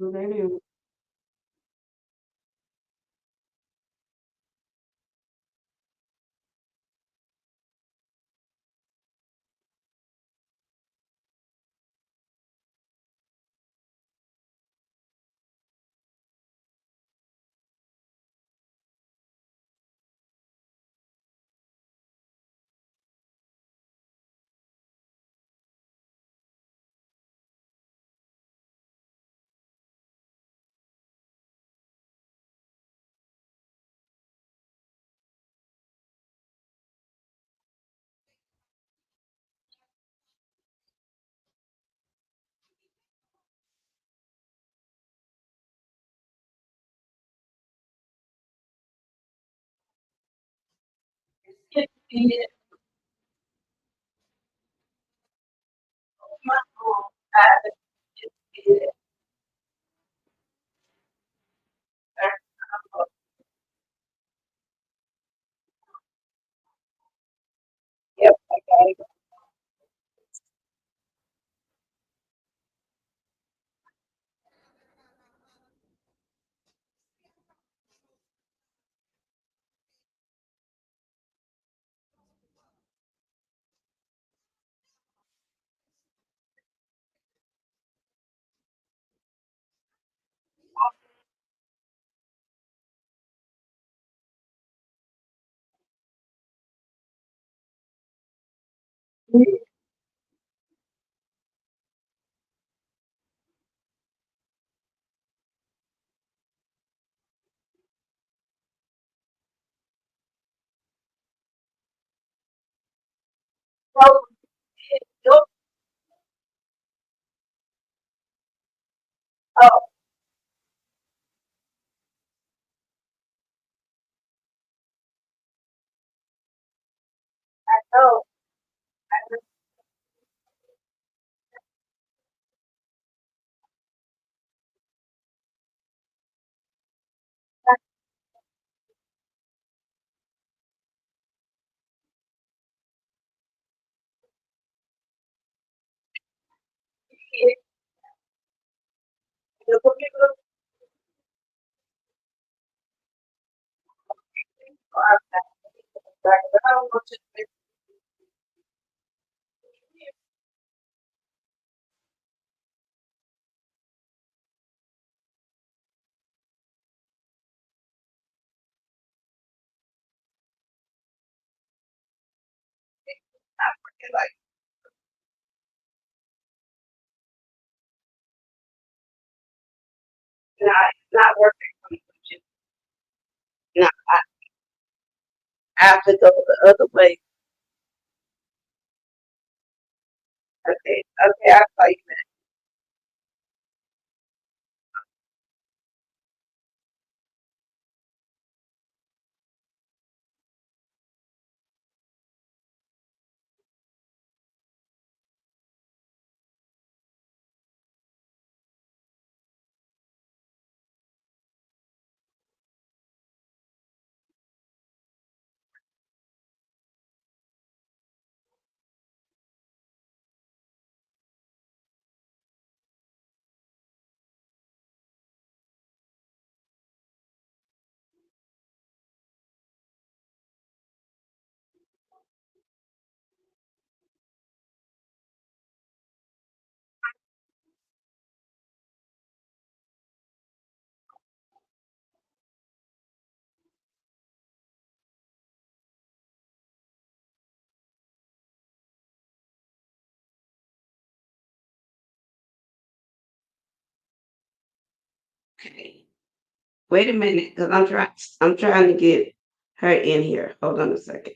Anyway. Yeah. My I just yep, I got it. So, look, oh, I know. I just see it. Look at me, look I don't want to make it like not working for me. No, I have to go the other way. Okay, okay, I'll call you back. Okay. Wait a minute, because I'm trying to get her in here. Hold on a second.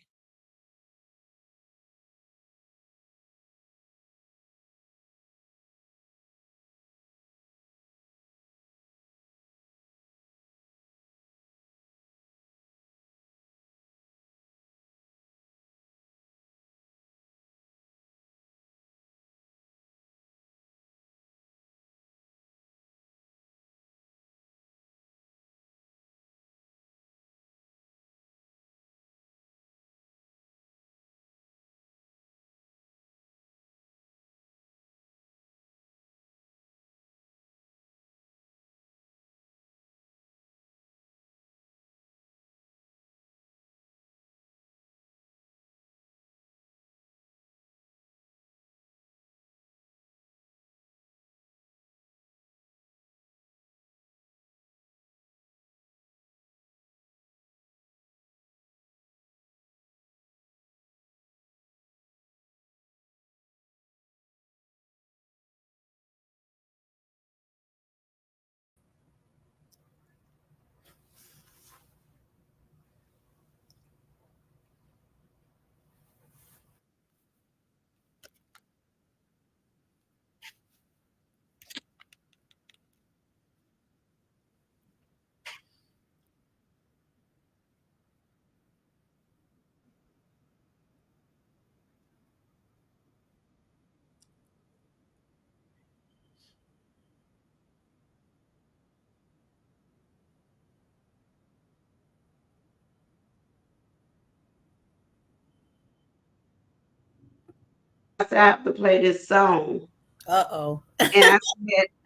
said, I have to play this song. Uh-oh. And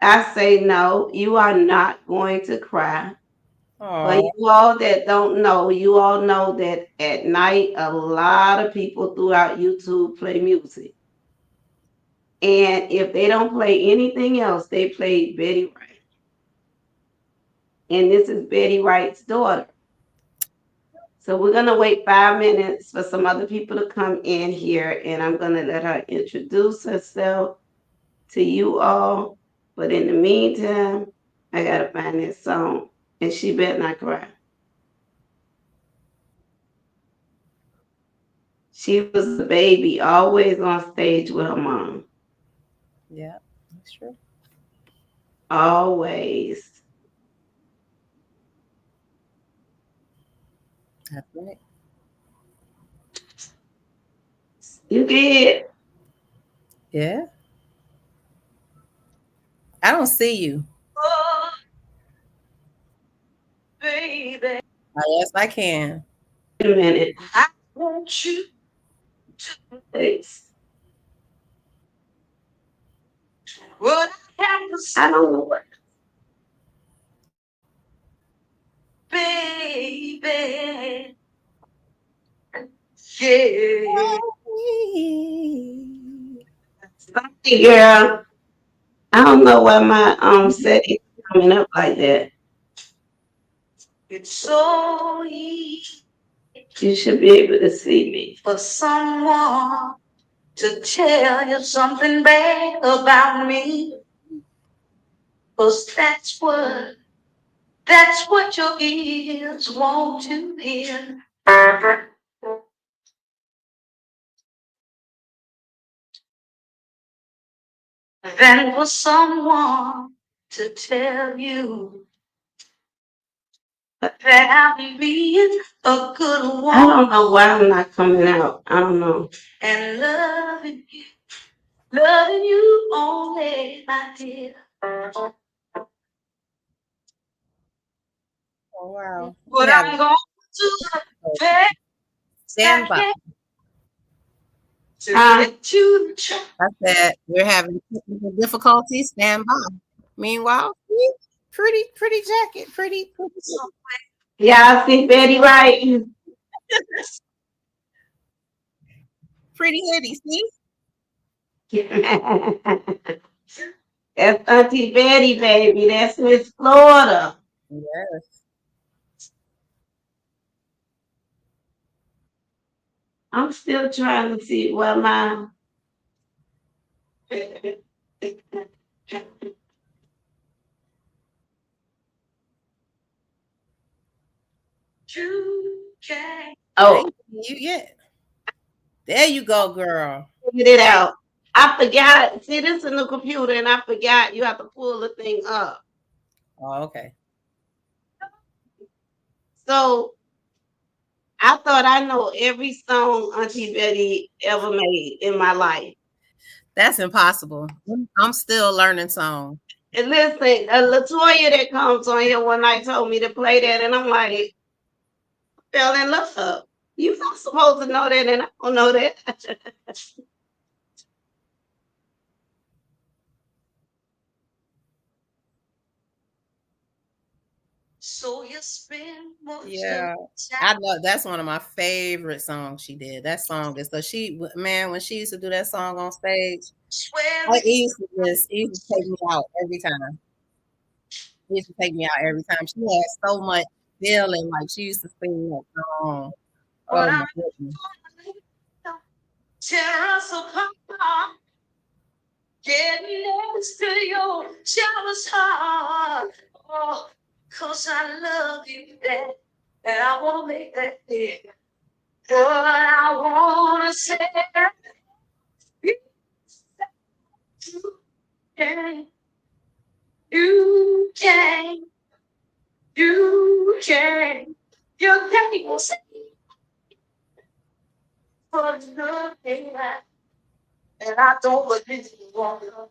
I say, no, you are not going to cry. For Oh, you all that don't know, you all know that at night, a lot of people throughout YouTube play music. And if they don't play anything else, they play Betty Wright. And this is Betty Wright's daughter. So we're going to wait 5 minutes for some other people to come in here, and I'm going to let her introduce herself to you all. But in the meantime, I got to find this song, and she better not cry. She was a baby, always on stage with her mom. yeah, that's true. Always. That's right. You did. Yeah. I don't see you. Oh, baby. Oh, yes, I can. Wait a minute. I want you to place. What I have to say. I don't know what. Baby. Yeah. Sorry, girl. I don't know why my setting coming up like that. It's so easy. You should be able to see me. For someone to tell you something bad about me. Cause that's what your ears want to hear. Than for someone to tell you that I'm being a good woman. I don't know why I'm not coming out. I don't know. And loving you only, my dear. Oh, wow. We What have I'm going to best stand I by. can to get you the truth. I said we're having technical difficulties. Stand by. Meanwhile, see, pretty jacket, pretty, Yeah, I see Betty Wright. pretty hoodie. See, That's Auntie Betty, baby. That's Miss Florida. yes, I'm still trying to see where my I oh, ain't seen you yet. There you go, girl. figured it out. I forgot. See, this in the computer, and I forgot you have to pull the thing up. Oh, okay. So I thought I know every song Auntie Betty ever made in my life. That's impossible. I'm still learning songs. And listen, Latoya that comes on here one night told me to play that, and I'm like, fell in love. You not supposed to know that, and I don't know that. So you spend most of Yeah, the I love that's one of my favorite songs she did. That song is so she man when she used to do that song on stage, swear it used to just it used to take me out every time. It used to take me out every time. She had so much feeling, like she used to sing that song. what Oh I'm my goodness. doing. Tear us apart. Get next to your jealous heart. Oh, cause I love you that. And I wanna make that clear. What I wanna say. You can, you can, you can. You can say for nothing. And I don't believe you want to.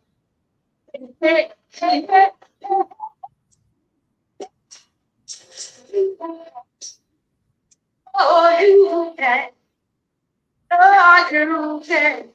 Hey, hey, hey, hey. Oh, you can. Oh, you can.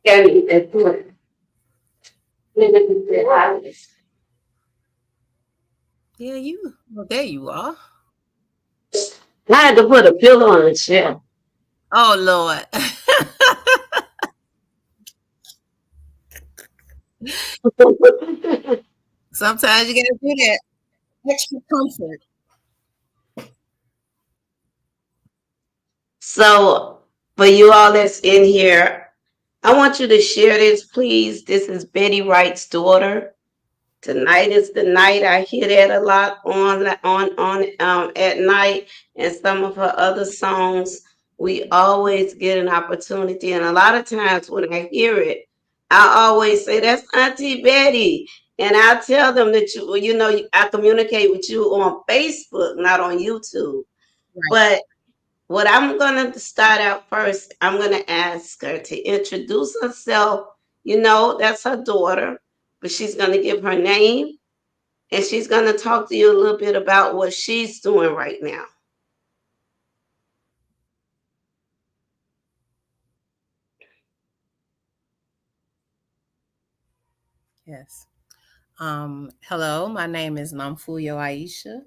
Can't eat that food. I Yeah, you. Well, there you are. had to put a pillow on the chair. Oh Lord. Sometimes you gotta do that. Extra comfort. So, for you all that's in here, I want you to share this, please. This is Betty Wright's daughter. Tonight is the night. I hear that a lot on at night, and some of her other songs. We always get an opportunity, and a lot of times when I hear it, I always say that's Auntie Betty, and I tell them that I communicate with you on Facebook, not on YouTube. Right. But what I'm going to start out first, I'm going to ask her to introduce herself. That's her daughter, but she's going to give her name and she's going to talk to you a little bit about what she's doing right now. Yes. Hello, my name is Namfuyo Aisha.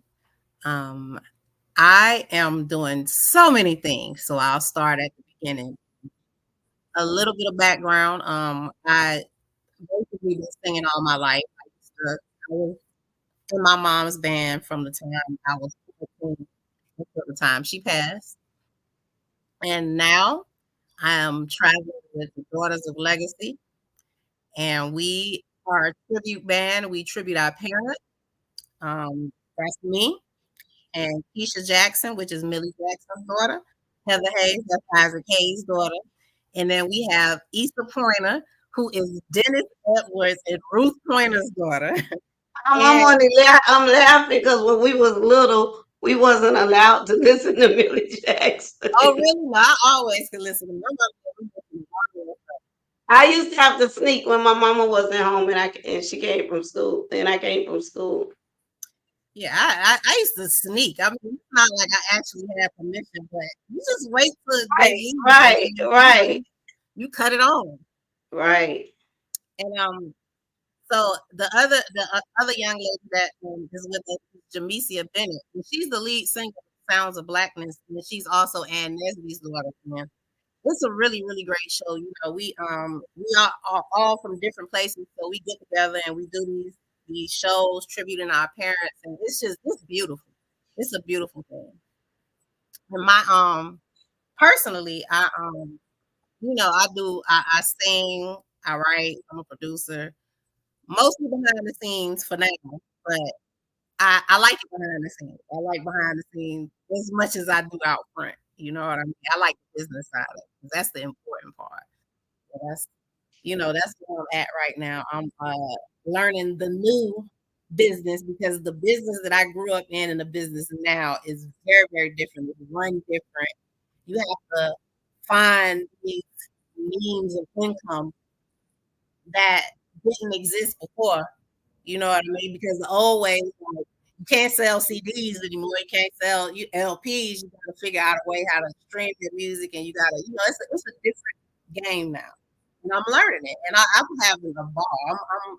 Um, I am doing so many things, so I'll start at the beginning. A little bit of background. I basically been singing all my life. I was in my mom's band from the time I was 14 until the time she passed. And now I am traveling with the Daughters of Legacy, and we are a tribute band. We tribute our parents. That's me and Keisha Jackson, which is Millie Jackson's daughter. Heather Hayes, that's Isaac Hayes' daughter. And then we have Issa Pointer, who is Dennis Edwards and Ruth Pointer's daughter. I'm And only I'm laughing because when we was little, we wasn't allowed to listen to Millie Jackson. oh, really? No, I always can listen to my mother. I used to have to sneak when my mama wasn't home and she came from school. And I came from school. Yeah, I used to sneak. I mean, it's not like I actually had permission, but you just wait till they Right, leave, and right, then right, you cut it on. right. And so the other young lady that is with us is Jamesia Bennett, and she's the lead singer of Sounds of Blackness, and she's also Ann Nesby's daughter. Man, it's a really really great show. We are all from different places, so we get together and we do these shows tributing our parents, and it's beautiful. It's a beautiful thing. And my personally, I sing, I write, I'm a producer, mostly behind the scenes for now, but I like it behind the scenes. I like behind the scenes as much as I do out front. You know what I mean? I like the business side of it. That's the important part. So that's where I'm at right now. I'm learning the new business because the business that I grew up in and the business now is very, very different. It's run different. You have to find these means of income that didn't exist before. You know what I mean? Because the old way, like, you can't sell CDs anymore. You can't sell LPs. You got to figure out a way how to stream your music, and you got to, it's a different game now. and I'm learning it, and I'm having a ball.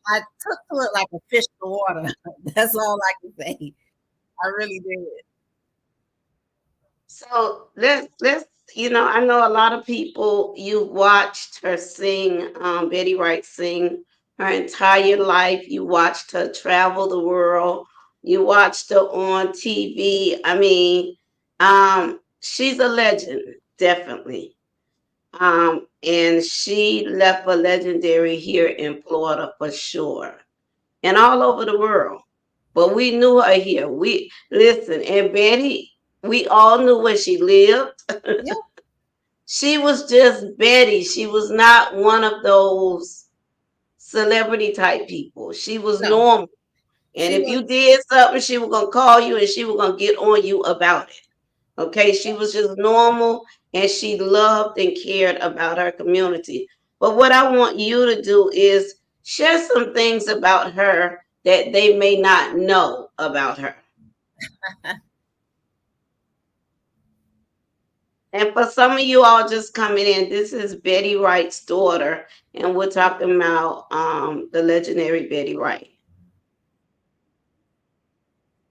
I took to it like a fish to water. That's all I can say. I really did. So let's I know a lot of people you watched her sing, Betty Wright sing her entire life. You watched her travel the world. You watched her on TV. I mean, she's a legend, definitely. And she left a legendary here in Florida for sure, and all over the world. But we knew her here. We listen, and Betty, we all knew where she lived. Yeah, She was just Betty. She was not one of those celebrity type people. She was no, normal. And she if was. you did something, she was gonna call you and she was gonna get on you about it. Okay, she was just normal and she loved and cared about her community. But what I want you to do is share some things about her that they may not know about her. And for some of you all just coming in, this is Betty Wright's daughter, and we're talking about the legendary Betty Wright.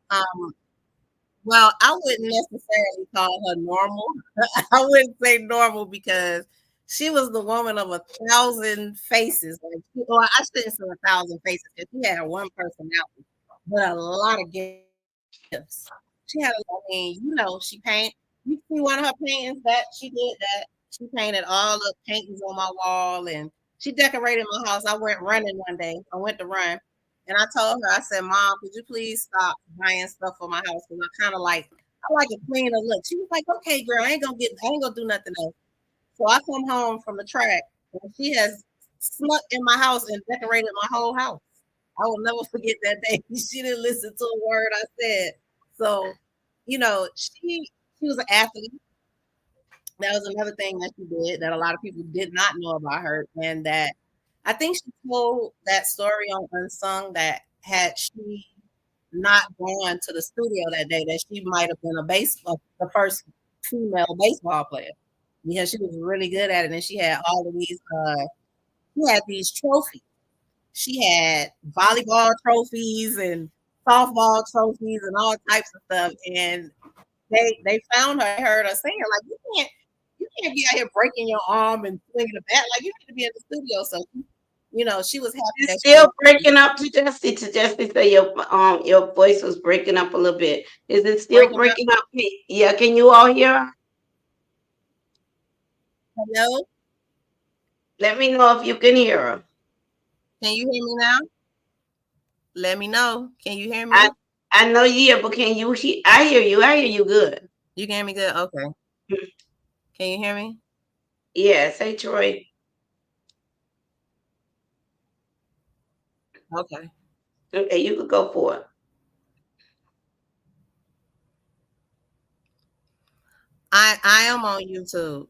Um, well, I wouldn't necessarily call her normal. I wouldn't say normal because she was the woman of 1,000 faces. Like, or I shouldn't say 1,000 faces because she had one personality, but a lot of gifts. She had, I mean, she paint. You see one of her paintings that she did that she painted all the paintings on my wall and she decorated my house. I went running one day. I went to run and I told her, I said, Mom, could you please stop buying stuff for my house? Because I like a cleaner look. She was like, okay, girl, I ain't gonna do nothing else. So I come home from the track and she has snuck in my house and decorated my whole house. I will never forget that day. She didn't listen to a word I said. So, she was an athlete. That was another thing that she did that a lot of people did not know about her, and that I think she told that story on Unsung that had she not gone to the studio that day, that she might have been the first female baseball player because she was really good at it, and she had all of these. She had these trophies. She had volleyball trophies and softball trophies and all types of stuff. And they found her, heard her saying, like, you can't be out here breaking your arm and swinging a bat. Like, you need to be in the studio. So, she was happy It's that she still was breaking up to Jesse. To Jesse, say your voice was breaking up a little bit. Is it still breaking up. breaking up? Yeah, can you all hear her? Hello, Let me know if you can hear her. can you hear me now? Let me know. Can you hear I me? I know you hear, but can you hear? I hear you. I hear you good. You can hear me good. Okay. Can you hear me? Yes. Hey, Troy. Okay. Okay, you could go for it. I am on YouTube.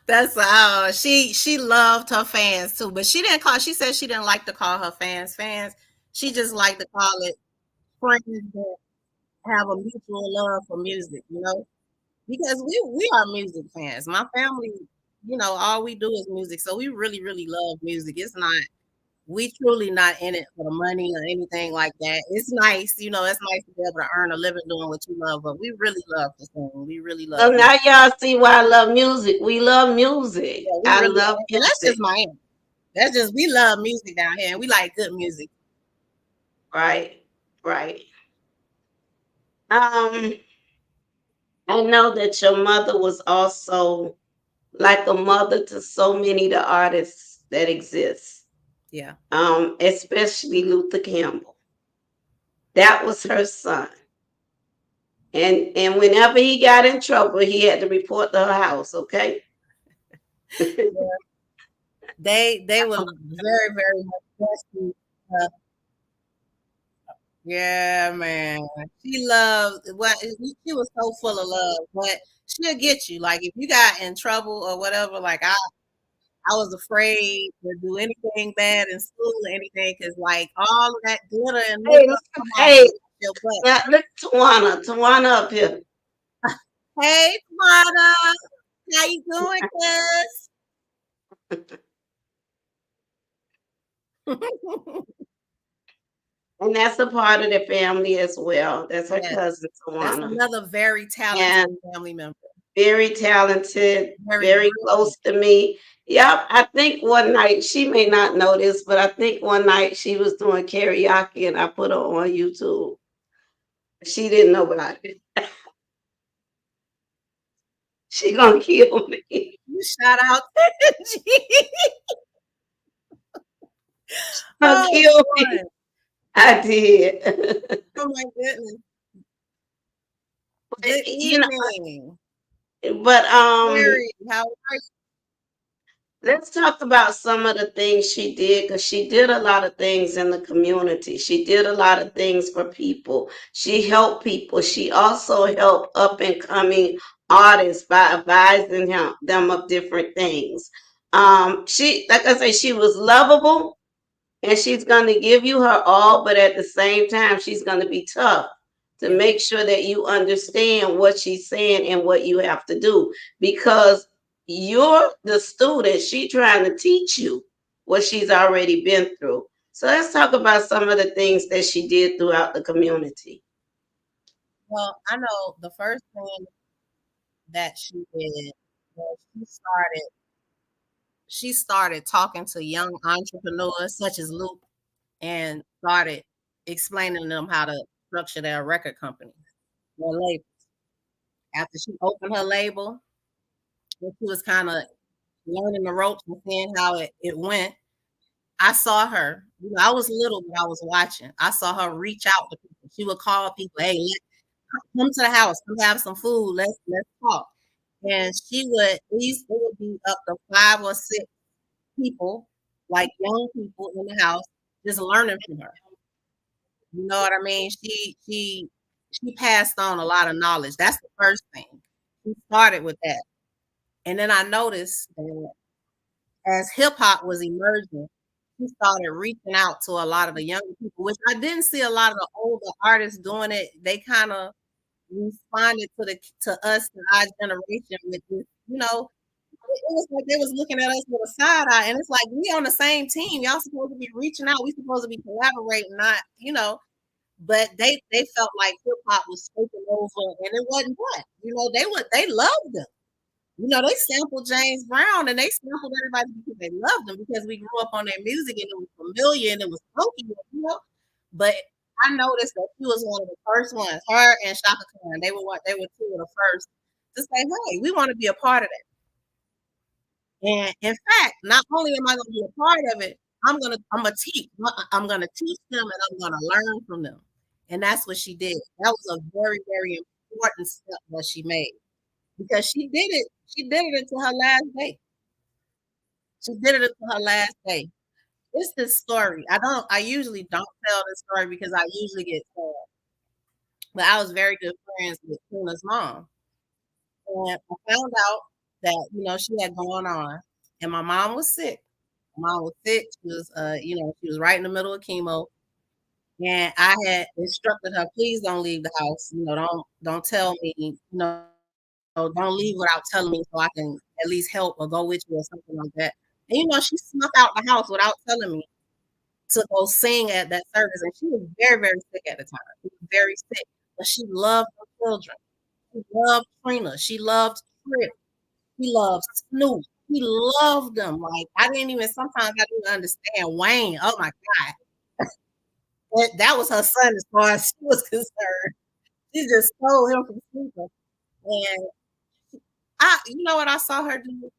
That's she loved her fans too, but she didn't call. She said she didn't like to call her fans fans. She just liked to call it friends that have a mutual love for music. Because we are music fans. My family, all we do is music, so we really really love music. It's not we truly not in it for the money or anything like that. It's nice, it's nice to be able to earn a living doing what you love, but we really love to sing. We really So love music. now y'all see why I love music. We love music. Yeah, we I really, love and that's just music. Miami. That's just we love music down here, and we like good music. Right. Right. Um, I know that your mother was also like a mother to so many of the artists that exist. Yeah, Especially Luther Campbell. That was her son. And whenever he got in trouble, he had to report to her house, okay? yeah. They were very very much blessed. Uh, yeah, man. She loved what she was so full of love, but she'll get you. Like if you got in trouble or whatever, like I was afraid to do anything bad in school or anything because, like, all of that glitter and Hey, makeup look, come off hey, and your butt. now look, Tawana up here. Hey, Tamara, how you doing, cuz? And that's a part of the family as well. That's her Yes, cousin that's Tawana. another very talented And family member. very talented, Very very brilliant. close to me. Yep, I think one night she may not know this, but I think one night she was doing karaoke and I put her on YouTube. She didn't know about it. She gonna kill me. You shout out. Gonna Oh, kill me. boy. I did. Oh, my goodness. But, Good you know, evening. but Mary, how are you? let's talk about some of the things she did because she did a lot of things in the community. She did a lot of things for people. She helped people. She also helped up and coming artists by advising them of different things. She, like I say, she was lovable and she's going to give you her all, but at the same time, she's going to be tough to Yeah. make sure that you understand what she's saying and what you have to do because you're the student. She's trying to teach you what she's already been through. So let's talk about some of the things that she did throughout the community. Well, I know the first thing that she did was she started talking to young entrepreneurs such as Luke and started explaining to them how to structure their record company, their label. After she opened her label, and she was kind of learning the ropes and seeing how it went. I saw her. You know, I was little, but I was watching. I saw her reach out to people. She would call people, "Hey, come to the house. Come have some food. Let's talk." And she would at least it would be up to 5 or 6 people, like young people in the house, just learning from her. You know what I mean? She passed on a lot of knowledge. That's the first thing. She started with that. And then I noticed that as hip hop was emerging, she started reaching out to a lot of the younger people, which I didn't see a lot of the older artists doing it. They kind of responded to us, to our generation with this, it was like they was looking at us with a side eye, and it's like we on the same team. Y'all supposed to be reaching out. We supposed to be collaborating, not. But they felt like hip hop was taking over, and it wasn't that. They loved them. They sampled James Brown and they sampled everybody because they loved them because we grew up on their music and it was familiar and it was funky. But I noticed that she was one of the first ones, her and Shaka Khan. They were two of the first to say, "Hey, we want to be a part of that." And in fact, not only am I going to be a part of it, I'm gonna teach them and I'm gonna learn from them. And that's what she did. That was a very, very important step that she made because she did it. She did it until her last day. She did it until her last day. It's this story. I usually don't tell this story because I usually get sad. But I was very good friends with Tina's mom. And I found out that, she had gone on. And my mom was sick. My mom was sick. She was right in the middle of chemo. And I had instructed her, please don't leave the house. Don't tell me, don't leave without telling me so I can at least help or go with you or something like that. And she snuck out the house without telling me to go sing at that service. And she was very, very sick at the time. She was very sick. But she loved her children. She loved Trina. She loved Trip. She loved Snoop. She loved them. Like sometimes I didn't understand Wayne. Oh my God. That was her son as far as she was concerned. She just stole him from Snoop. And you know what I saw her do?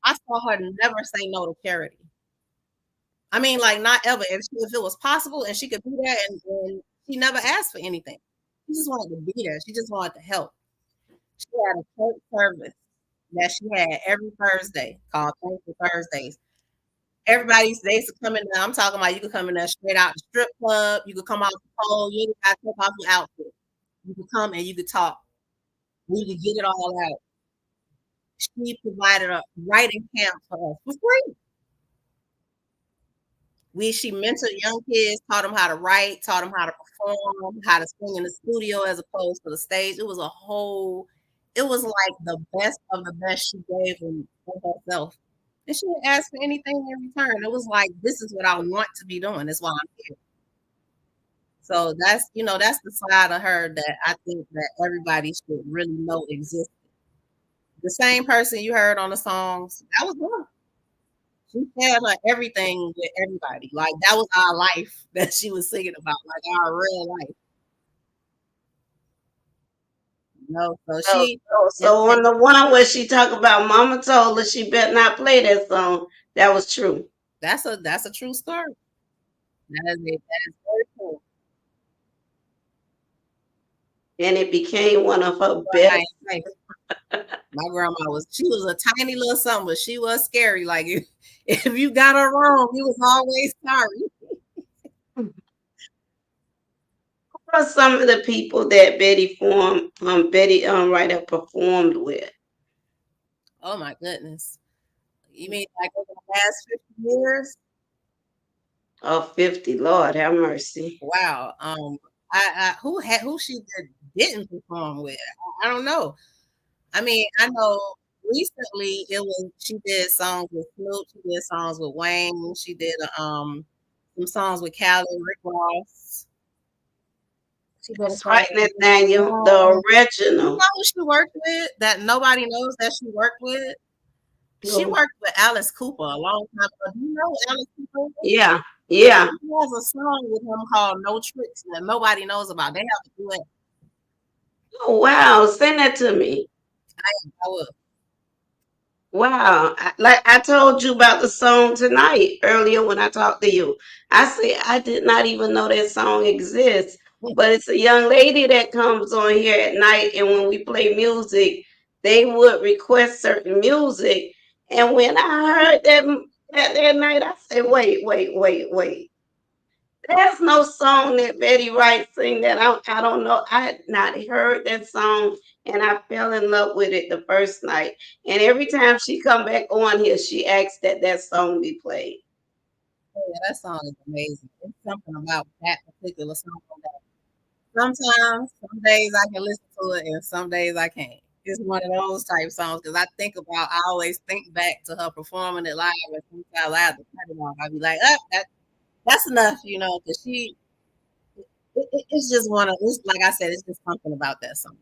I saw her never say no to charity. I mean, like not ever. If it was possible and she could be there, and she never asked for anything. She just wanted to be there. She just wanted to help. She had a church service that she had every Thursday called Thankful Thursdays. Everybody they used to come in there. I'm talking about you could come in there straight out the strip club. You could come off the pole. You ain't got to take off your outfit. You could come and you could talk. You could get it all out. She provided a writing camp for us for free. She mentored young kids, taught them how to write, taught them how to perform, how to sing in the studio as opposed to the stage. It was a whole, it was like the best of the best she gave them for herself. And she didn't ask for anything in return. It was like, this is what I want to be doing. That's why I'm here. So that's, that's the side of her that I think that everybody should really know exists. The same person you heard on the songs, that was her. She shared like everything with everybody. Like that was our life that she was singing about, like our real life. So So, she so, and, so on and the one where she talk about Mama told her she better not play that song, that was true, that's a true story. That is very true. and it became one of her My best. life. My grandma she was a tiny little something, but she was scary. Like if you got her wrong, you was always sorry. Who are some of the people that Betty Wright have performed with? Oh my goodness. You mean like over the last 50 years? Oh, 50, Lord have mercy. Wow. Who she didn't perform with? I don't know. I mean, I know recently she did songs with Snoop, she did songs with Wayne, she did some songs with Callie and Rick Ross. She did a That's song right, with Big Nathaniel, the Sean. You original. know who she worked with that nobody knows that she worked with? She Oh, worked with Alice Cooper a long time ago. Do you know who Alice Cooper is? yeah, yeah. She has a song with him called No Tricks that nobody knows about. They have to do it. Oh, wow, send that to me. I will. Wow. Like I told you about the song tonight earlier when I talked to you. I say I did not even know that song exists. But it's a young lady that comes on here at night, and when we play music, they would request certain music. And when I heard that night, I said, wait. There's no song that Betty Wright sing that I don't know. I had not heard that song, and I fell in love with it the first night. And every time she come back on here, she asks that that song be played. Yeah, that song is amazing. It's something about that particular song that sometimes, some days I can listen to it, and some days I can't. It's one of those type songs because I always think back to her performing it live, and sometimes I have to cut it off. I'll be like, that's enough, because it's just it's like I said, it's just something about that song.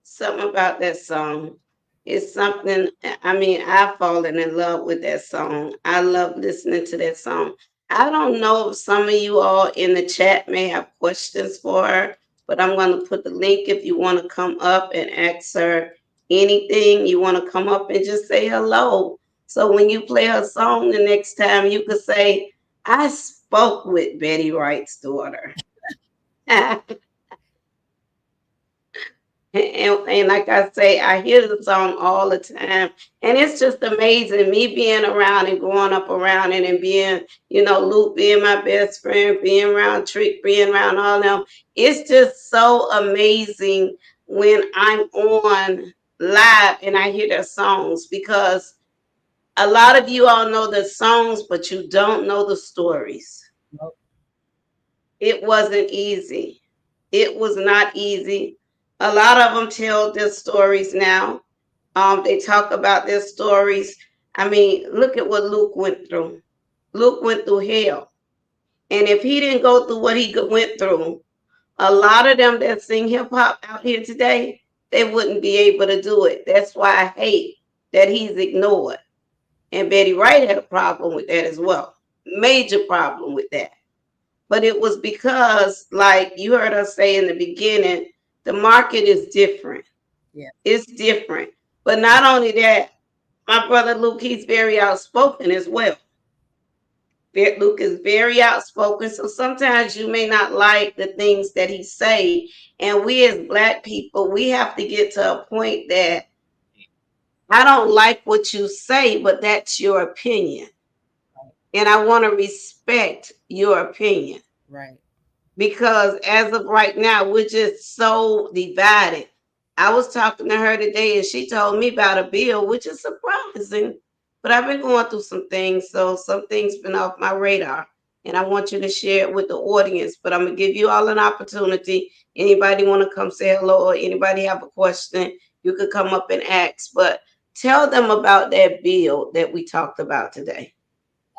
Something about that song. It's something, I mean, I've fallen in love with that song. I love listening to that song. I don't know if some of you all in the chat may have questions for her, but I'm going to put the link if you want to come up and ask her anything. You want to come up and just say hello. So when you play her song the next time, you could say, I spoke with Betty Wright's daughter. And like I say, I hear the song all the time. And it's just amazing. Me being around and growing up around it and being, Luke being my best friend, being around Trick, being around all them. It's just so amazing when I'm on live and I hear their songs because a lot of you all know the songs, but you don't know the stories. Nope. It wasn't easy. It was not easy. A lot of them tell their stories now. They talk about their stories. I mean, look at what Luke went through. Luke went through hell. And if he didn't go through what he went through, a lot of them that sing hip hop out here today, they wouldn't be able to do it. That's why I hate that he's ignored. And Betty Wright had a problem with that as well. Major problem with that. But it was because, like you heard us say in the beginning, the market is different. Yeah. It's different. But not only that, my brother Luke, he's very outspoken as well. Luke is very outspoken. So sometimes you may not like the things that he say. And we as black people, we have to get to a point that I don't like what you say, but that's your opinion. And I want to respect your opinion. Right. Because as of right now, we're just so divided. I was talking to her today and she told me about a bill, which is surprising. But I've been going through some things, so some things been off my radar. And I want you to share it with the audience. But I'm gonna give you all an opportunity. Anybody want to come say hello or anybody have a question, you could come up and ask. But tell them about that bill that we talked about today.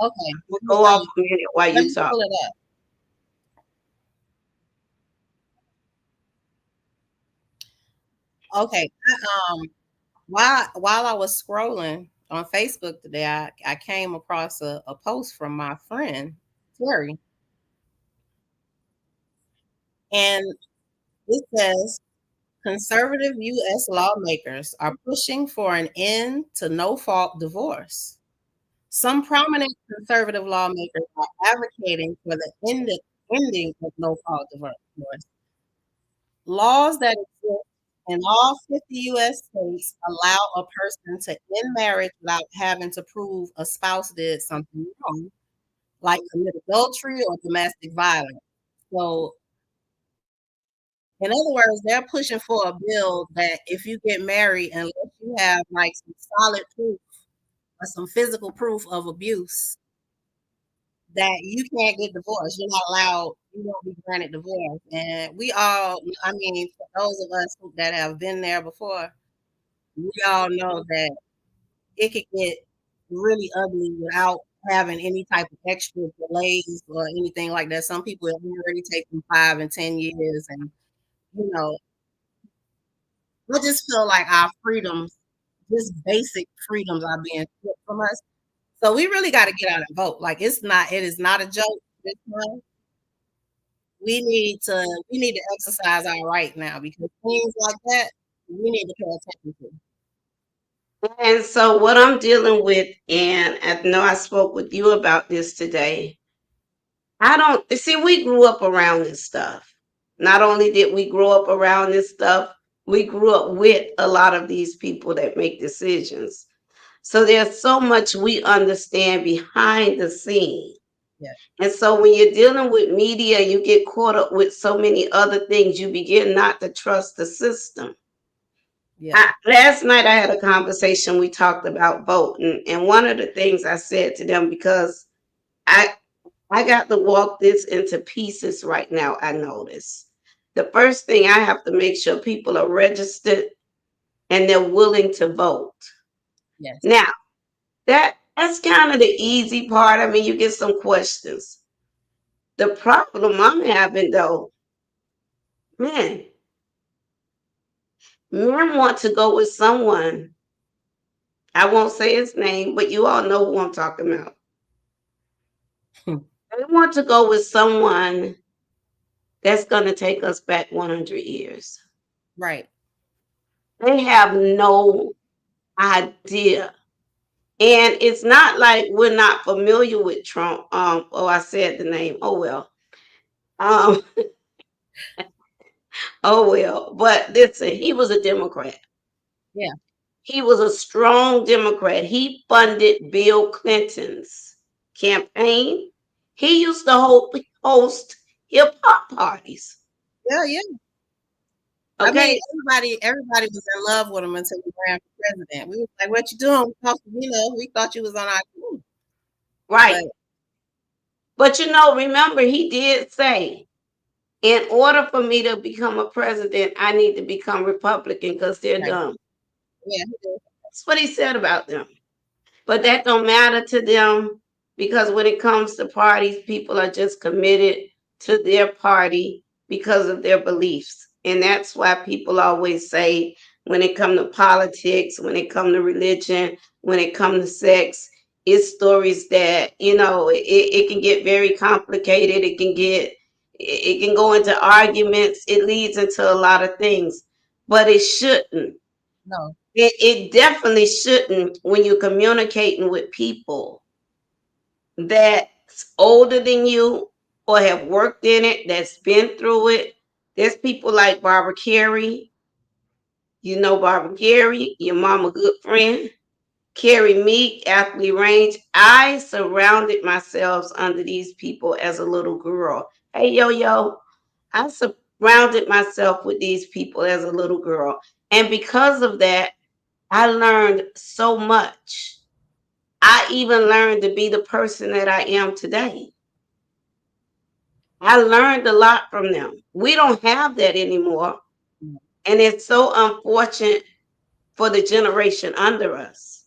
Okay, We'll go off so a minute while let you me talk. pull it up. Okay, while I was scrolling on Facebook today, I came across a post from my friend Terry, and it says conservative U.S. lawmakers are pushing for an end to no fault divorce. Some prominent conservative lawmakers are advocating for the ending of no fault divorce. Laws that exist in all 50 U.S. states allow a person to end marriage without having to prove a spouse did something wrong, like commit adultery or domestic violence. So, in other words, they're pushing for a bill that if you get married, unless you have like some solid proof or some physical proof of abuse, that you can't get divorced. You're not allowed, you won't be granted divorce. And we all, I mean, for those of us that have been there before, we all know that it could get really ugly without having any type of extra delays or anything like that. Some people it already take them 5 and 10 years, and you know, I just feel like our freedoms, just basic freedoms, are being stripped from us. So we really got to get out and vote. Like it is not a joke. This time we need to exercise our right now because things like that we need to pay attention to. And so, what I'm dealing with, and I know I spoke with you about this today. I don't see, we grew up around this stuff. Not only did we grow up around this stuff, we grew up with a lot of these people that make decisions. So, there's so much we understand behind the scene. Yeah, And so, when you're dealing with media, you get caught up with so many other things, you begin not to trust the system. yeah, Last night I had a conversation. We talked about voting, and one of the things I said to them, because I I got to walk this into pieces right now. I notice the first thing I have to make sure people are registered and they're willing to vote. yes, Now that's kind of the easy part. I mean, you get some questions. The problem I'm having though, man, men want to go with someone. I won't say his name, but you all know who I'm talking about. They want to go with someone that's going to take us back 100 years. right. They have no idea. And it's not like we're not familiar with Trump. Oh, I said the name. Oh well. Um, oh well. But listen, he was a Democrat. Yeah, He was a strong Democrat. He funded Bill Clinton's campaign. He used to host hip hop parties. yeah, yeah. I mean, Okay, everybody was in love with him until he ran for president. We was like, "What you doing?" We thought you was on our team, right. but But remember, he did say, in order for me to become a president, I need to become Republican because they're right, dumb. yeah, he did. That's what he said about them. But that don't matter to them because when it comes to parties, people are just committed to their party because of their beliefs. And that's why people always say when it comes to politics, when it comes to religion, when it comes to sex, it's stories that, it can get very complicated. It can go into arguments. It leads into a lot of things, but it shouldn't. No, It definitely shouldn't when you're communicating with people that's older than you or have worked in it, that's been through it. There's people like Barbara Carey. You know Barbara Carey, your mama good friend. Carrie Meek, Athlete Range. I surrounded myself under these people as a little girl. Hey, yo, yo. I surrounded myself with these people as a little girl. And because of that, I learned so much. I even learned to be the person that I am today. I learned a lot from them. We don't have that anymore. Mm. And it's so unfortunate for the generation under us.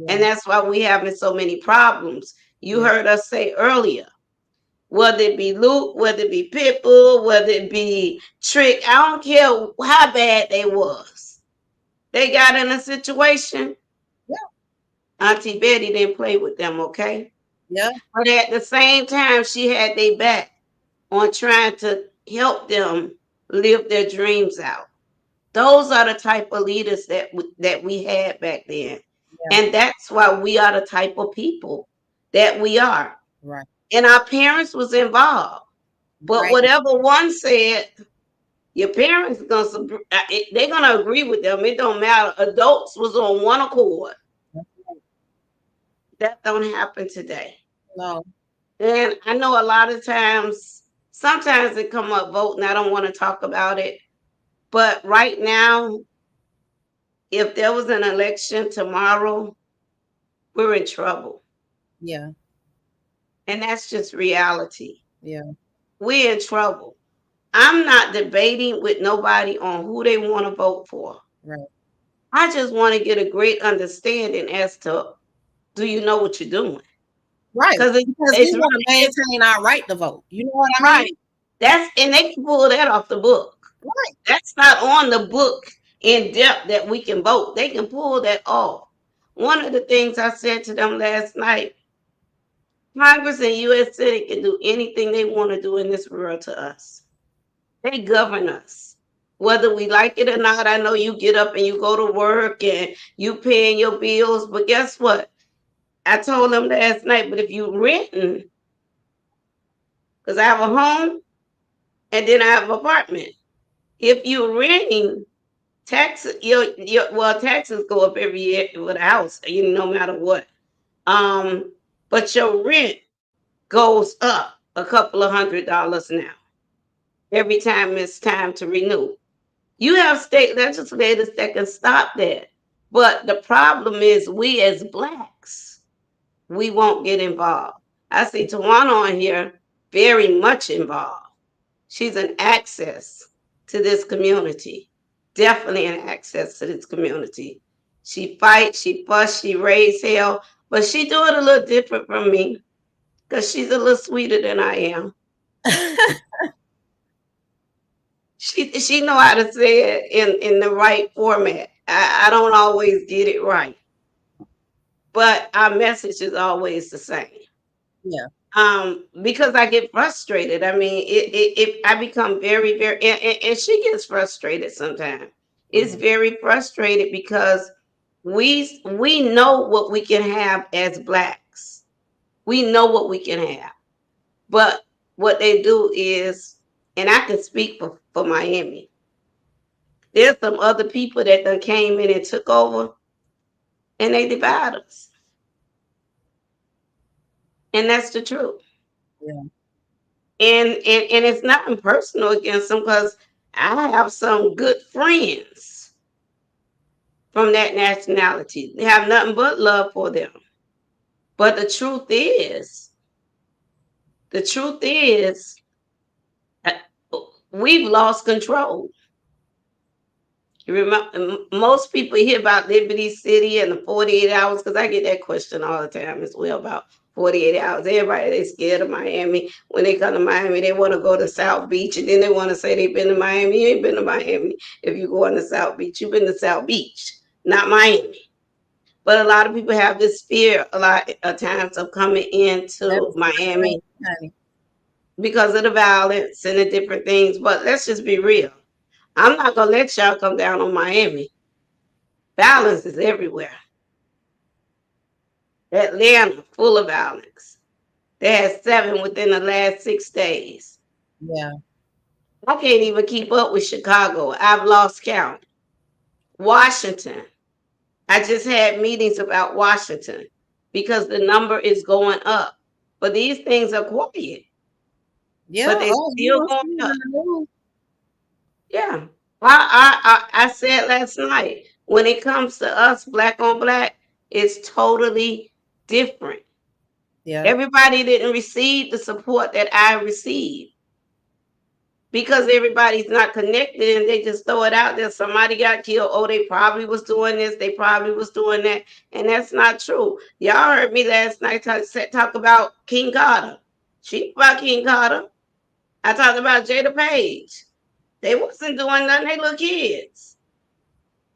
And Yeah. that's why we having so many problems. You Yeah. heard us say earlier, whether it be Luke, whether it be Pitbull, whether it be Trick, I don't care how bad they was. They got in a situation. Yeah. Auntie Betty didn't play with them, okay? Yeah. But at the same time, she had their back on trying to help them live their dreams out. Those are the type of leaders that we had back then. Yeah. And that's why we are the type of people that we are. Right. And our parents was involved. But Right. whatever one said, your parents they're gonna agree with them. It don't matter. Adults was on one accord. That's right. That don't happen today. No. And I know a lot of times, sometimes it come up voting. I don't want to talk about it. But right now, if there was an election tomorrow, we're in trouble. Yeah. And that's just reality. Yeah. We're in trouble. I'm not debating with nobody on who they want to vote for. Right. I just want to get a great understanding as to, do you know what you're doing? Right. Because Because we it's want to it's maintain our right to vote. You know what I mean? right. That's and they can pull that off the book. Right. That's not on the book in depth that we can vote. They can pull that off. One of the things I said to them last night, Congress and U.S. Senate can do anything they want to do in this world to us. They govern us. Whether we like it or not, I know you get up and you go to work and you paying your bills, but guess what? I told them last night, but if you renting, because I have a home and then I have an apartment. If you're renting, taxes go up every year with a house, no matter what. But your rent goes up a couple of $100 now every time it's time to renew. You have state legislators that can stop that. But the problem is we as blacks, we won't get involved. I see Tawana on here very much involved. She's an access to this community. Definitely an access to this community. She fights, she fuss, she raise hell, but she do it a little different from me because she's a little sweeter than I am. She know how to say it in the right format. I don't always get it right, but our message is always the same. Yeah. Because I get frustrated. I mean, it I become very, and she gets frustrated sometimes. It's Mhm. very frustrated because we know what we can have as blacks. We know what we can have, but what they do is, and I can speak for Miami. There's some other people that done came in and took over, and they divide us, and that's the truth. Yeah. And it's nothing personal against them because I have some good friends from that nationality. They have nothing but love for them. But the truth is, uh, we've lost control. You remember, most people hear about Liberty City and the 48 hours because I get that question all the time as well about 48 hours. Everybody they scared of Miami. When they come to Miami, they want to go to South Beach and then they want to say they've been to Miami. You ain't been to Miami. If you go on the South Beach, you've been to South Beach, not Miami. But a lot of people have this fear a lot of times of coming That into is Miami strange, honey. because of the violence and the different things. But let's just be real. I'm not gonna let y'all come down on Miami. Violence is everywhere. Atlanta, full of violence. They had 7 within the last 6 days. Yeah. I can't even keep up with Chicago. I've lost count. Washington. I just had meetings about Washington because the number is going up. But these things are quiet, Yeah. but they Oh, you still must going be in up. the news. Yeah. I said last night, when it comes to us, black on black, it's totally different. Yeah. Everybody didn't receive the support that I received because everybody's not connected and they just throw it out there. Somebody got killed. Oh, they probably was doing this. They probably was doing that. And that's not true. Y'all heard me last night talk about King Carter. She about King Carter. I talked about Jada Page. They wasn't doing nothing. They little kids,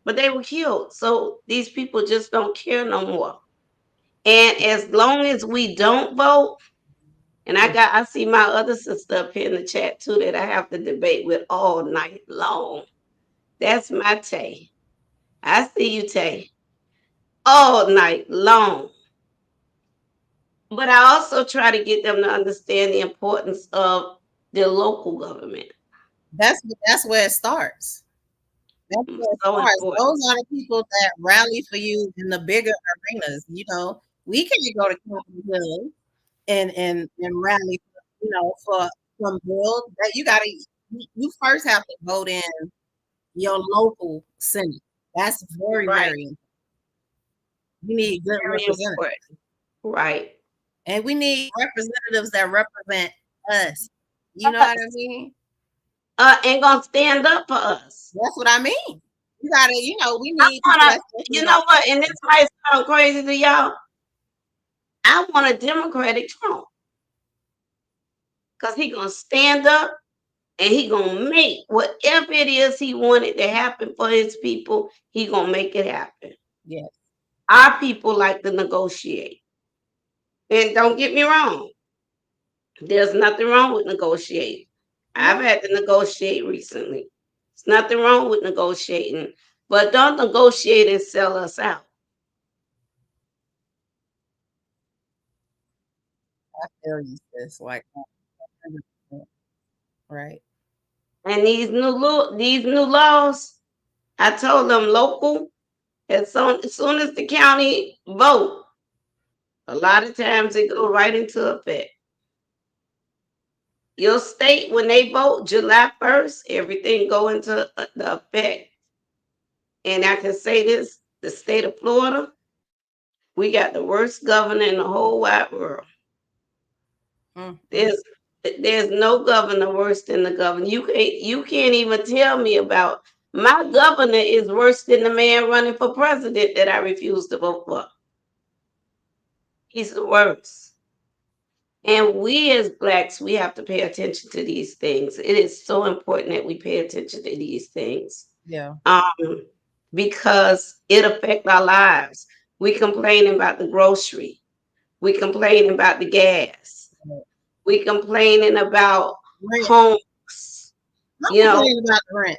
but they were killed. So these people just don't care no more. And as long as we don't vote, and I see my other sister up here in the chat too that I have to debate with all night long. That's my Tay. I see you, Tay, all night long. But I also try to get them to understand the importance of their local government. That's where it starts. That's It's where it so starts. important. Those are the people that rally for you in the bigger arenas. We can't go to Capitol Hill and rally, for some bill that you first have to vote in your local senate. That's very, Right. very important. We need good Very representatives. important. Right. And we need representatives that represent us. You know what I Us. mean? Ain't gonna stand up for us. That's what I mean. You gotta, we I need people wanna, that's definitely you gonna know what, and this might sound crazy to y'all. I want a Democratic Trump because he gonna stand up and he gonna make whatever it is he wanted to happen for his people. He gonna make it happen. yes. Our people like to negotiate, and don't get me wrong. There's nothing wrong with negotiating. I've No, had to negotiate recently. There's nothing wrong with negotiating, but don't negotiate and sell us out. I feel you, sis. Like 100%. Right. And these new laws, I told them local. As soon as the county vote, a lot of times it go right into effect. Your state, when they vote July 1st, everything go into the effect. And I can say this: the state of Florida, we got the worst governor in the whole wide world. Mm-hmm. There's no governor worse than the governor. You can't even tell me about my governor is worse than the man running for president that I refuse to vote for. He's the worst. And we as blacks, we have to pay attention to these things. It is so important that we pay attention to these things. Yeah. Um, because it affects our lives. We complain about the grocery. We complain about the gas. Right. We complaining about Rent. homes. I'm You know, complaining about the rent.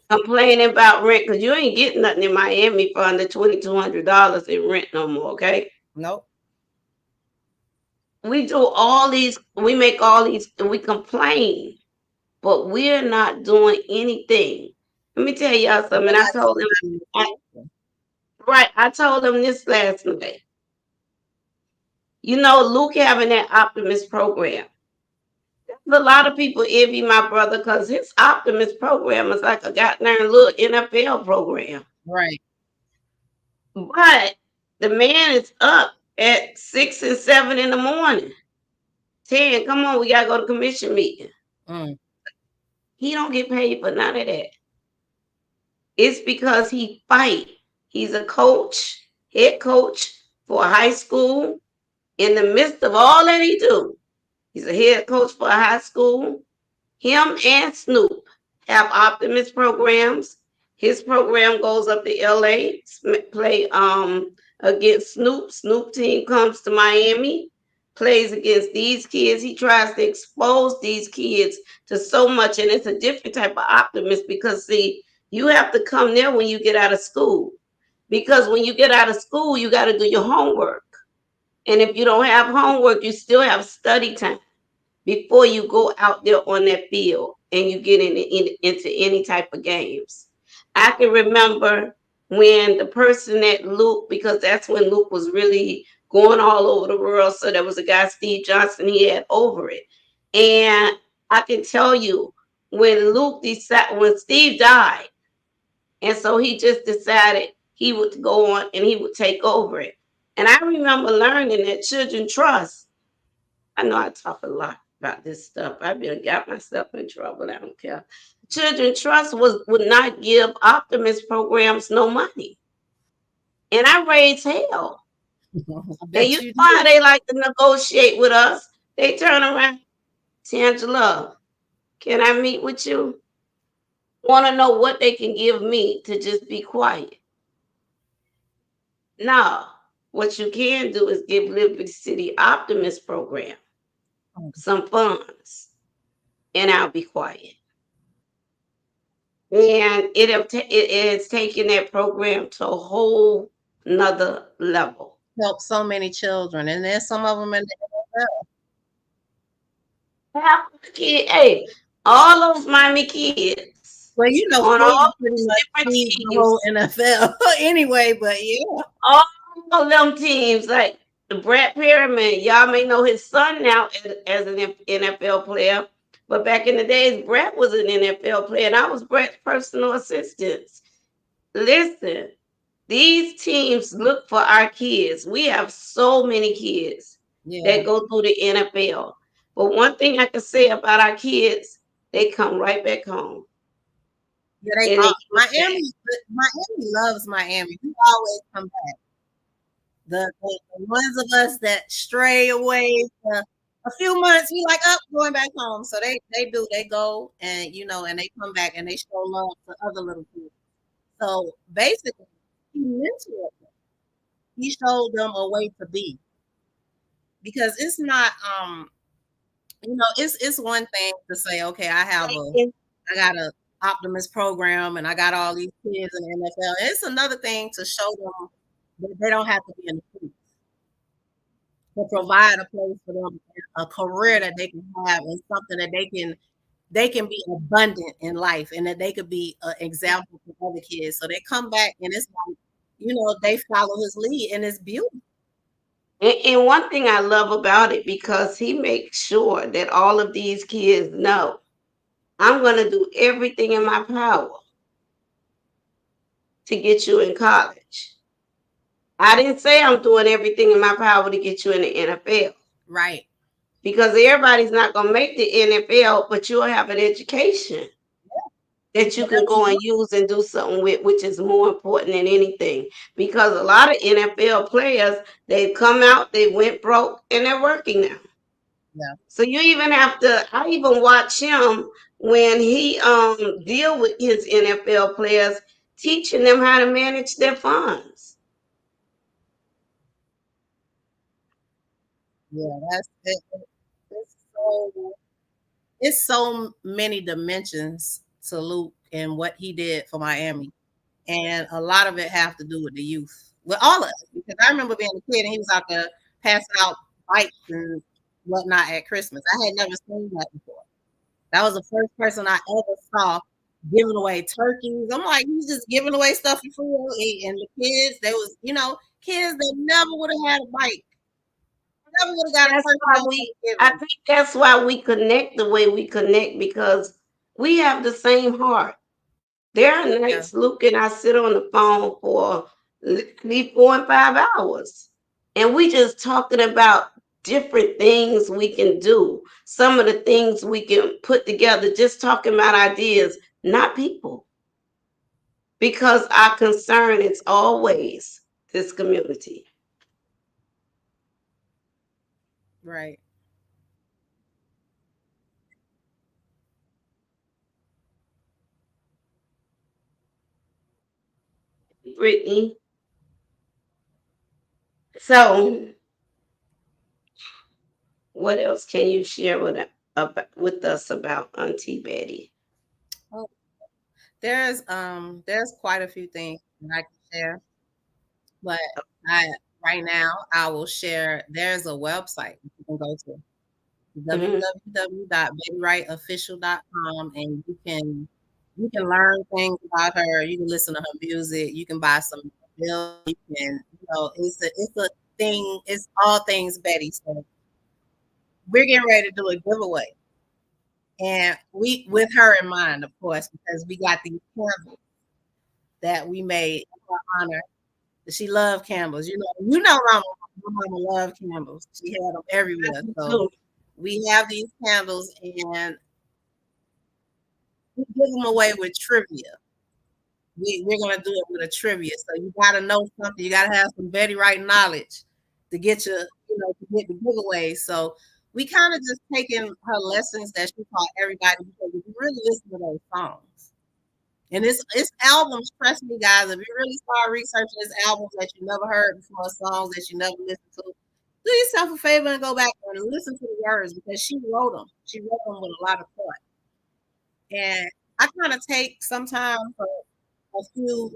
complaining about rent because you ain't getting nothing in Miami for under $2,200 in rent no more. Okay, Nope. we make all these, and we complain, but we're not doing anything. Let me tell y'all We're something. not doing nothing I, to right, I told them this last night. Luke having that Optimus program. A lot of people envy my brother because his Optimus program is like a goddamn little NFL program. right. But the man is up at 6 and 7 in the morning. 10, come on, we gotta go to commission meeting. Mm. He don't get paid for none of that. It's because he fight. He's a coach, head coach for a high school. In the midst of all that he do, he's a head coach for a high school. Him and Snoop have Optimus programs. His program goes up to LA, play against Snoop. Snoop team comes to Miami, plays against these kids. He tries to expose these kids to so much, and it's a different type of Optimus because see, you have to come there when you get out of school. Because when you get out of school, you got to do your homework. And if you don't have homework, you still have study time before you go out there on that field and you get into any type of games. I can remember when the person that Luke, because that's when Luke was really going all over the world. So there was a guy, Steve Johnson, he had over it. And I can tell you, when Steve died, and so he just decided he would go on and he would take over it. And I remember learning that Children Trust. I know I talk a lot about this stuff. I've been got myself in trouble. I don't care. Children Trust would not give Optimist programs no money, and I raised hell. I And you bet you know how did. they like to negotiate with us. They turn around, Tangela, can I meet with you? Want to know what they can give me to just be quiet? No. What you can do is give Liberty City Optimist program some funds, and I'll be quiet. And it is taking that program to a whole nother level. Help so many children, and there's some of them in the NFL. Half the kid, hey, all those Miami kids Well, you know, on all Steve pretty those much different feeds the whole teams, NFL anyway. But yeah, all of them teams, like the Brett Pyramid, y'all may know his son now as an NFL player, but back in the days, Brett was an NFL player, and I was Brett's personal assistant. Listen, these teams look for our kids. We have so many kids yeah, that go through the NFL. But one thing I can say about our kids, they come right back home yeah. They and they give back. Miami loves Miami. We always come back. The ones of us that stray away for a few months, we like up going back home. So they go and and they come back and they show love to other little kids. So basically, he mentored them. He showed them a way to be because it's not it's one thing to say, okay, I got a Optimist program and I got all these kids in the NFL. It's another thing to show them that they don't have to be in the streets, to provide a place for them, a career that they can have, and something that they can be abundant in life, and that they could be an example for other kids. So they come back, and it's like they follow his lead, and it's beautiful. And one thing I love about it because he makes sure that all of these kids know I'm going to do everything in my power to get you in college. I didn't say I'm doing everything in my power to get you in the NFL Right. because everybody's not going to make the NFL, but you'll have an education that you can go and use and do something with, which is more important than anything. Because a lot of NFL players, they come out, they went broke, and they're working now. Yeah. So you even have to. I even watch him when he deal with his NFL players, teaching them how to manage their funds. Yeah, that's it. It's so it's so many dimensions to Luke and what he did for Miami, and a lot of it have to do with the youth, with all of it. Because I remember being a kid and he was out there passing out bikes and whatnot at Christmas. I had never seen that before. That was the first person I ever saw giving away turkeys. I'm like, he's just giving away stuff for free. And the kids, there was, kids that never would have had a bike, never would have got a That's turkey why on we. I Thanksgiving. think that's why we connect the way we connect because we have the same heart. There are Yeah, nights Luke and I sit on the phone for literally 4 and 5 hours, and we just talking about different things we can do. Some of the things we can put together, just talking about ideas, not people, because our concern is always this community. right. Brittany, so what else can you share with us about Auntie Betty? Oh, there's quite a few things that I can share, but I right now I will share. There's a website you can go to, Mhm. www.babywrightofficial.com, and you can learn things about her. You can listen to her music. You can buy some bills. You can, it's a thing. It's all things Betty. So we're getting ready to do a giveaway, And we, with her in mind, of course, because we got these candles that we made in her honor. She loved candles. My mama loved candles. She had them everywhere. So So we have these candles and we give them away with trivia. We're gonna do it with a trivia. So you gotta know something. You gotta have some Betty Wright knowledge to get to get the giveaway. So we kind of just taking her lessons that she taught everybody because if you really listen to those songs. And it's albums, trust me, guys. If you really start researching this albums that you never heard before, songs that you never listened to, do yourself a favor and go back and listen to the words because she wrote them. She wrote them with a lot of thought. And I kind of take sometimes a few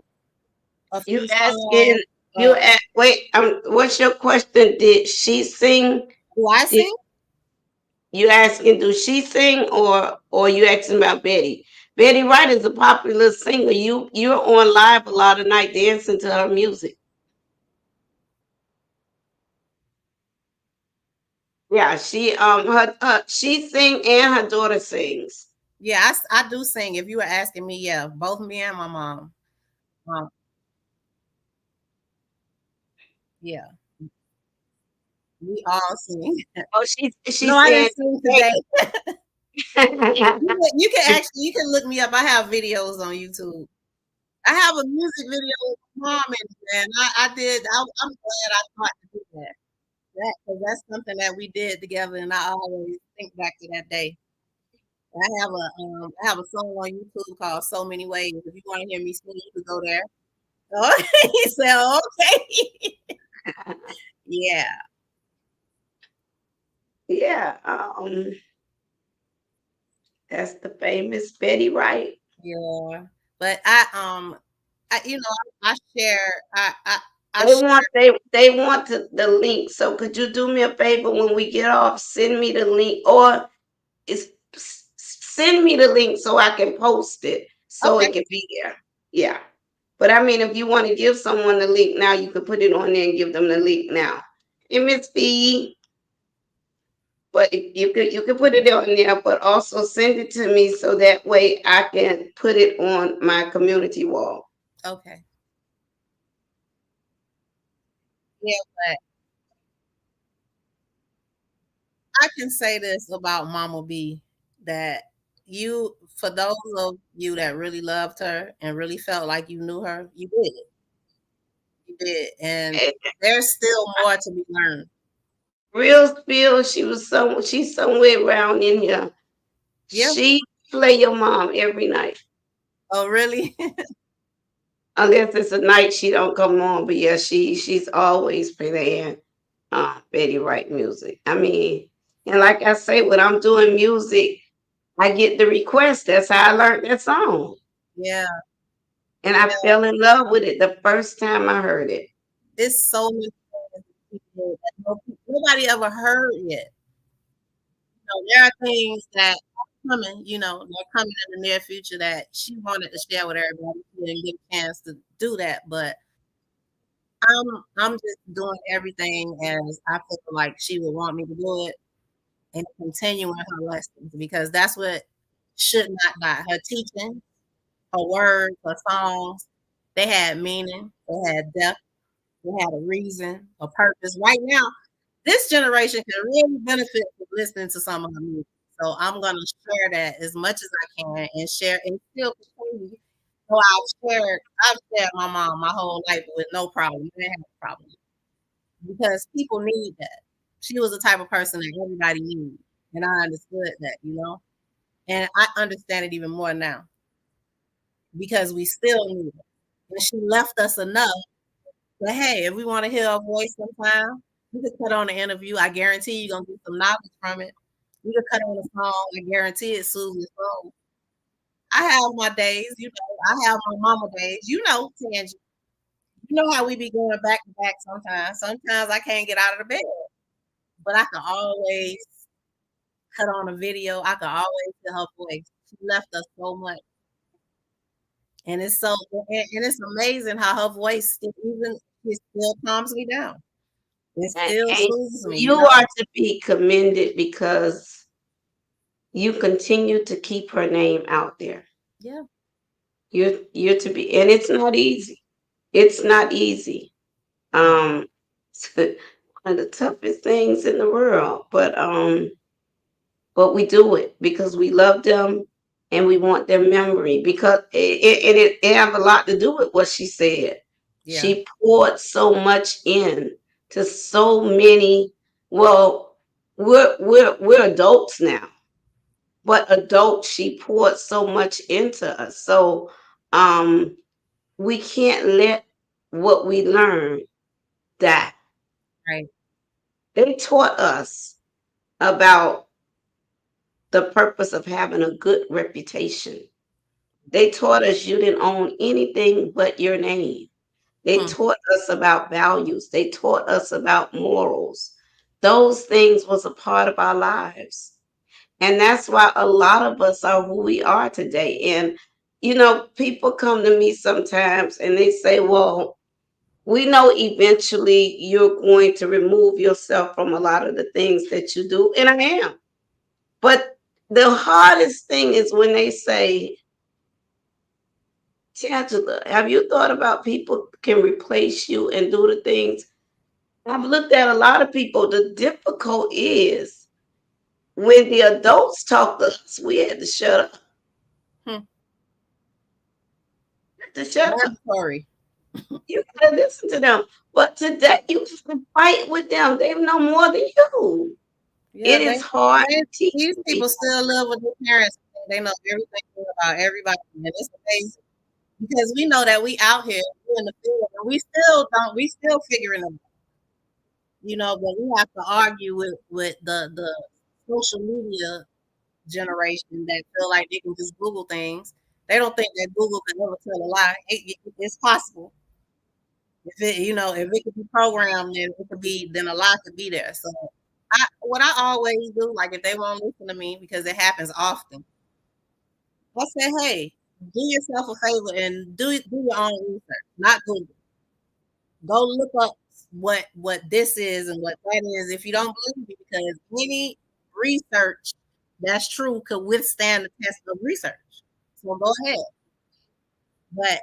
a you few asking songs. you Uh, at wait, what's your question? Did she sing? do I Did sing? you asking do she sing or you asking about Betty? Betty Wright is a popular singer. You're on live a lot of night dancing to her music. Yeah, she sing and her daughter sings. Yeah, I do sing. If you were asking me, yeah, both me and my mom. Um, yeah, we all sing. Oh, she No, I sang didn't sing today. today. You can look me up. I have videos on YouTube. I have a music video with my mom in it, and I did. I'm glad I thought to do that. Because that's something that we did together, and I always think back to that day. I have a song on YouTube called "So Many Ways." If you want to hear me sing, you can go there. Oh, he said, "Okay, yeah, Yeah, that's the famous Betty Wright. yeah." But I share. I They share. want the link. So could you do me a favor when we get off? Send me the link, or send me the link so I can post it so Okay, it can be there. Yeah, but I mean, if you want to give someone the link now, you could put it on there and give them the link now. And Miss B, but you could put it on there, but also send it to me so that way I can put it on my community wall. okay, yeah. But I can say this about Mama B that for those of you that really loved her and really felt like you knew her, you did, and And there's still more to be learned. real spill, she's somewhere around in here. Yeah. She play your mom every night. Oh, really? Unless it's a night she don't come on, but yeah, she's always playing Betty Wright music. I mean, and like I say, when I'm doing music, I get the request. That's how I learned that song. Yeah. And I Yeah. fell in love with it the first time I heard it. It's so many people that nobody ever heard yet. There are things that are coming, they're coming in the near future that she wanted to share with everybody. She didn't get a chance to do that, but I'm just doing everything as I feel like she would want me to do it and continuing her lessons because that's what should not die. Her teaching, her words, her songs, they had meaning, they had depth, they had a reason, a purpose. Right now, this generation can really benefit from listening to some of her music. So I'm gonna share that as much as I can and share and still continue. So I've shared my mom my whole life with no problem. I didn't have a problem because people need that. She was the type of person that everybody needed, and I understood that. And I understand it even more now because we still need it. And she left us enough. But hey, if we want to hear her voice sometime, we could cut on an interview. I guarantee you're gonna get some knowledge from it. We could cut on a song. I guarantee it soothes your soul. I have my days, I have my mama days. Tangi. You know how we be going back to back sometimes. Sometimes I can't get out of the bed. But I can always cut on a video. I can always hear her voice. She left us so much. And it's amazing how her voice it still calms me down. It still And soothes me, you are to be commended because you continue to keep her name out there. Yeah. You're to be, and it's not easy. It's not easy. No. Um, it's one of the toughest things in the world, but we do it because we love them and we want their memory because it have a lot to do with what she said. Yeah. She poured so much in to so many. Well, we're adults now, but adults, she poured so much into us. So um, we can't let what we learn die. Right. They taught us about the purpose of having a good reputation. They taught us you didn't own anything but your name. They Hmm. taught us about values. They taught us about morals. Those things was a part of our lives. And that's why a lot of us are who we are today. And, people come to me sometimes and they say, well, we know eventually you're going to remove yourself from a lot of the things that you do. And I am. But the hardest thing is when they say, Tangela, have you thought about people can replace you and do the things? I've looked at a lot of people. The difficult is when the adults talk to us, we had to shut up. Hmm. To shut up. Mandatory. You gotta listen to them. But today you can fight with them. They know more than you. Yeah, It is hard they to teach these people people. still live with their parents. They know everything about everybody, and it's amazing because we know that we out here we in the field, and we still don't. We still figuring them, but we have to argue with the social media generation that feel like they can just Google things. They don't think that Google can ever tell a lie. It's possible. If it could be programmed, then it could be, then a lie could be there. So, what I always do, like if they won't listen to me because it happens often, I say, hey, do yourself a favor and do your own research, not Google. Go look up what this is and what that is. If you don't believe me, because any research that's true could withstand the test of research. So go ahead. But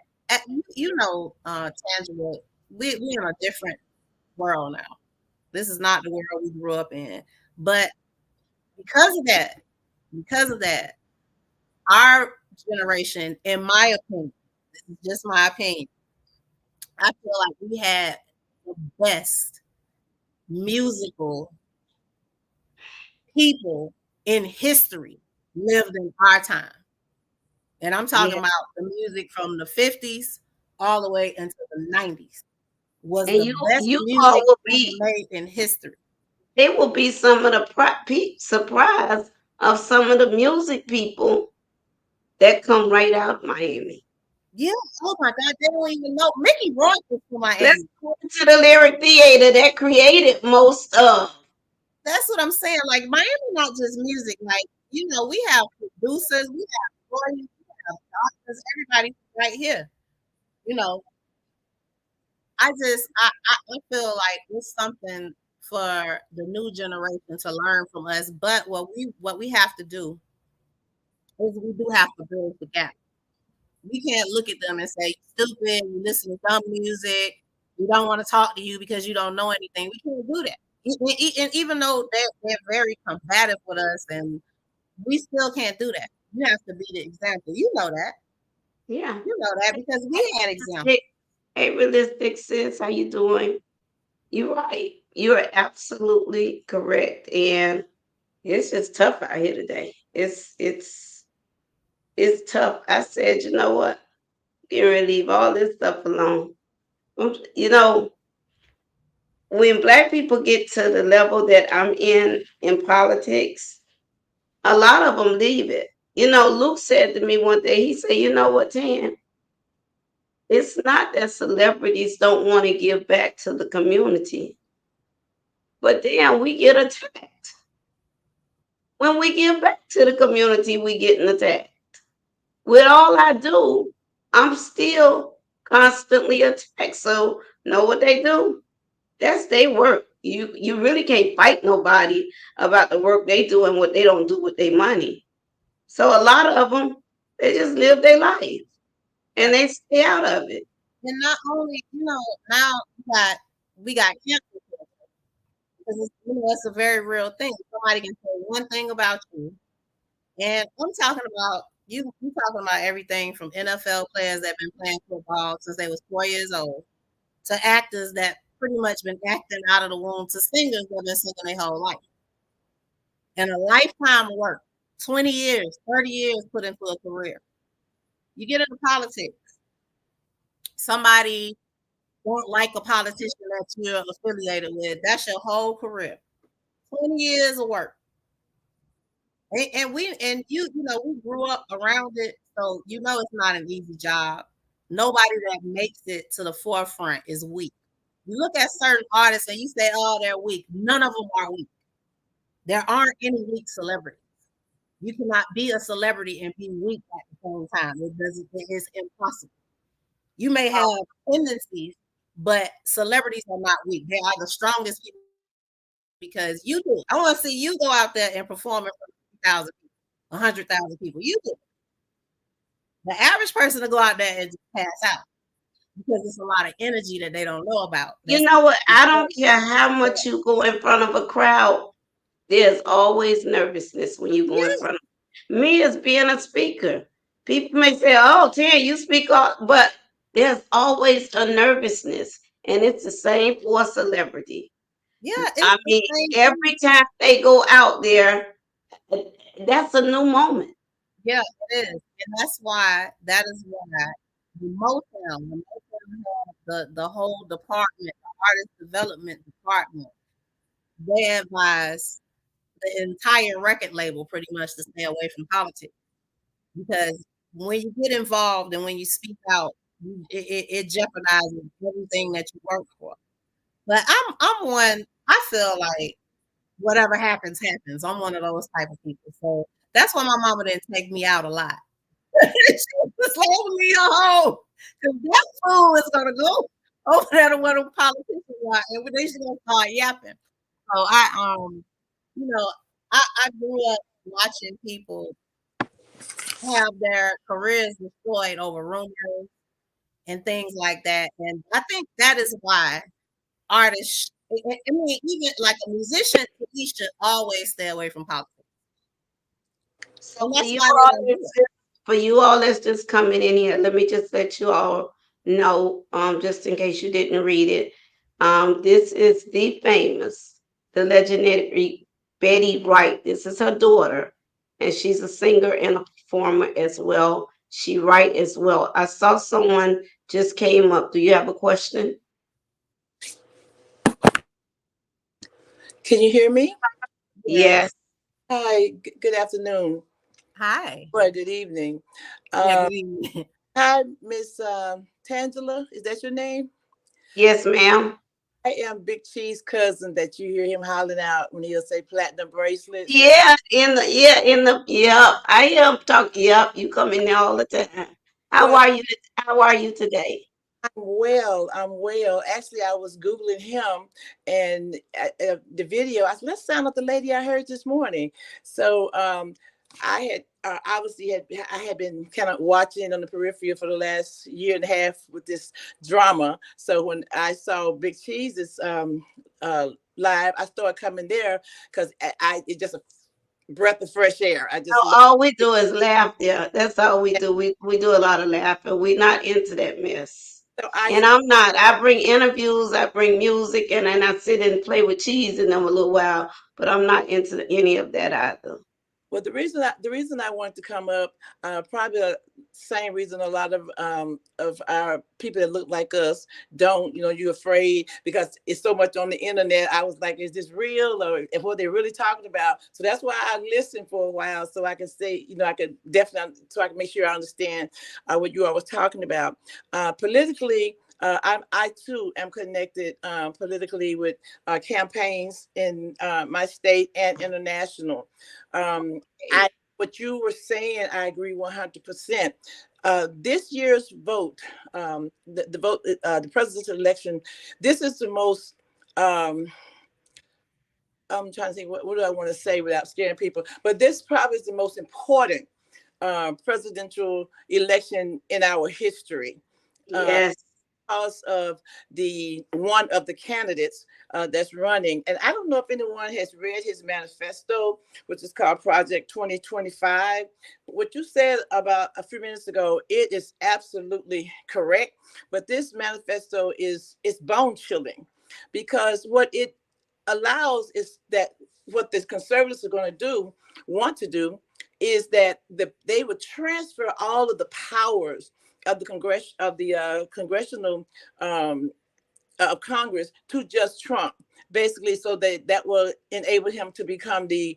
Tangible, we in a different world now. This is not the world we grew up in. But because of that, because of that, our generation, in my opinion, this is just my opinion, I feel like we had the best musical people in history lived in our time. And I'm talking Yeah. about the music from the 50s all the way into the 90s was And the you best you all music will ever be made in history. they will be some of the surprise of some of the music people that come right out of Miami. Yeah. Oh my God. They don't even know. Mickey Rourke is from Let's Miami. go to the Lyric Theater that created most of. That's what I'm saying. Like Miami, not just music. Like we have producers, we have lawyers, we have doctors, everybody right here. You know, I feel like it's something for the new generation to learn from us. But what we have to do is we do have to bridge the gap. We can't look at them and say, "Stupid, you listen to dumb music. We don't want to talk to you because you don't know anything." We can't do that. And even though they're very combative with us, and we still can't do that. You have to be the example. You know that. Yeah. You know that because we had examples. Realistic, hey, realistic sis, how you doing? You're right. You're absolutely correct. And it's just tough out here today. It's tough. I said, you know what? Get ready to leave all this stuff alone. You know, when black people get to the level that I'm in politics, a lot of them leave it. Luke said to me one day, he said, you know what, Tan? It's not that celebrities don't want to give back to the community, but then we get attacked. When we give back to the community, we getting attacked. With all I do, I'm still constantly attacked. So know what they do? That's their work. You really can't fight nobody about the work they do and what they don't do with their money. So a lot of them, they just live their life Yeah. and they stay out of it. And not only, now we got cancel culture because it's a very real thing. Somebody can say one thing about you, and I'm talking about you. You talking about everything from NFL players that been playing football since they was 4 years old to actors that pretty much been acting out of the womb to singers that been singing their whole life. And a lifetime of work, 20 years, 30 years put into a career. You get into politics, somebody don't like a politician that you're affiliated with, that's your whole career. 20 years of work. We grew up around it, so it's not an easy job. Nobody that makes it to the forefront is weak. You look at certain artists and you say, oh, they're weak. None of them are weak. There aren't any weak celebrities. You cannot be a celebrity and be weak at the same time. It is impossible. You may have tendencies, but celebrities are not weak. They are the strongest people because you do. I want to see you go out there and perform in front of 50,000 people, 100,000 people. You do. The average person to go out there and just pass out because it's a lot of energy that they don't know about. You That's know what? I don't care how much you go in front of a crowd. There's always nervousness when you go in yeah, front of me as being a speaker. People may say, "Oh, Tan, you speak all," but there's always a nervousness, and it's the same for a celebrity. yeah. It's I the mean, same thing. every time they go out there, that's a new moment. Yeah, it is, and that is why the Motown had the whole department, the artist development department. They advise the entire record label pretty much to stay away from politics because when you get involved and when you speak out, it jeopardizes everything that you work for. But I'm one. I feel like whatever happens, happens. I'm one of those type of people. So that's why my mama didn't take me out a lot. She was like, leave me alone. Because that fool is gonna go over there to where the politicians are and they just gonna start yapping. So you know, I grew up watching people have their careers destroyed over rumors and things like that. And I think that is why artists, I mean, even like a musician, he should always stay away from politics. So And that's why they don't do it. for you all that's just coming in here, let me just let you all know, just in case you didn't read it. This is the famous, the legendary Betty Wright. This is her daughter, and she's a singer and a performer as well. She write as well. I saw someone just came up. Do you have a question? Can you hear me? Yes. Yes. Hi, good afternoon Hi. or good evening. Yeah, Uh, good evening. Hi, Miss Tangela. Is that your name? Yes, ma'am. I am Big Cheese cousin that you hear him hollering out when he'll say platinum bracelets. Yep. I am talking. Yep, you come in there all the time. How Well, are you? How are you today? I'm well. I'm well. Actually, I was Googling him and the video. I said, let's sound like the lady I heard this morning. So I had obviously I had been kind of watching on the periphery for the last year and a half with this drama. So when I saw Big Cheese's live, I started coming there because I it just a breath of fresh air. I No, just love all we it. do is laugh. Yeah, that's all we do. We do a lot of laughing. We're not into that mess. So I And I'm not. I bring interviews. I bring music, and then I sit and play with cheese in them a little while. But I'm not into any of that either. Well, the reason I wanted to come up, probably the same reason a lot of our people that look like us don't. You're afraid because it's so much on the internet. I was like, is this real or what they're really talking about? So that's why I listened for a while so I can say, I could definitely, so I can make sure I understand what you all was talking about. Politically, I too am connected politically with campaigns in my state and international. Um, I what you were saying, I agree 100%. This year's vote, the vote, the presidential election, this is the most I'm trying to think, what do I want to say without scaring people? But this probably is the most important presidential election in our history. Uh, Yes. because of the one of the candidates that's running. And I don't know if anyone has read his manifesto, which is called Project 2025. What you said about a few minutes ago, it is absolutely correct. But this manifesto is bone chilling because what it allows is that what the conservatives are going to do, want to do, is that they would transfer all of the powers of the congressional of Congress to just Trump, basically, so that will enable him to become the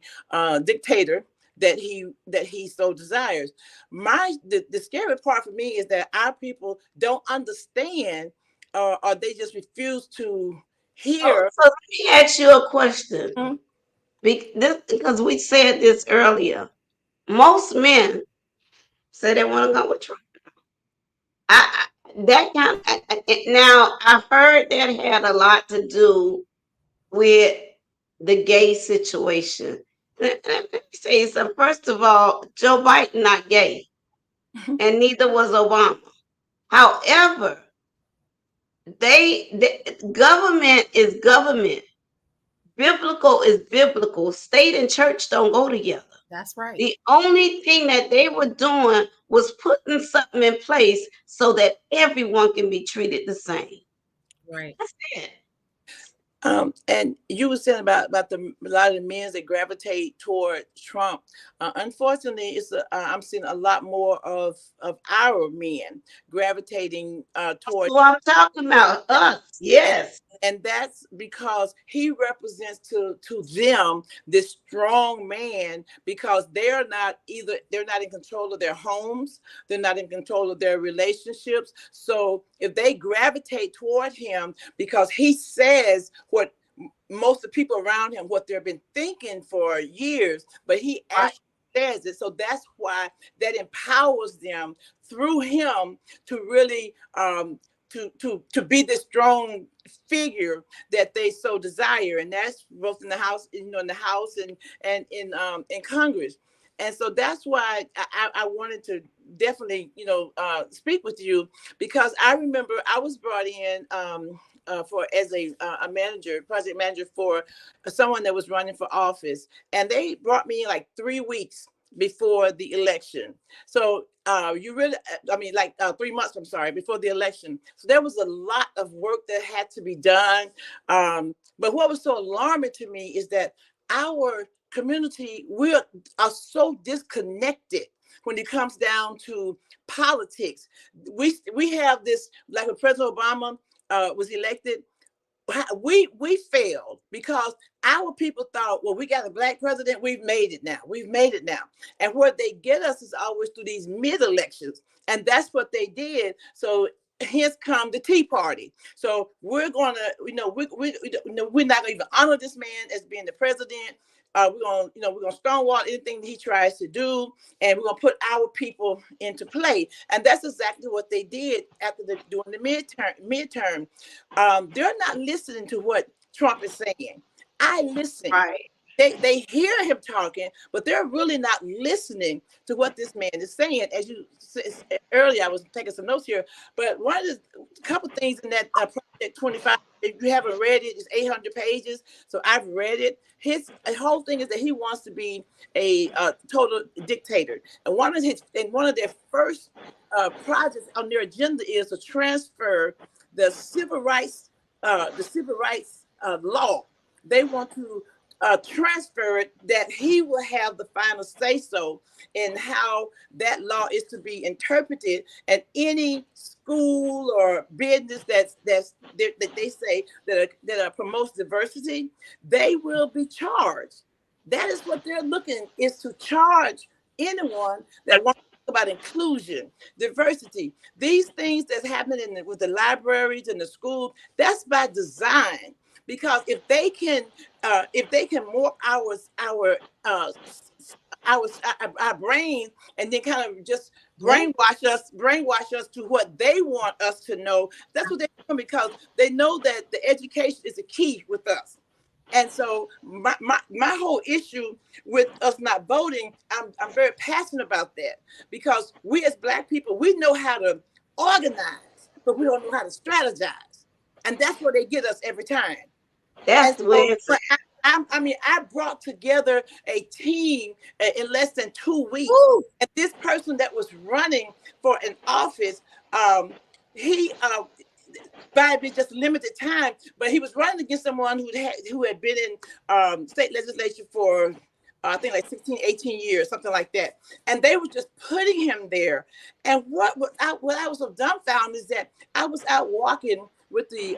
dictator that he so desires. The scary part for me is that our people don't understand, or they just refuse to Oh, hear. so let me ask you a question. Mhm. Because we said this earlier. Most men say they want to go with Trump. That kind now I heard that had a lot to do with the gay situation. Let me say something. First of all, Joe Biden not gay, and neither was Obama. However, the government is government. Biblical is biblical. State and church don't go together. That's right. The only thing that they were doing was putting something in place so that everyone can be treated the same. Right. That's it. And you were saying about a lot of the men that gravitate toward Trump. Unfortunately, I'm seeing a lot more of our men gravitating That's toward, what I'm talking about. Us. and Yes. that's because he represents to them this strong man, because they're not in control of their homes, they're not in control of their relationships. So if they gravitate toward him because he says what most of the people around him, what they've been thinking for years, but he Right. actually says it. So that's why that empowers them through him to really to be this strong figure that they so desire, and that's both in the house, in the house and in Congress. And so that's why I wanted to definitely speak with you, because I remember I was brought in for as a manager, project manager for someone that was running for office, and they brought me in like 3 weeks before the election. So you really, I mean, like 3 months, I'm sorry, before the election. So there was a lot of work that had to be done. But what was so alarming to me is that our community, are so disconnected when it comes down to politics. We have this, like when President Obama was elected, we failed because our people thought, well, we got a black president, we've made it now. And where they get us is always through these mid elections, and that's what they did. So hence come the Tea Party. So we're gonna, we're not gonna even honor this man as being the president. We're gonna stonewall anything that he tries to do, and we're gonna put our people into play. And that's exactly what they did after during the midterm. They're not listening to what Trump is saying. I listen. Right. They hear him talking, but they're really not listening to what this man is saying. As you said earlier, I was taking some notes here, but one of the couple things in that Project 25, if you haven't read it, it's 800 pages. So I've read it. His whole thing is that he wants to be a total dictator, and one of their first projects on their agenda is to transfer the civil rights law. They want to transfer it, that he will have the final say so in how that law is to be interpreted, and any school or business that they say that promotes diversity, they will be charged. That is what they're looking, is to charge anyone that wants to talk about inclusion, diversity, these things that's happening with the libraries and the schools. That's by design, because if they can morph our our brain, and then kind of just Yeah. brainwash us to what they want us to know. That's what they're doing, because they know that the education is the key with us. And so my whole issue with us not voting, I'm very passionate about that, because we as Black people, we know how to organize, but we don't know how to strategize. And that's where they get us every time. And That's where so, it's but I mean, I brought together a team in less than 2 weeks. woo. And this person that was running for an office, um, he by just limited time, but he was running against someone who had been in state legislation for I think like 16, 18 years, something like that. And they were just putting him there. And what I was so dumbfounded is that I was out walking with the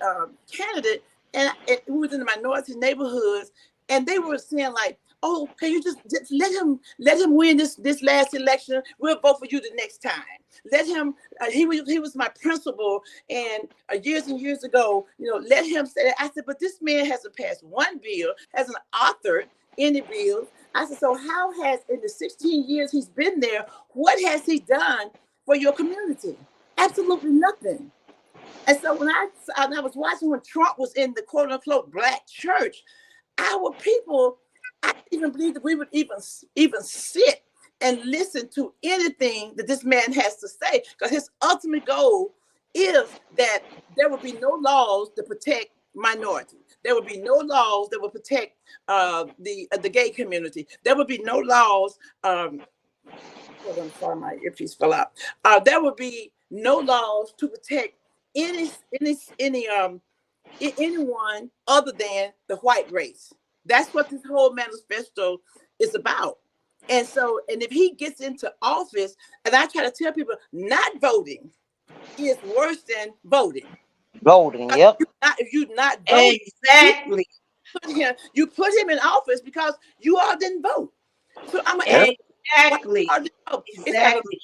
candidate, and who was in the minority neighborhoods, and they were saying like, "Oh, can you just let him win this last election? We'll vote for you the next time. Let him. He was my principal, and years and years ago, let him say that." I said, "But this man hasn't passed one bill, hasn't authored any bills." I said, "So how has, in the 16 years he's been there, what has he done for your community? Absolutely nothing." And so when I was watching when Trump was in the quote unquote Black church, our people, I didn't even believe that we would even sit and listen to anything that this man has to say, because his ultimate goal is that there would be no laws to protect minorities. There would be no laws that would protect the gay community. There would be no laws. Hold on, sorry, my earpiece fell out. There would be no laws to protect any anyone other than the white race. That's what this whole manifesto is about. And so, and if he gets into office, and I try to tell people, not voting is worse than voting. Voting, yep. If you not voting, Exactly. you put him in office because you all didn't vote. So I'm gonna ask, why Exactly. you all didn't vote? Exactly.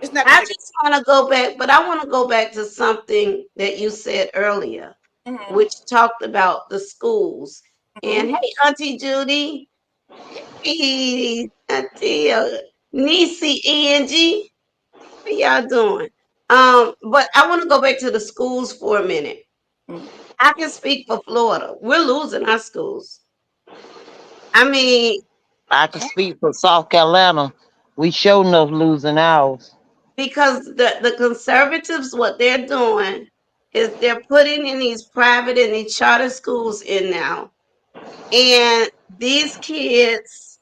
It's not gonna I make just want to go back, but I want to go back to something that you said earlier, it. Mm-hmm, which talked about the schools. mm-hmm. And hey, Auntie Judy, hey, Auntie Niecy Angie, how y'all doing? But I want to go back to the schools for a minute. Mm-hmm. I can speak for Florida. We're losing our schools. I mean, I can speak for South Carolina. We sure enough losing ours. because the conservatives, what they're doing is they're putting in these private and these charter schools in now, and these kids,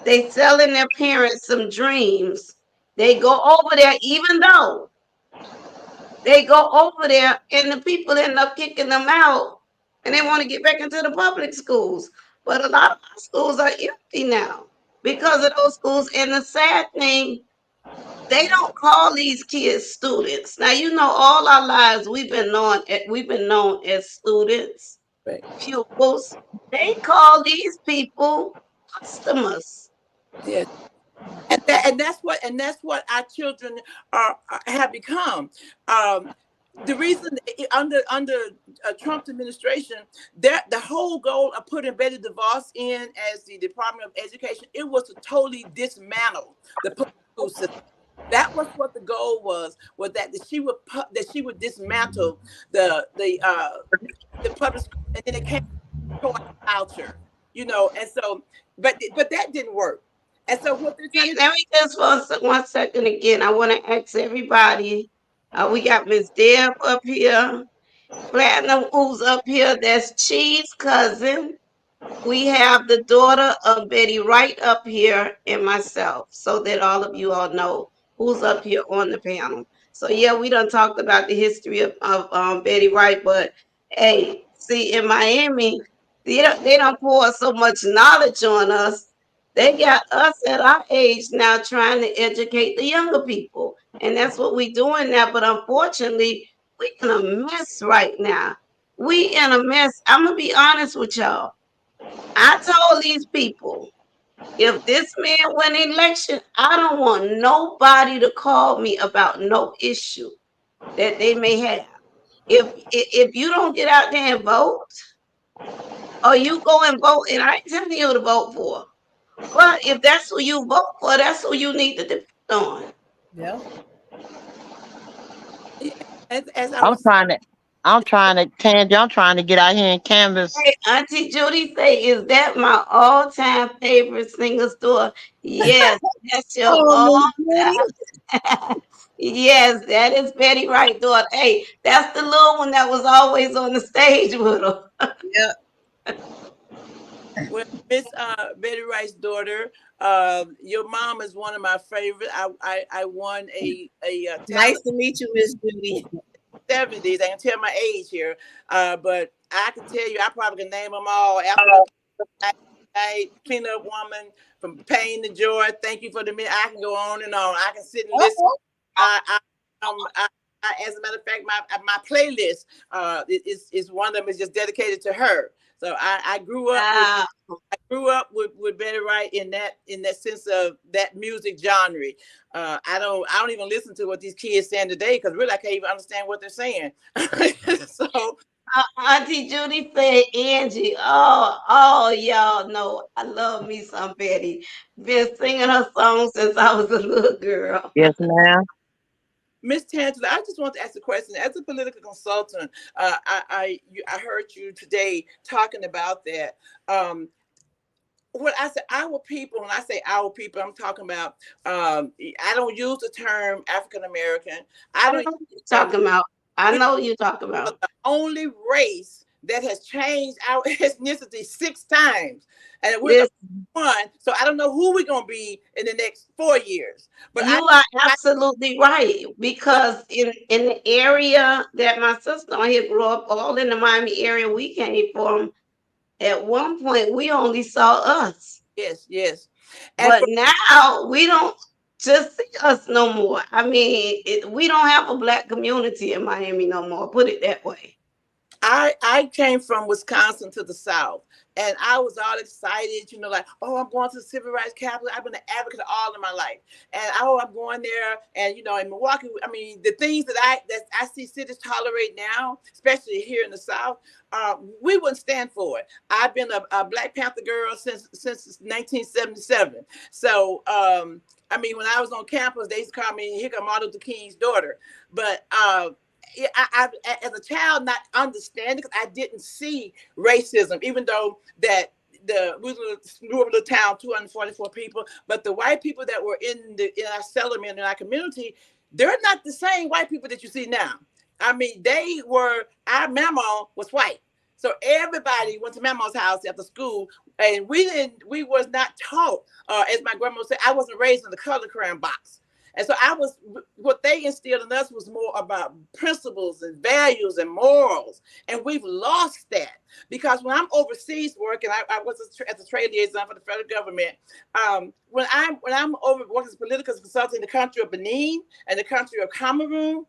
they selling their parents some dreams. They go over there, even though they go over there and the people end up kicking them out, and they want to get back into the public schools. But a lot of our schools are empty now because of those schools. And the sad thing, they don't call these kids students. Now you know all our lives we've been known as students, Right. pupils. They call these people customers. Yeah. And that's what our children have become. Um, the reason under Trump's administration, the whole goal of putting Betty DeVos in as the Department of Education, it was to totally dismantle the public school system. That was what the goal was that she would dismantle the public school, and then it came to culture, and so, but that didn't work. And so what they're trying to do. Let me just for 1 second again. I want to ask everybody. We got Miss Deb up here, Platinum who's up here. That's Cheese cousin. We have the daughter of Betty Wright up here and myself, so that all of you all know who's up here on the panel. So yeah, we done talked about the history of Betty Wright, but hey, see in Miami, they don't pour so much knowledge on us. They got us at our age now trying to educate the younger people, and that's what we doing now. But unfortunately, we in a mess right now. We in a mess. I'm gonna be honest with y'all. I told these people, if this man win election, I don't want nobody to call me about no issue that they may have. If you don't get out there and vote, or you go and vote, and I ain't telling you to vote for, but if that's who you vote for, that's who you need to depend on. Yeah. As I I'm was trying to. I'm trying to Tangy, I'm trying to get out here and canvas. Hey, Auntie Judy say, is that my all-time favorite singer store? Yes, that's your Oh, Miss Judy. all-time. Yes, that is Betty Wright daughter. Hey, that's the little one that was always on the stage with her. Yeah. Well, Miss Betty Wright's daughter, your mom is one of my favorite. I won a Nice talent to meet you, Miss Judy. 70s. I can tell my age here, but I can tell you I probably can name them all. Africa, Clean Up Woman, From Pain to Joy. Thank you for the minute. I can go on and on. I can sit and listen. Uh-oh. As a matter of fact, my playlist is one of them is just dedicated to her. So Ah, I grew up with Betty Wright in that sense of that music genre. I don't even listen to what these kids saying today because really I can't even understand what they're saying. So Auntie Judy said Angie. Oh, y'all know I love me some Betty. Been singing her song since I was a little girl. Yes, ma'am. Miss Tangela, I just want to ask a question. As a political consultant, I heard you today talking about that. When I say our people, when I say our people, I'm talking about. I don't use the term African American. I I don't know use what you're the term. talking about. I We know what you're talking are about. the only race that has changed our ethnicity 6 times, and we're the Listen, one. So I don't know who we're gonna be in the next 4 years. But you are I absolutely right but because in the area that my sister on here grew up, all in the Miami area we came from, at one point we only saw us, yes, yes. And but now we don't just see us no more. I mean, we don't have a black community in Miami no more. Put it that way. I came from Wisconsin to the South, and I was all excited, like, oh, I'm going to the civil rights capital. I've been an advocate all of my life, and oh, I'm going there. And in Milwaukee, I mean, the things that I see cities tolerate now, especially here in the South, we wouldn't stand for it. I've been a Black Panther girl since 1977. So, I mean, when I was on campus, they used to call me "Here come Martin Luther King's daughter," but. Yeah, as a child not understanding because I didn't see racism, even though that we grew up in a little town, 244 people, but the white people that were in our settlement in our community, they're not the same white people that you see now. I mean, our mama was white. So everybody went to Mama's house after school, and we was not taught, as my grandma said, I wasn't raised in the color crayon box. And so what they instilled in us was more about principles and values and morals. And we've lost that because when I'm overseas working, I was as a trade liaison for the federal government. When I'm over working as a political consultant in the country of Benin and the country of Cameroon,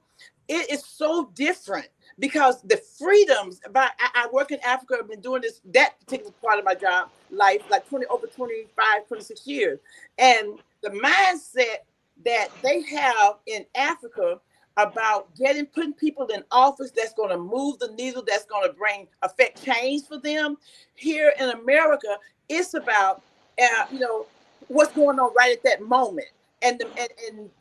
it is so different because the freedoms I work in Africa. I've been doing that particular part of my job life like over 25, 26 years. And the mindset that they have in Africa about putting people in office that's going to move the needle, that's going to affect change for them. Here in America, it's about what's going on right at that moment. And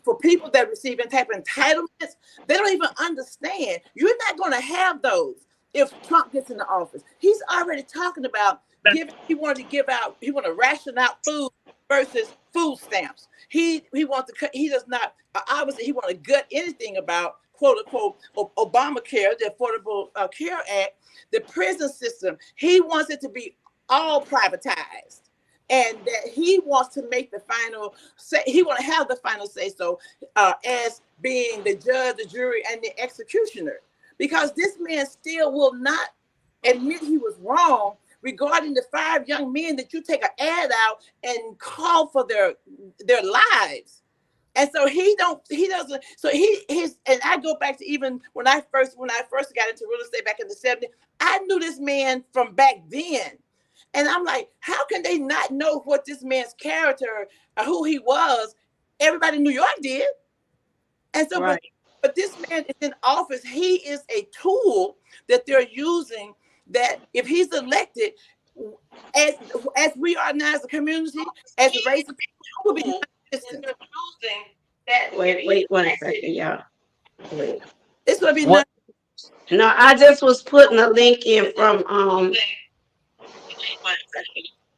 for people that receive any type of entitlements, they don't even understand. You're not going to have those if Trump gets in the office. He's already talking about he wanted to ration out food versus food stamps. He wants to cut. He does not obviously he want to gut anything about quote unquote Obamacare, the Affordable Care Act, the prison system. He wants it to be all privatized, and that he wants to make the final say. He want to have the final say so as being the judge, the jury, and the executioner, because this man still will not admit he was wrong regarding the 5 young men that you take an ad out and call for their lives. And so he doesn't, so and I go back to even when I first got into real estate back in the 70s, I knew this man from back then. And I'm like, how can they not know what this man's character, who he was? Everybody in New York did. And so, Right. but this man is in office. He is a tool that they're using. That if he's elected, as we are now as a community, as a race of people, will be non-existent. Wait 1 second, y'all. Wait. It's going to be What No, I just was putting a link in from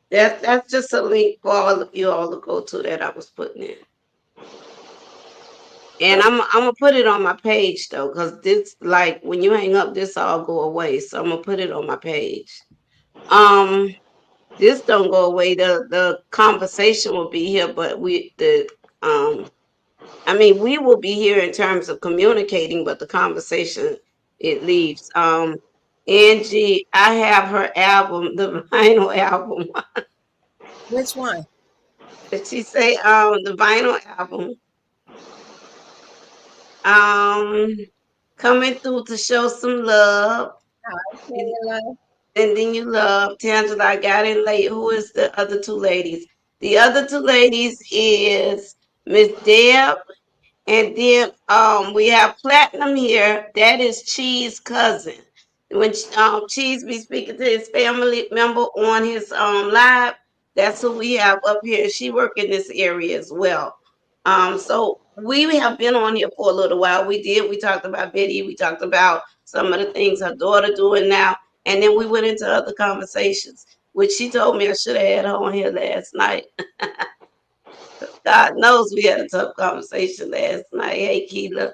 that's just a link for all of you all to go to that I was putting in. And So I'm gonna put it on my page though, because this like when you hang up, this all go away. So I'm gonna put it on my page. Um, this don't go away. The conversation will be here, but I mean we will be here in terms of communicating, but the conversation it leaves. Angie, I have her album, the vinyl album. Which one? Did she say the vinyl album? Um, coming through to show some love. And Taylor. then you love Tangela. I got in late. Who is the other two ladies? The other two ladies is Miss Deb, and then we have Platinum here. That is Cheese cousin. When Cheese be speaking to his family member on his live, that's who we have up here. She work in this area as well. So we have been on here for a little while. We did. We talked about Betty. We talked about some of the things her daughter doing now, and then we went into other conversations, which she told me I should have had her on here last night. God knows we had a tough conversation last night. Hey, Keela.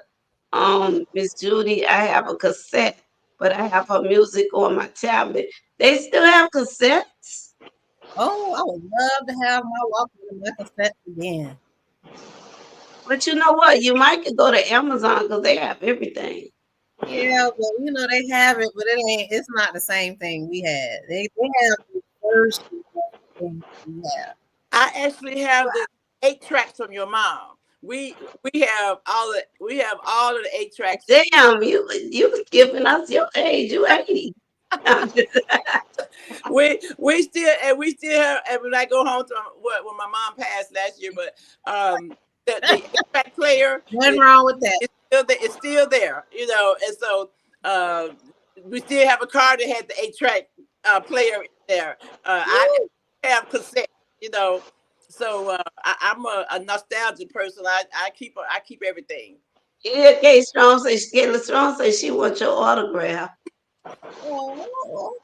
Miss Judy, I have a cassette, but I have her music on my tablet. They still have cassettes. Oh, I would love to have my Walkman and my cassette again. But you know what? You might could go to Amazon because they have everything. Yeah, but you know they have it, but it ain't. It's not the same thing we had. They have the first thing we have. I actually have the 8 tracks from your mom. We have all of the 8 tracks. Damn, you giving us your age. You 80. We still have, and when I go home to what when my mom passed last year, but the 8 track player Nothing wrong with that. it's still there, you know, and so uh, we still have a car that had the 8 track player in there. I have cassette, you know, so I'm a nostalgic person. I keep everything. Yeah, Kay Strong says, Kayla Strong says she wants your autograph. Oh,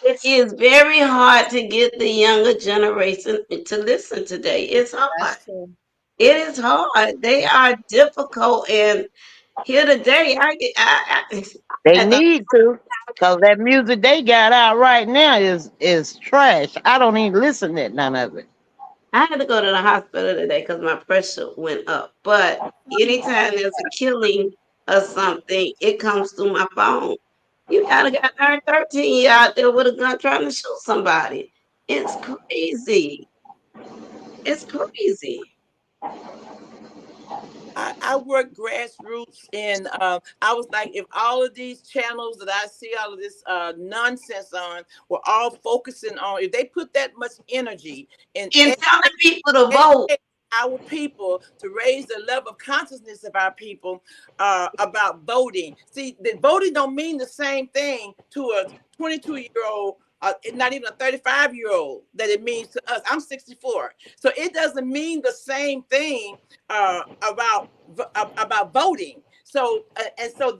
It is very hard to get the younger generation to listen today. It's hard. that's true. It is hard. They are difficult. And here today, They had to, need to, cause that music they got out right now is trash. I don't even listen to none of it. I had to go to the hospital today because my pressure went up. But anytime there's a killing or something, it comes through my phone. You gotta got there 13 year out there with a gun trying to shoot somebody. It's crazy. It's crazy. I work grassroots, and I was like, if all of these channels that I see all of this nonsense on were all focusing on, if they put that much energy in And telling people to vote. educate our people to raise the level of consciousness of our people about voting. See, the voting don't mean the same thing to a 22-year-old. Not even a 35-year-old that it means to us. I'm 64, so it doesn't mean the same thing about voting. So and so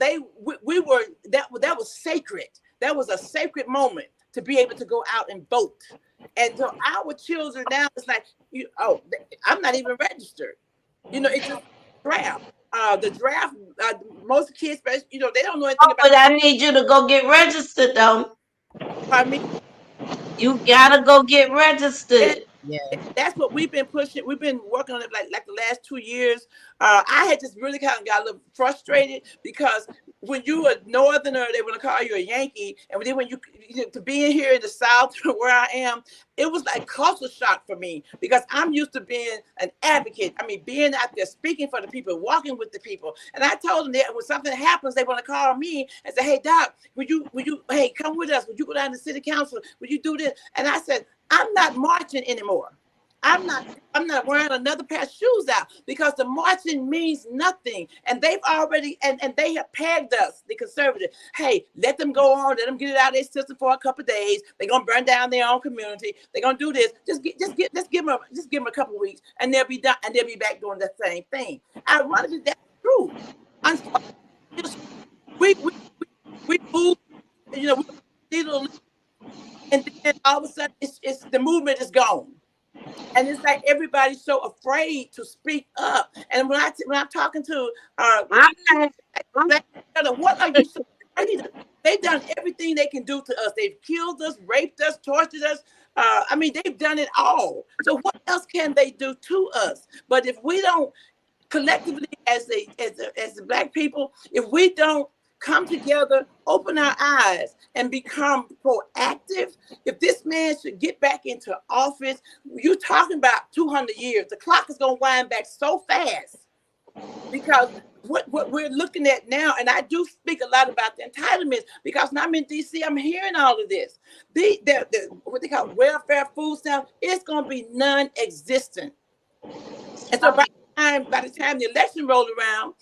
we were that was sacred. That was a sacred moment to be able to go out and vote. And so our children now, it's like, I'm not even registered. You know, it's just draft. The draft, most kids, you know, they don't know anything But about. I need you to go get registered though. I mean, You gotta go get and registered. Yeah. that's what we've been pushing. We've been working on it like the last 2 years. I had just really kind of got a little frustrated because when you a northerner, they want to call you a Yankee, and then when to being here in the South where I am, it was like culture shock for me because I'm used to being an advocate. I mean, being out there speaking for the people, walking with the people. And I told them that when something happens, they want to call me and say, "Hey, Doc, hey, come with us? Would you go down to city council? Would you do this?" And I said, I'm not marching anymore. I'm not wearing another pair of shoes out because the marching means nothing. And they've already and they have pegged us, the conservative. Hey, let them go on, let them get it out of their system for a couple of days. They're gonna burn down their own community. They're gonna do this. Just give them a couple of weeks and they'll be done and they'll be back doing the same thing. Ironically, that's true. Unfortunately, we move, we little, and then all of a sudden, it's the movement is gone. And it's like everybody's so afraid to speak up. And when I'm talking to I'm not, I'm, black brother, what are you so afraid of? They've done everything they can do to us. They've killed us, raped us, tortured us. I mean, they've done it all. So what else can they do to us? But if we don't collectively, as the black people, if we don't come together, open our eyes, and become proactive, if this man should get back into office, you're talking about 200 years. The clock is going to wind back so fast because what we're looking at now, and I do speak a lot about the entitlements because when I'm in DC, I'm hearing all of this. What they call welfare food stamps, it's going to be non-existent. And so by the time the election rolled around,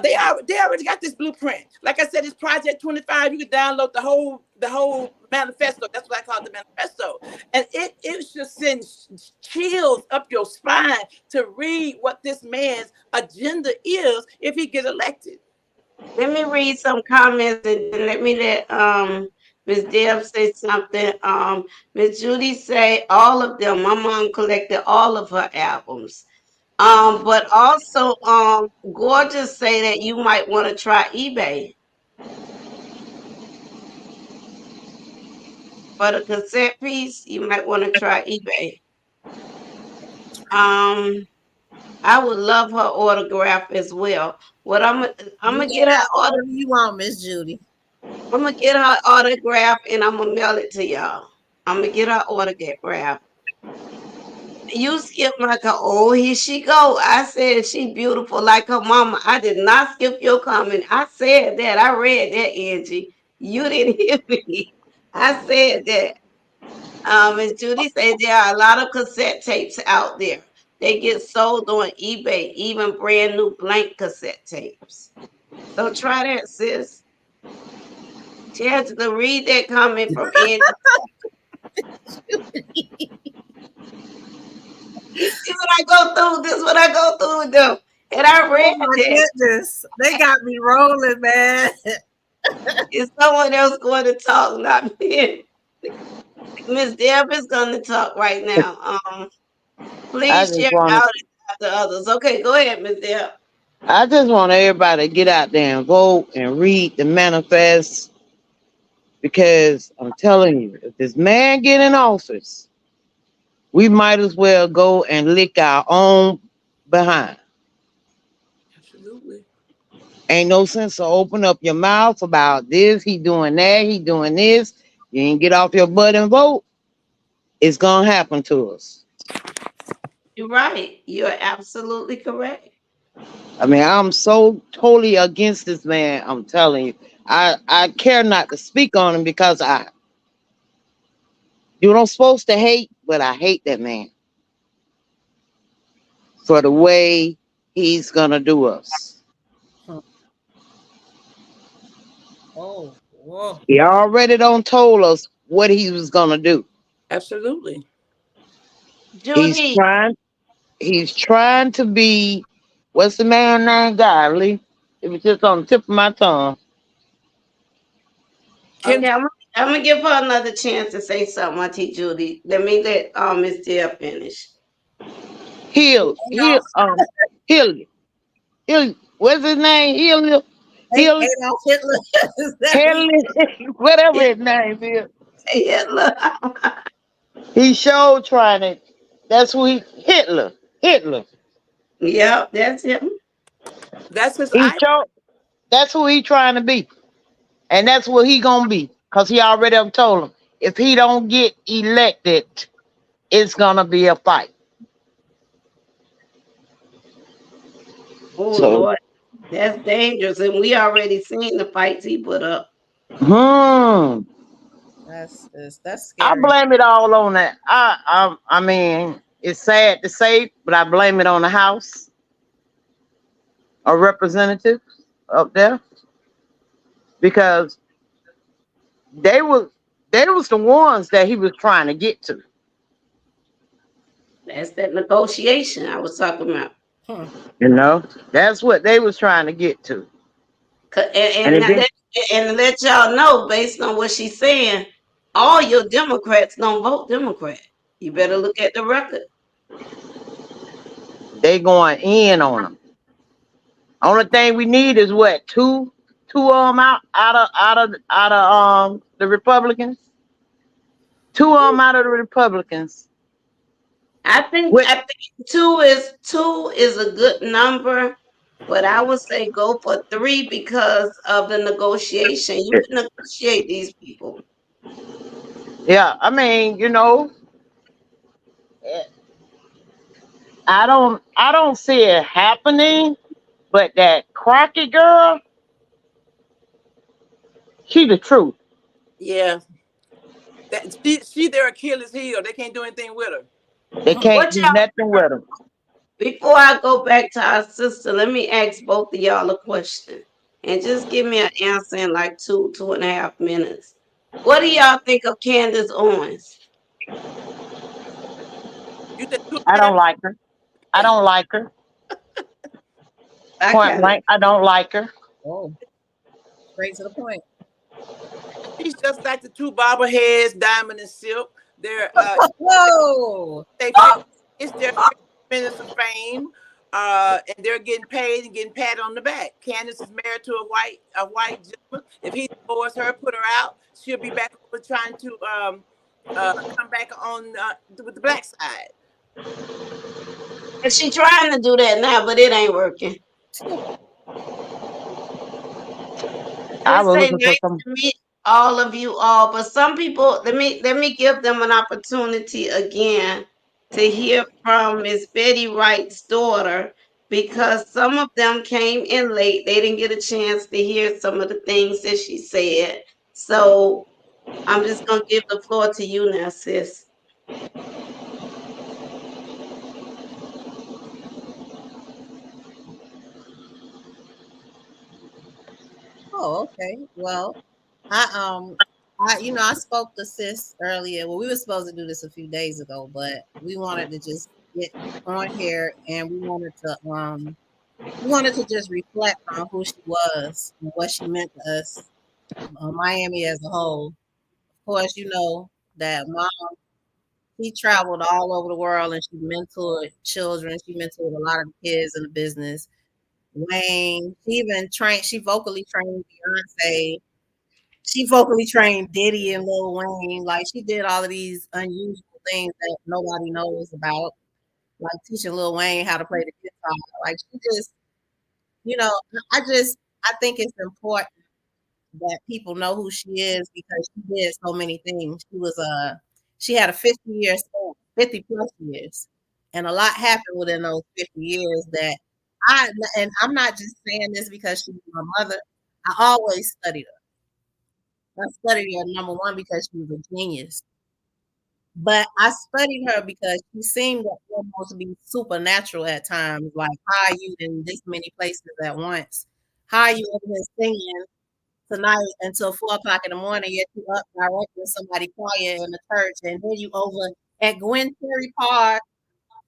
they already got this blueprint. Like I said, it's Project 25. You can download the whole manifesto. That's what I call the manifesto. And it should send chills up your spine to read what this man's agenda is if he get elected. let me read some comments and then let Miss Deb say something. Miss Judy say all of them. My mom collected all of her albums. But also, Gorgeous say that you might want to try eBay for the cassette piece. You might want to try eBay. Um, I would love her autograph as well. What I'm You gonna can get her have whatever you want, Miss Judy. I'm gonna get her autograph and I'm gonna mail it to y'all. I'm gonna get her autograph. You skip like oh, here she go. I said she beautiful like her mama. I did not skip your comment. I said that. I read that, Angie. You didn't hear me. I said that. And Judy said there are a lot of cassette tapes out there. They get sold on eBay, even brand new blank cassette tapes. So try that, sis. Chance to read that comment from Angie. You see what I go through? This is what I go through with them. And I read Oh my that. goodness. They got me rolling, man. Is someone else going to talk? Not me. Miss Deb is going to talk right now. I Please just share want out after others. Okay, go ahead, Miss Deb. I just want everybody to get out there and vote and read the manifest because I'm telling you, if this man get in office, we might as well go and lick our own behind. Absolutely. Ain't no sense to open up your mouth about this, he doing that, he doing this. You ain't get off your butt and vote. It's gonna happen to us. You're right. You're absolutely correct. I mean, I'm so totally against this man. I'm telling you, I care not to speak on him because you don't supposed to hate, but I hate that man for the way he's gonna do us. Oh, whoa. He already don't told us what he was gonna do. Absolutely. He's Judy, trying. He's trying to be. What's the man name? Godly. It was just on the tip of my tongue. Kim, okay, I'm gonna give her another chance to say something, Auntie Judy. Let me let Miss Deb finish. Heal. Heal. Adolf, Heal. Heal. What's his name? Heal. Heal. Adolf Hitler. Is that who you- Heal. Whatever Yeah, his name is. Hitler. He showed trying it. That's who he. Hitler. Hitler. Yep, that's him. that's his He idol. showed. That's who he trying to be. And that's what he gonna be. Cause he already have told him if he don't get elected, it's gonna be a fight. Oh So, Lord, that's dangerous. And we already seen the fights he put up. hmm. that's I scary. blame it all on that. I mean, it's sad to say, but I blame it on the House of Representatives up there because they they was the ones that he was trying to get to. That's that negotiation I was talking about. Hmm. You know, that's what they was trying to get to. And And, it been, and let y'all know, based on what she's saying, all your Democrats don't vote Democrat. You better look at the record. they going in on them. Only thing we need is what, two of them out of the Republicans. Two of them out of the Republicans. What I think two is a good number, but I would say go for three because of the negotiation. You can negotiate these people. yeah, I mean, I don't see it happening, but that Crockett girl, she the truth. Yeah, that she their Achilles heel. They can't do anything with her. They can't What do y'all nothing with them. Before I go back to our sister, let me ask both of y'all a question. And just give me an answer in like 2.5 minutes. What do y'all think of Candace Owens? You said two I terms. don't like her. I don't like her. I Point kind of blank, I don't like her. Oh, straight to the point. She's just like the two bobbleheads, Diamond and Silk. They're Whoa. they it's their 5 minutes of fame, and they're getting paid and getting patted on the back. Candace is married to a white gentleman. If he divorced her, put her out, she'll be back over trying to come back on with the black side. and she trying to do that now, but it ain't working. I I would was say looking for nice some. to meet all of you all, but some people let me give them an opportunity again to hear from Miss Betty Wright's daughter because some of them came in late. They didn't get a chance to hear some of the things that she said. So I'm just gonna give the floor to you now, sis. Oh, okay. Well, I spoke to sis earlier. Well, we were supposed to do this a few days ago, but we wanted to just get on here and we wanted to just reflect on who she was and what she meant to us, Miami as a whole. Of course, you know that mom, she traveled all over the world and she mentored children. She mentored a lot of kids in the business. Wayne, she vocally trained Beyonce. She vocally trained Diddy and Lil Wayne. Like she did all of these unusual things that nobody knows about, like teaching Lil Wayne how to play the guitar. Like she just, you know, I think it's important that people know who she is because she did so many things. She had a 50-year span, 50 plus years, and a lot happened within those 50 years. And I'm not just saying this because she's my mother. I always studied her. I studied her number one because she was a genius. But I studied her because she seemed to almost be supernatural at times. Like, how are you in this many places at once? How are you over here singing tonight until 4 o'clock in the morning, yet you up directing somebody choir in the church, and then you over at Gwen Terry Park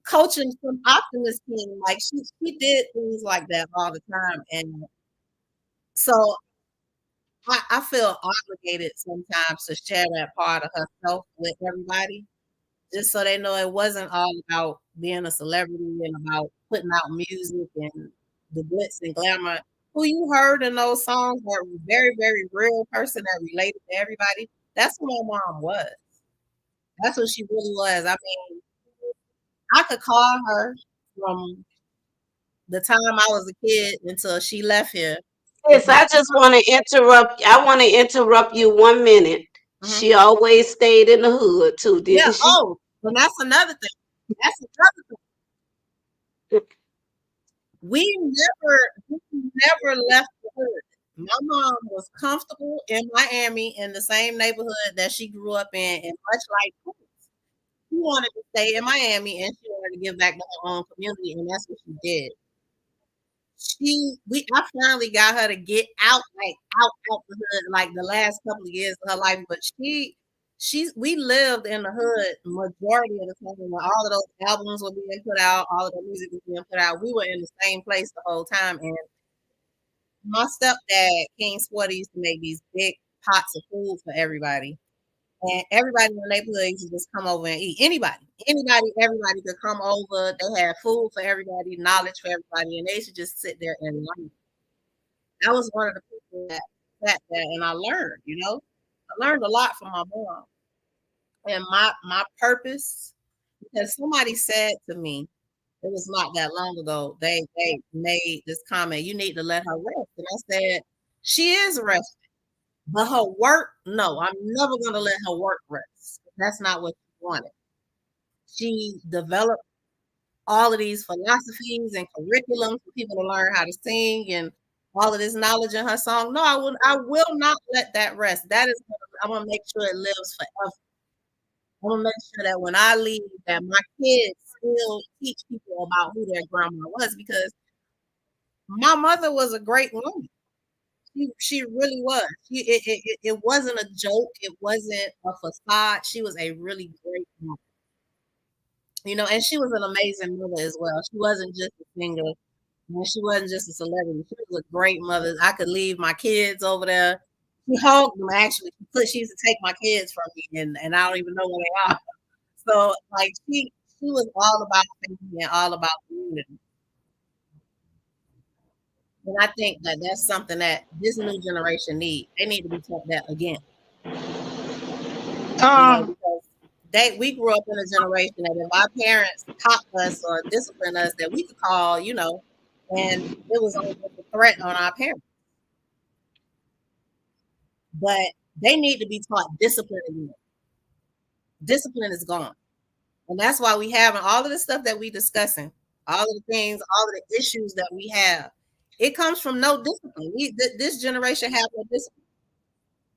coaching some optimist team. Like she did things like that all the time. And so I feel obligated sometimes to share that part of herself with everybody just so they know it wasn't all about being a celebrity and about putting out music and the glitz and glamour. Who you heard in those songs were a very, very real person that related to everybody. That's who my mom was. That's what she really was. I mean, I could call her from the time I was a kid until she left here. And Yes, I just want to interrupt. I want to interrupt you 1 minute. mhm. She always stayed in the hood too, Yeah, didn't she? oh, and that's another thing. That's another thing. We never left the hood. My mom was comfortable in Miami in the same neighborhood that she grew up in, and much like Prince, she wanted to stay in Miami and she wanted to give back to her own community, and that's what she did. I finally got her to get out, like out the hood, like the last couple of years of her life, but We lived in the hood majority of the time when all of those albums were being put out, all of the music was being put out. We were in the same place the whole time. And my stepdad, King Sweaty, used to make these big pots of food for everybody. And everybody in the neighborhood used to just come over and eat. Everybody could come over. They had food for everybody, knowledge for everybody, and they should just sit there and learn. I was one of the people that sat there and I learned, I learned a lot from my mom. And my purpose, because somebody said to me, it was not that long ago, they made this comment, you need to let her rest. And I said, she is resting. But her work, no, I'm never gonna let her work rest. That's not what she wanted. She developed all of these philosophies and curriculums for people to learn how to sing and all of this knowledge in her song. No, I will not let that rest. I'm gonna make sure it lives forever. I'm gonna make sure that when I leave, that my kids still teach people about who their grandma was, because my mother was a great woman. She really was. It wasn't a joke. It wasn't a facade. She was a really great woman. And she was an amazing mother as well. She wasn't just a singer, and she wasn't just a celebrity. She was a great mother. I could leave my kids over there. She hugged them actually. She used to take my kids from me, and I don't even know where they are. So like she was all about family and all about community. And I think that that's something that this new generation needs. They need to be taught that again. Um, Because we grew up in a generation that if our parents taught us or disciplined us, that we could call, and it was always a threat on our parents. But they need to be taught discipline again. Discipline is gone. And that's why we having all of the stuff that we discussing, all of the things, all of the issues that we have. It comes from no discipline. This generation have no discipline.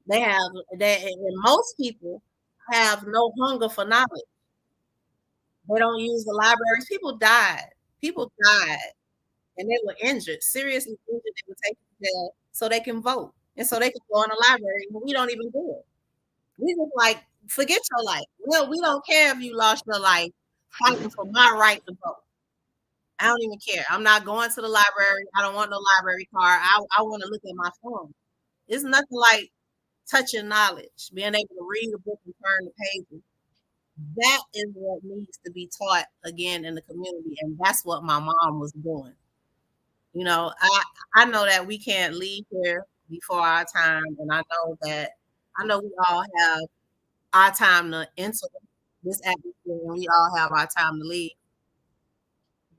And most people have no hunger for knowledge. They don't use the libraries. People died and they were injured, seriously injured. They were taken to jail so they can vote and so they can go in the library. And we don't even do it. We just like, forget your life. Well, we don't care if you lost your life fighting for my right to vote. I don't even care. I'm not going to the library. I don't want no library card. I want to look at my phone. It's nothing like touching knowledge, being able to read a book and turn the pages. That is what needs to be taught again in the community, and that's what my mom was doing. I know that we can't leave here before our time, and I know we all have our time to enter this atmosphere, and we all have our time to leave.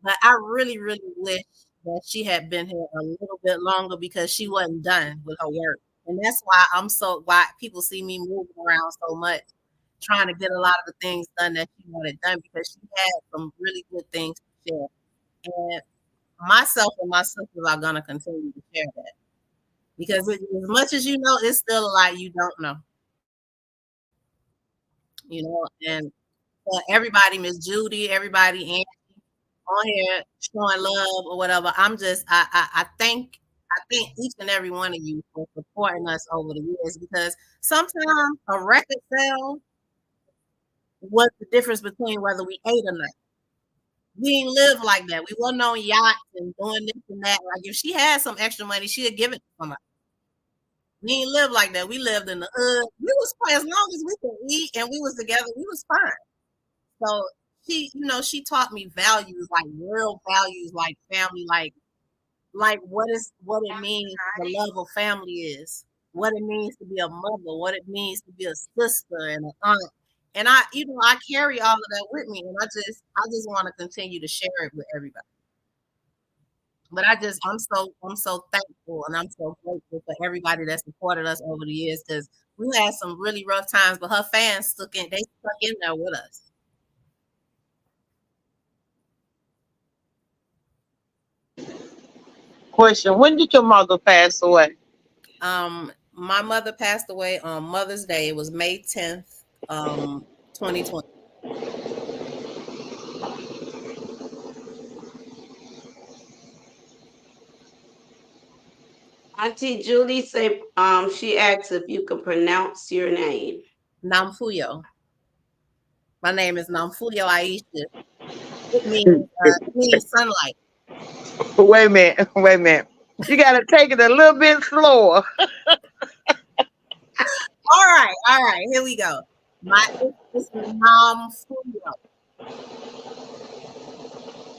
But I really, really wish that she had been here a little bit longer because she wasn't done with her work. And that's why people see me moving around so much, trying to get a lot of the things done that she wanted done, because she had some really good things to share. And myself and my sisters are gonna continue to share that. Because as much as you know, it's still a lot you don't know. And for everybody, Miss Judy, everybody, on here showing love or whatever. I thank each and every one of you for supporting us over the years, because sometimes a record sale was the difference between whether we ate or not. We didn't live like that. We wasn't on yachts and doing this and that. Like if she had some extra money, she'd give it to somebody. We didn't live like that. We lived in the hood. We was fine. As long as we could eat and we was together, we was fine. So she taught me values, like real values, like family, like what it means the love of family is, what it means to be a mother, what it means to be a sister and an aunt. And I carry all of that with me, and I just want to continue to share it with everybody. But I'm so thankful and I'm so grateful for everybody that supported us over the years, because we had some really rough times, but her fans stuck in there with us. question: when did your mother pass away? My mother passed away on Mother's Day. It was May 10th, 2020. Auntie Julie say she asked if you can pronounce your name. Namfuyo. My name is Namfuyo Aisha. It means sunlight. Wait a minute. Wait a minute. You gotta take it a little bit slower. All right. Here we go. It's Namfuyo.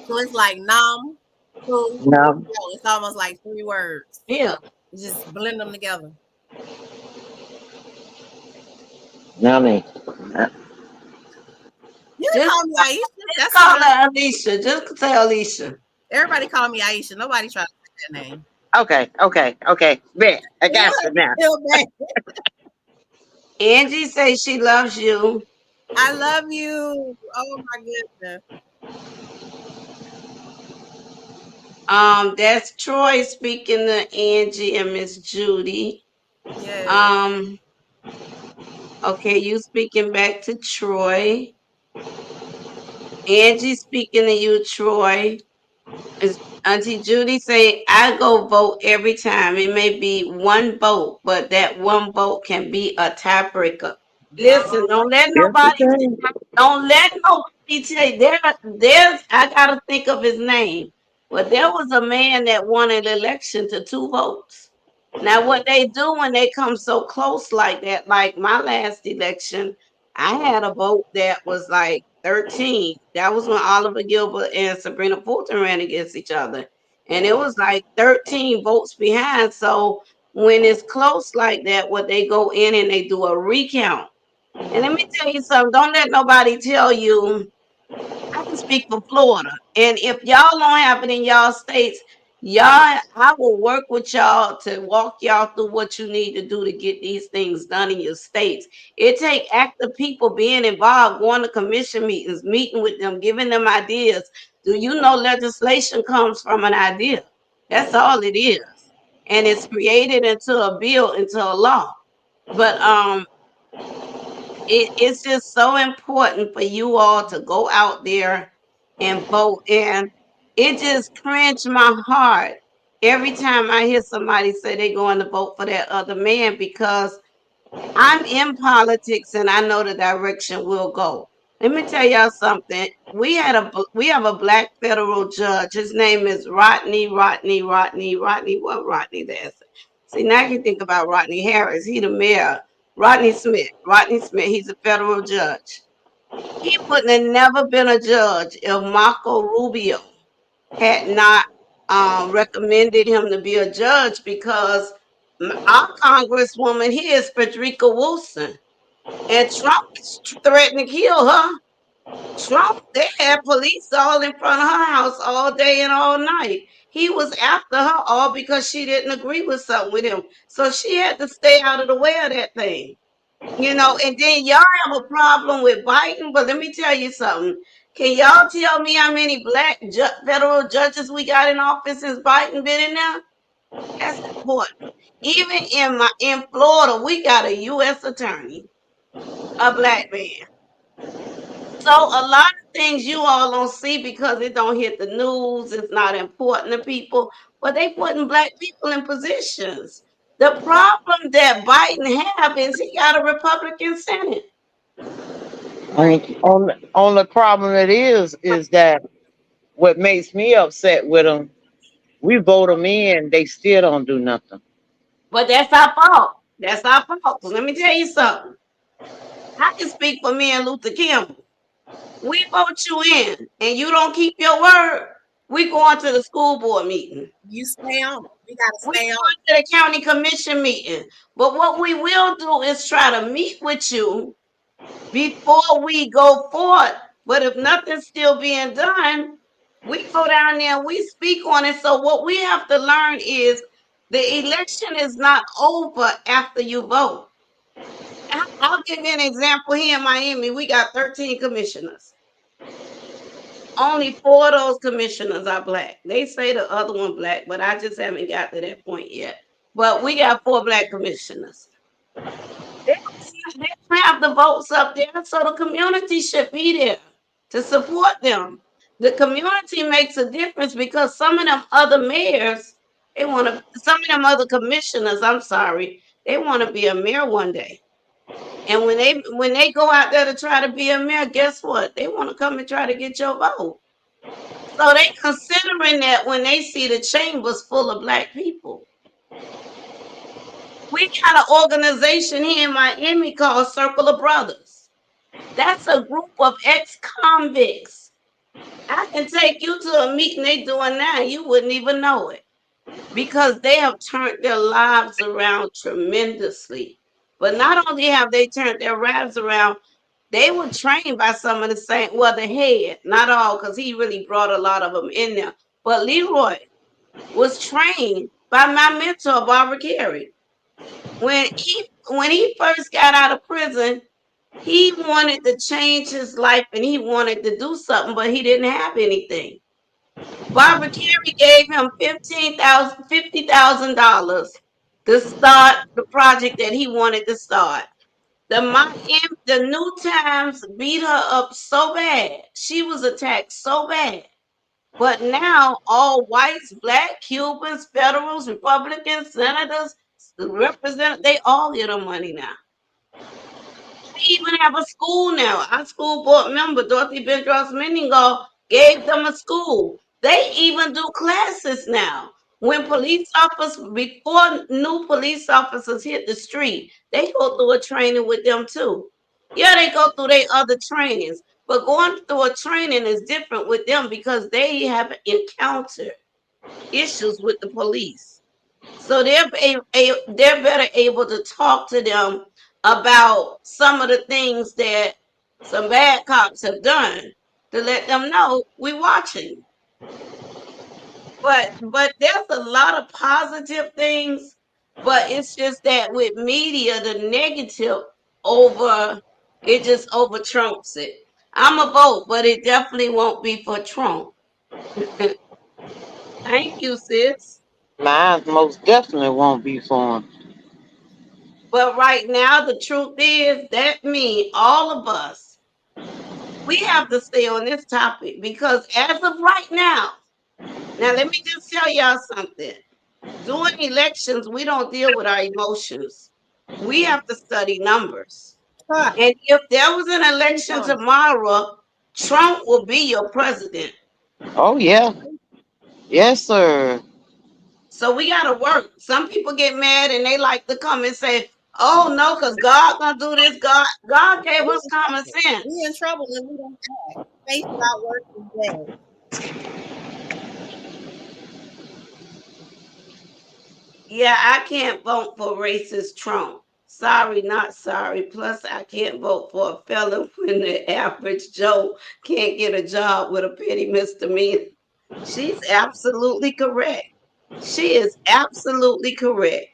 So it's like Nam, Fu, No. Yo. It's almost like three words. Yeah. You just blend them together. No, I mean. You can Just, call me Aisha. just That's call fine. her Alicia. Just say Alicia. Everybody call me Aisha. Nobody try to say that name. Okay. Bet. I got you now. Feel bad. Angie says she loves you. I love you. Oh my goodness. That's Troy speaking to Angie and Miss Judy. Yes. Um, okay, you speaking back to Troy. Angie speaking to you, Troy. Is Auntie Judy say I go vote every time. It may be one vote, but that one vote can be a tiebreaker. Listen, Yes, it can. don't let nobody tell you. There's I gotta think of his name. But there was a man that won an election to two votes. Now, what they do when they come so close like that, like my last election, I had a vote that was like 13. That was when Oliver Gilbert and Sabrina Fulton ran against each other. And it was like 13 votes behind. So when it's close like that, what they go in and they do a recount. And let me tell you something, don't let nobody tell you I can speak for Florida. And if y'all don't have it in y'all states, I will work with y'all to walk y'all through what you need to do to get these things done in your states. It take active people being involved, going to commission meetings, meeting with them, giving them ideas. Do you know legislation comes from an idea? That's all it is. And it's created into a bill, into a law. But it's just so important for you all to go out there and vote. And it just cringe my heart every time I hear somebody say they're going to vote for that other man because I'm in politics and I know the direction we'll go. Let me tell y'all something. We have a black federal judge. His name is Rodney. What Rodney there? See, now you think about Rodney Harris. He the mayor. Rodney Smith. Rodney Smith. He's a federal judge. He wouldn't have never been a judge if Marco Rubio had not recommended him to be a judge because our congresswoman here is Frederica Wilson, and Trump threatened to kill her. Trump, they had police all in front of her house all day and all night. He was after her all because she didn't agree with something with him. So she had to stay out of the way of that thing. And then y'all have a problem with Biden, but let me tell you something. Can y'all tell me how many black federal judges we got in office since Biden been in there? That's important. Even in Florida, we got a U.S. attorney, a black man. So a lot of things you all don't see because it don't hit the news. It's not important to people, but they putting black people in positions. The problem that Biden have is he got a Republican Senate. Right. On the problem it is that what makes me upset with them, we vote them in, they still don't do nothing. But that's our fault. That's our fault. 'Cause let me tell you something. I can speak for me and Luther Campbell. We vote you in and you don't keep your word, we going to the school board meeting. You stay on it. We gotta We stay on going to the county commission meeting. But what we will do is try to meet with you before we go forward. But if nothing's still being done, we go down there and we speak on it. So what we have to learn is the election is not over after you vote. I'll give you an example here in Miami. We got 13 commissioners. Only four of those commissioners are black. They say the other one black, but I just haven't got to that point yet. But we got four black commissioners. They don't have the votes up there, so the community should be there to support them. The community makes a difference because some of them other mayors, some of them other commissioners, I'm sorry, they want to be a mayor one day. And when they go out there to try to be a mayor, guess what? They want to come and try to get your vote. So they considering that when they see the chambers full of black people. We got an organization here in Miami called Circle of Brothers. That's a group of ex-convicts. I can take you to a meeting they doing now. You wouldn't even know it because they have turned their lives around tremendously. But not only have they turned their lives around, they were trained by some of the same, well, the head, not all, because he really brought a lot of them in there. But Leroy was trained by my mentor, Barbara Carey. When he first got out of prison, he wanted to change his life and he wanted to do something, but he didn't have anything. Barbara Carey gave him $50,000 to start the project that he wanted to start. The New Times beat her up so bad. She was attacked so bad. But now all whites, black, Cubans, federals, Republicans, senators, representatives, they all get her money now. They even have a school now. Our school board member, Dorothy Bendros Meningo, gave them a school. They even do classes now. When police officers, before new police officers hit the street, they go through a training with them too. Yeah, they go through their other trainings, but going through a training is different with them because they have encountered issues with the police. So they're better able to talk to them about some of the things that some bad cops have done to let them know we watching. But there's a lot of positive things, but it's just that with media, the negative over it just over trumps it. I'm a vote, but it definitely won't be for Trump. Thank you, sis. Mine most definitely won't be for him. But right now, the truth is that me, all of us, we have to stay on this topic because as of right now let me just tell y'all something. During elections, we don't deal with our emotions. We have to study numbers. Ah, And if there was an speak election on it. tomorrow, Trump will be your president. Oh yeah. Yes, sir. So we got to work. Some people get mad and they like to come and say, "Oh no, because God gonna do this." God gave us common We in sense. trouble and we don't act. Faith without work is dead. Yeah, I can't vote for racist Trump. Sorry, not sorry. Plus, I can't vote for a felon when the average Joe can't get a job with a petty misdemeanor. She's absolutely correct. She is absolutely correct.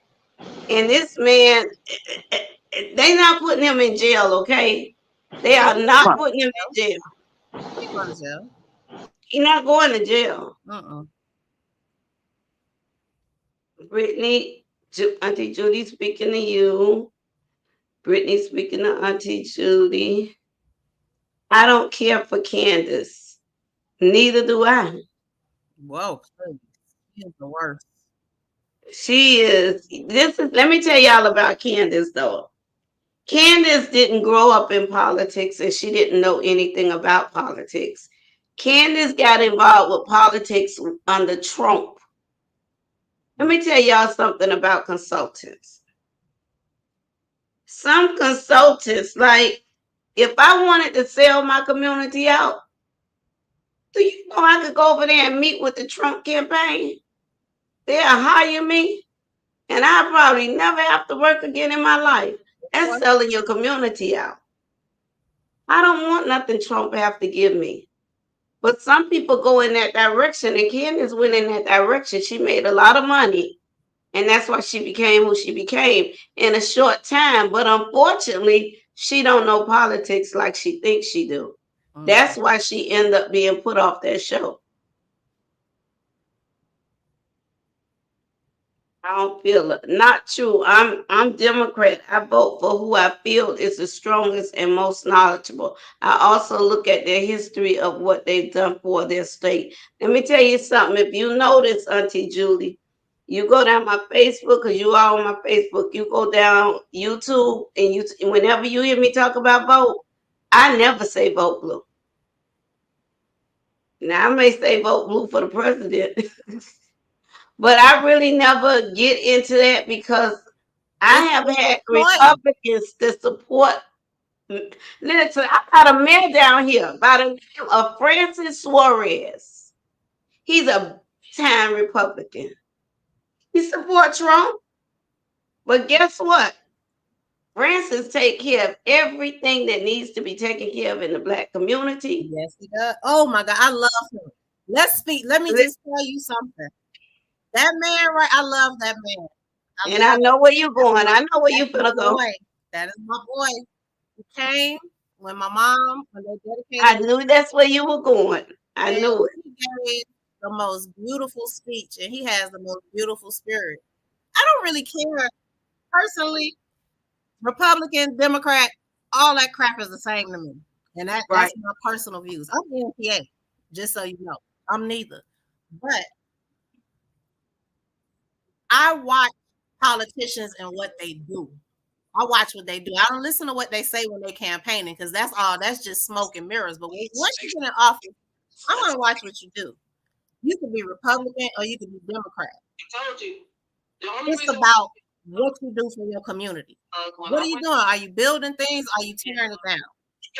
And this man, they not putting him in jail, okay? They are not Right. putting him in jail. He ain't going to jail. He's not going to jail. Uh-uh. Brittany, Auntie Judy speaking to you. Brittany speaking to Auntie Judy. I don't care for Candace. Neither do I. Whoa, please. He is the worst. She is. Let me tell y'all about Candace though. Candace didn't grow up in politics and she didn't know anything about politics. Candace got involved with politics under Trump. Let me tell y'all something about consultants. Some consultants, like if I wanted to sell my community out, do you know I could go over there and meet with the Trump campaign? They'll hire me and I probably never have to work again in my life. That's selling your community out. I don't want nothing Trump have to give me. But some people go in that direction, and Candace went in that direction. She made a lot of money, and that's why she became who she became in a short time. But unfortunately, she don't know politics like she thinks she do. That's why she ended up being put off that show. I don't feel it. Not true. I'm Democrat. I vote for who I feel is the strongest and most knowledgeable. I also look at their history of what they've done for their state. Let me tell you something. If you notice, Auntie Julie, You go down my Facebook, because you are on my Facebook. You go down YouTube, and whenever you hear me talk about vote, I never say vote blue. Now I may say vote blue for the president, but I really never get into that because I It's have a had choice. Republicans to support. Listen, I got a man down here by the name of Francis Suarez. He's a time Republican. He supports Trump, but guess what? Francis take care of everything that needs to be taken care of in the black community. Yes, he does. Oh my God, I love him. Let's speak. Let me just tell you something. That man, right? I love that man. I And I love know him. where you're going. I know where you That's my finna go. boy. That is my boy. He came when my mom, when they I dedicated the knew that's where you were going. I man, knew it. he gave the most beautiful speech, and he has the most beautiful spirit. I don't really care personally, Republican, Democrat, all that crap is the same to me. And that's Right. my personal views. I'm NPA, just so you know. I'm neither. But I watch politicians and what they do. I watch what they do. I don't listen to what they say when they're campaigning because that's just smoke and mirrors. But once you get in office, I'm gonna watch what you do. You could be Republican or you could be Democrat. I told you. The only It's reason about what you do for your community. What are you doing? Are you building things? Are you tearing it down?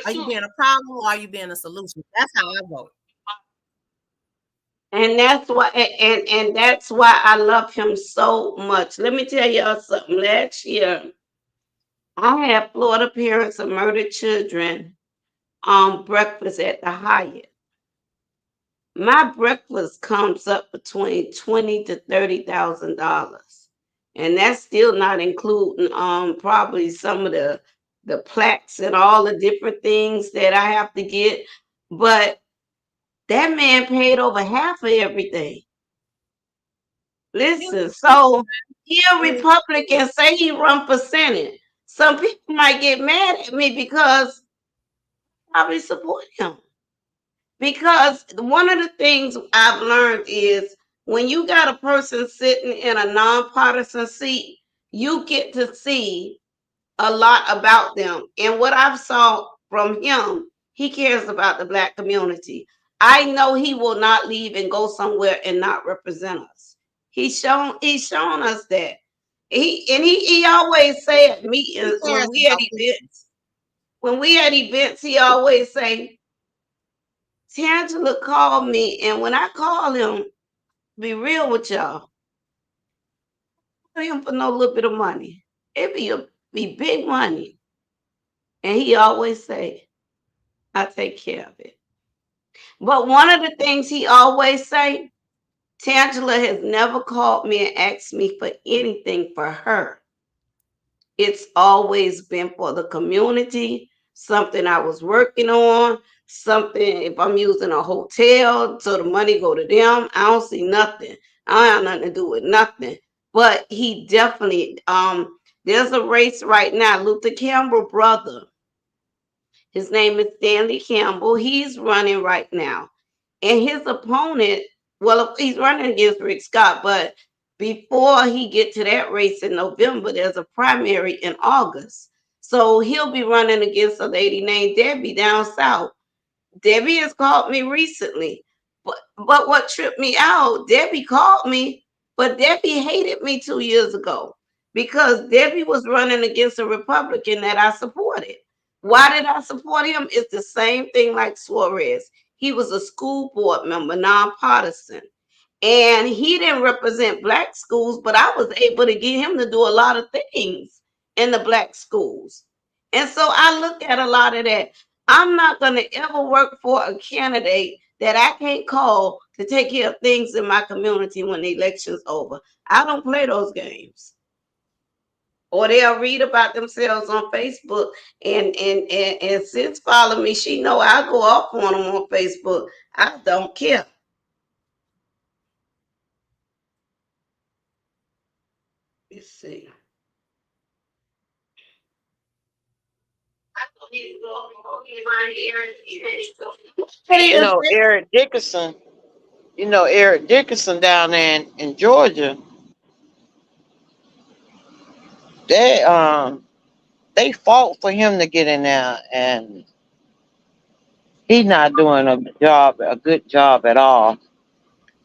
Are you being a problem or are you being a solution? That's how I vote. and that's why and that's why I love him so much. Let me tell y'all something. Last year, I had Florida parents of murdered children on breakfast at the Hyatt. My breakfast comes up between $20,000 to $30,000, and that's still not including probably some of the plaques and all the different things that I have to get. But that man paid over half of everything. He's Listen, a so he a good Republican, say he run for Senate. Some people might get mad at me because I probably support him. Because one of the things I've learned is when you got a person sitting in a nonpartisan seat, you get to see a lot about them. And what I've saw from him, he cares about the black community. I know he will not leave and go somewhere and not represent us. He's shown us that. He always say at He meetings cares about people. when we had events, he always say, Tangela called me, and when I call him, be real with y'all, him for no little bit of money. Be big money. And he always say, I take care of it. But one of the things he always say, Tangela has never called me and asked me for anything for her. It's always been for the community, something I was working on, something if I'm using a hotel, so the money go to them. I don't see nothing. I don't have nothing to do with nothing. But he definitely there's a race right now. Luther Campbell brother. His name is Stanley Campbell. He's running right now. And his opponent, well, he's running against Rick Scott, but before he get to that race in November, there's a primary in August. So he'll be running against a lady named Debbie down south. Debbie has called me recently. But what tripped me out, Debbie called me, but Debbie hated me 2 years ago because Debbie was running against a Republican that I supported. Why did I support him? It's the same thing like Suarez. He was a school board member, nonpartisan. And he didn't represent black schools, but I was able to get him to do a lot of things in the black schools. And so I look at a lot of that. I'm not going to ever work for a candidate that I can't call to take care of things in my community when the election's over. I don't play those games. Or they'll read about themselves on Facebook, and since follow me, she know I go off on them on Facebook. I don't care. Let's see. You know, Eric Dickerson. You know Eric Dickerson down there in Georgia. They they fought for him to get in there, and he's not doing a good job at all.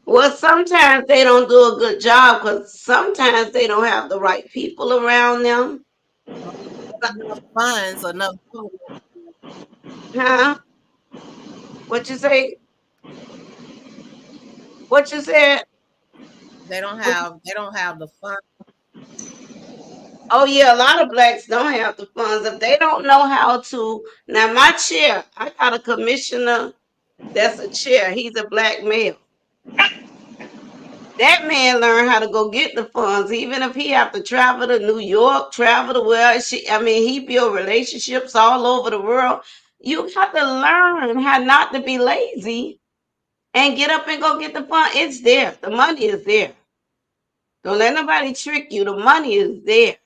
Well, sometimes they don't do a good job because sometimes they don't have the right people around them. Enough funds, enough food. Huh? What you say? What you said? What you, They don't have the fund. oh yeah, a lot of blacks don't have the funds. If they don't know how to, now my chair, I got a commissioner that's a chair. He's a black male. That man learned how to go get the funds, even if he have to travel to New York, travel to where he built relationships all over the world. You have to learn how not to be lazy and get up and go get the fund. It's there. The money is there. Don't let nobody trick you. The money is there.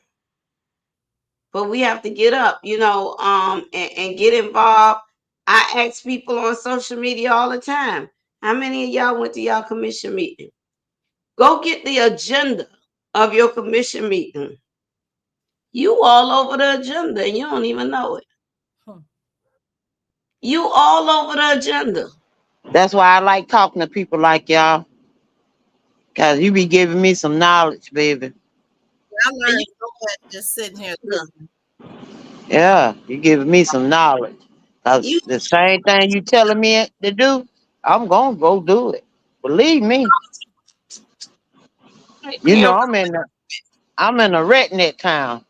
But we have to get up, and get involved. I ask people on social media all the time, how many of y'all went to y'all commission meeting? Go get the agenda of your commission meeting. You all over the agenda and you don't even know it. Hmm. You all over the agenda. That's why I like talking to people like y'all, cause you be giving me some knowledge, baby. I And learned so much just sitting here listening. Yeah, you giving me some knowledge. Cause you the same thing you telling me to do, I'm gonna go do it. Believe me. You know, can't I'm in a redneck town.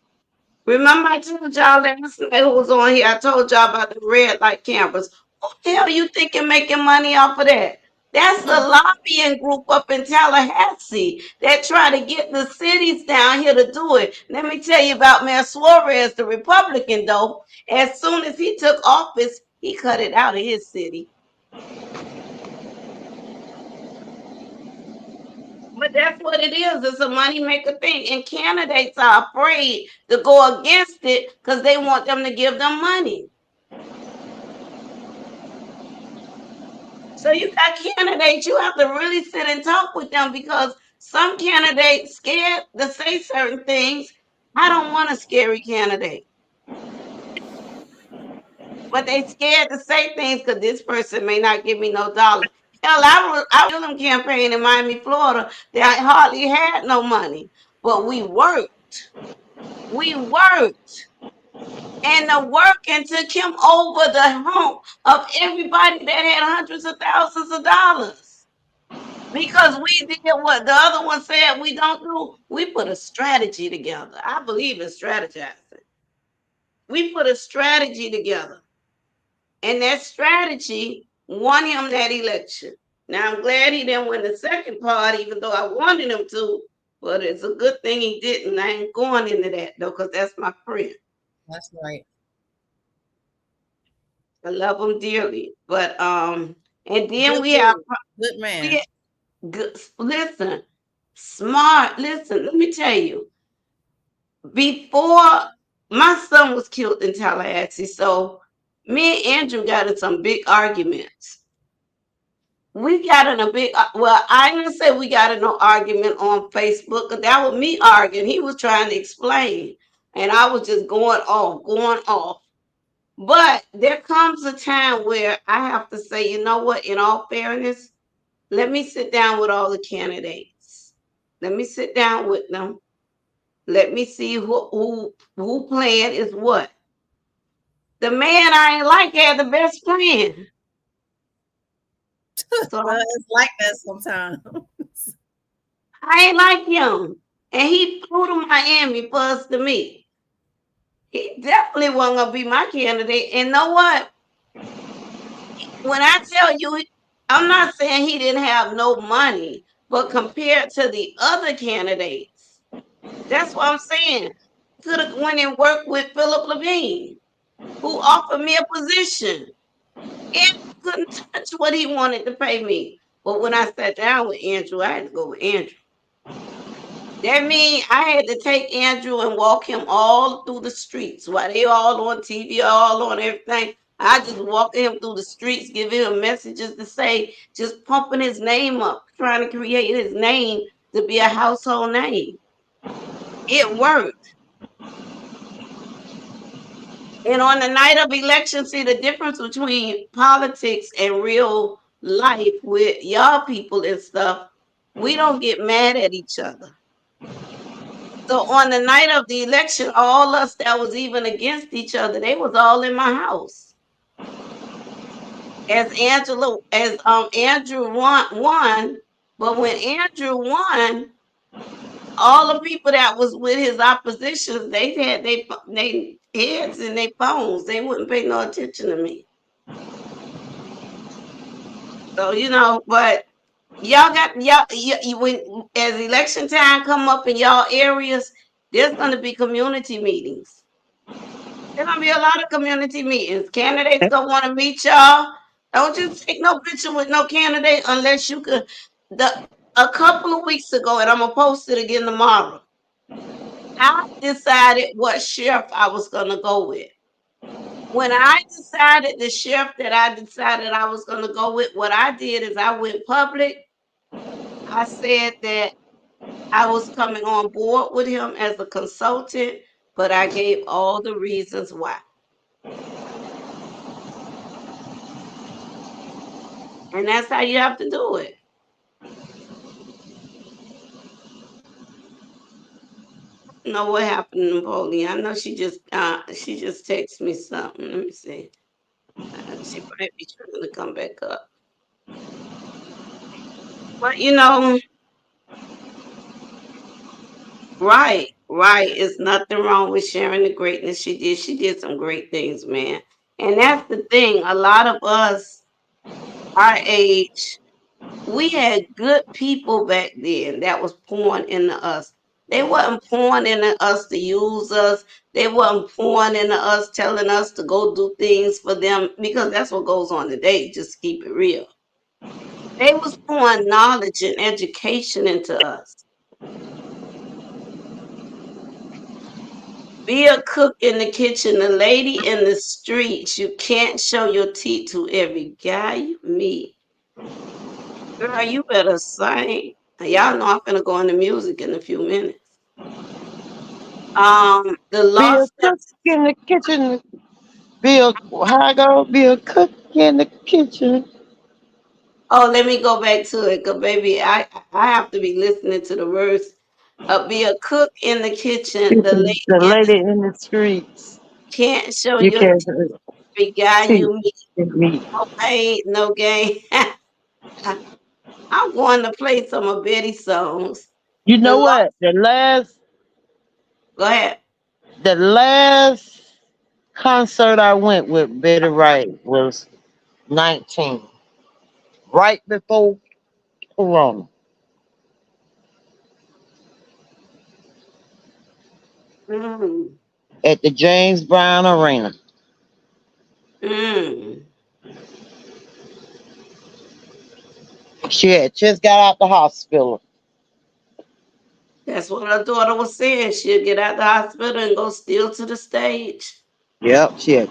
remember I told y'all last night who was on here. I told y'all about the red light cameras. Who the hell you thinking making money off of that? That's the lobbying group up in Tallahassee that try to get the cities down here to do it. Let me tell you about Mayor Suarez, the Republican, though. As soon as he took office, he cut it out of his city. But that's what it is. It's a moneymaker thing. And candidates are afraid to go against it because they want them to give them money. So you got candidates, you have to really sit and talk with them because some candidates scared to say certain things. I don't want a scary candidate. But they scared to say things because this person may not give me no dollar. Hell, I was them campaign in Miami, Florida. That hardly had no money. But we worked. We worked. And the working took him over the hump of everybody that had hundreds of thousands of dollars. Because we did what the other one said we don't do. We put a strategy together. I believe in strategizing. We put a strategy together. And that strategy won him that election. Now I'm glad he didn't win the second part, even though I wanted him to. But it's a good thing he didn't. I ain't going into that though, because that's my friend. That's right. I love him dearly. But and then Good we have dude. Good man. we good, listen, smart. Listen, let me tell you. Before my son was killed in Tallahassee, so me and Andrew got in some big arguments. We got in a big well, I ain't gonna say we got in no argument on Facebook, 'cause that was me arguing. He was trying to explain, and I was just going off, going off. But there comes a time where I have to say, you know what, in all fairness, let me sit down with all the candidates. Let me sit down with them. Let me see who plan is what. The man I ain't like had the best plan. So It's like that sometimes. I ain't like him. And he flew to Miami for us to meet. He definitely wasn't gonna be my candidate. And know what? When I tell you, I'm not saying he didn't have no money, but compared to the other candidates, that's what I'm saying. Could have went and worked with Philip Levine, who offered me a position. And couldn't touch what he wanted to pay me. But when I sat down with Andrew, I had to go with Andrew. That means I had to take Andrew and walk him all through the streets while they all on TV, all on everything. I just walk him through the streets, giving him messages to say, just pumping his name up, trying to create his name to be a household name. It worked. And on the night of election, see the difference between politics and real life with y'all people and stuff. We don't get mad at each other. So on the night of the election, all us that was even against each other, they was all in my house. As Andrew won, but when Andrew won, all the people that was with his opposition, they had they heads in their phones. They wouldn't pay no attention to me. So but when as election time come up in y'all areas, there's gonna be community meetings. There's gonna be a lot of community meetings. Candidates gonna want to meet y'all. Don't you take no picture with no candidate unless you could. The A couple of weeks ago, and I'm gonna post it again tomorrow. I decided what sheriff I was gonna go with. When I decided the sheriff that I decided I was gonna go with, what I did is I went public. I said that I was coming on board with him as a consultant, but I gave all the reasons why. And that's how you have to do it. I don't know what happened to Napoleon. I know she just texted me something. Let me see. She might be trying to come back up. But right. It's nothing wrong with sharing the greatness she did. She did some great things, man. And that's the thing. A lot of us, our age, we had good people back then that was pouring into us. They wasn't pouring into us to use us. They wasn't pouring into us, telling us to go do things for them because that's what goes on today. Just keep it real. They was pouring knowledge and education into us. Be a cook in the kitchen, a lady in the streets. You can't show your teeth to every guy you meet. Girl, you better sing. Y'all know I'm gonna go into music in a few minutes. The Be a lost. cook in the kitchen. Be a how I go? Be a cook in the kitchen. Oh, let me go back to it, cause baby, I have to be listening to the words. Be a cook in the kitchen. The Kitchen, lady the in the lady in the streets. can't show You your can every guy see you meet. me. No pain, no gain. I'm going to play some of Betty's songs. You The know lo- what? Go ahead. The last concert I went with Betty Wright was 19, right before Corona, Mm, at the James Brown Arena. mm. She had just got out the hospital. That's what her daughter was saying. She'll get out the hospital and go still to the stage. Yep, she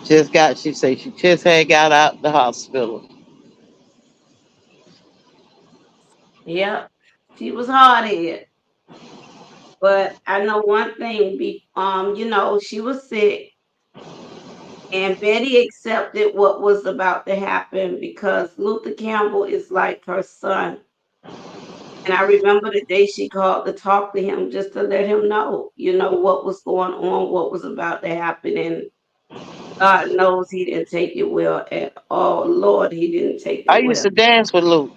said she just had got out the hospital. Yep. She was hard headed. But I know one thing, she was sick and Betty accepted what was about to happen because Luther Campbell is like her son. And I remember the day she called to talk to him just to let him know, what was going on, what was about to happen. And God knows he didn't take it well at all. Lord, he didn't take I it used well. to dance with Luke.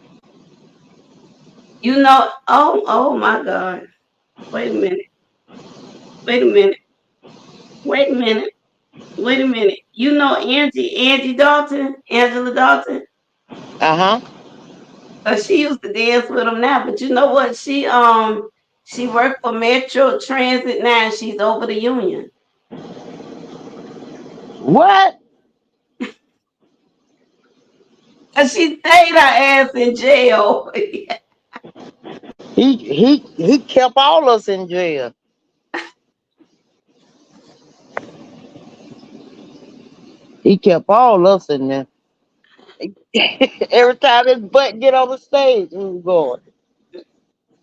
Oh my God. Wait a minute. Wait a minute. Wait a minute. Wait a minute. You know Angie Dalton, Angela Dalton? Uh huh. She used to dance with him now, but you know what? She worked for Metro Transit now. And she's over the union. What? And she stayed her ass in jail. He kept all us in jail. He kept all us in there. Every time his butt get on the stage, we was going.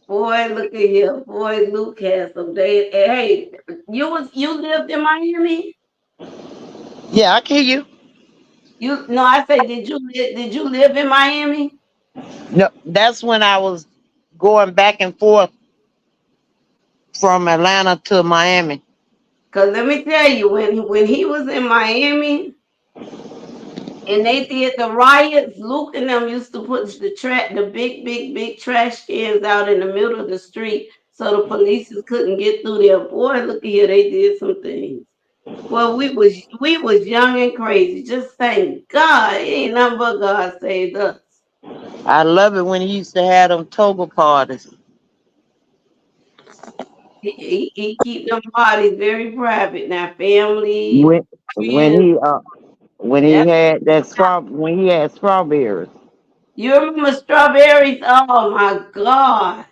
Boy, look at here. Boy, Luke has some days. Hey, you lived in Miami? Yeah, I can hear you. You no, I say, did you live in Miami? No, that's when I was going back and forth from Atlanta to Miami. Cause let me tell you, when he was in Miami and they did the riots, Luke and them used to put the big trash cans out in the middle of the street so the police couldn't get through there. Boy, look here, they did some things. Well, we was young and crazy. Just thank God. It ain't nothing but God saved us. I love it when he used to have them toga parties. He keep them parties very private. Now, family, When when friends, he uh when he that's had that when he had strawberries. you remember strawberries? Oh my God.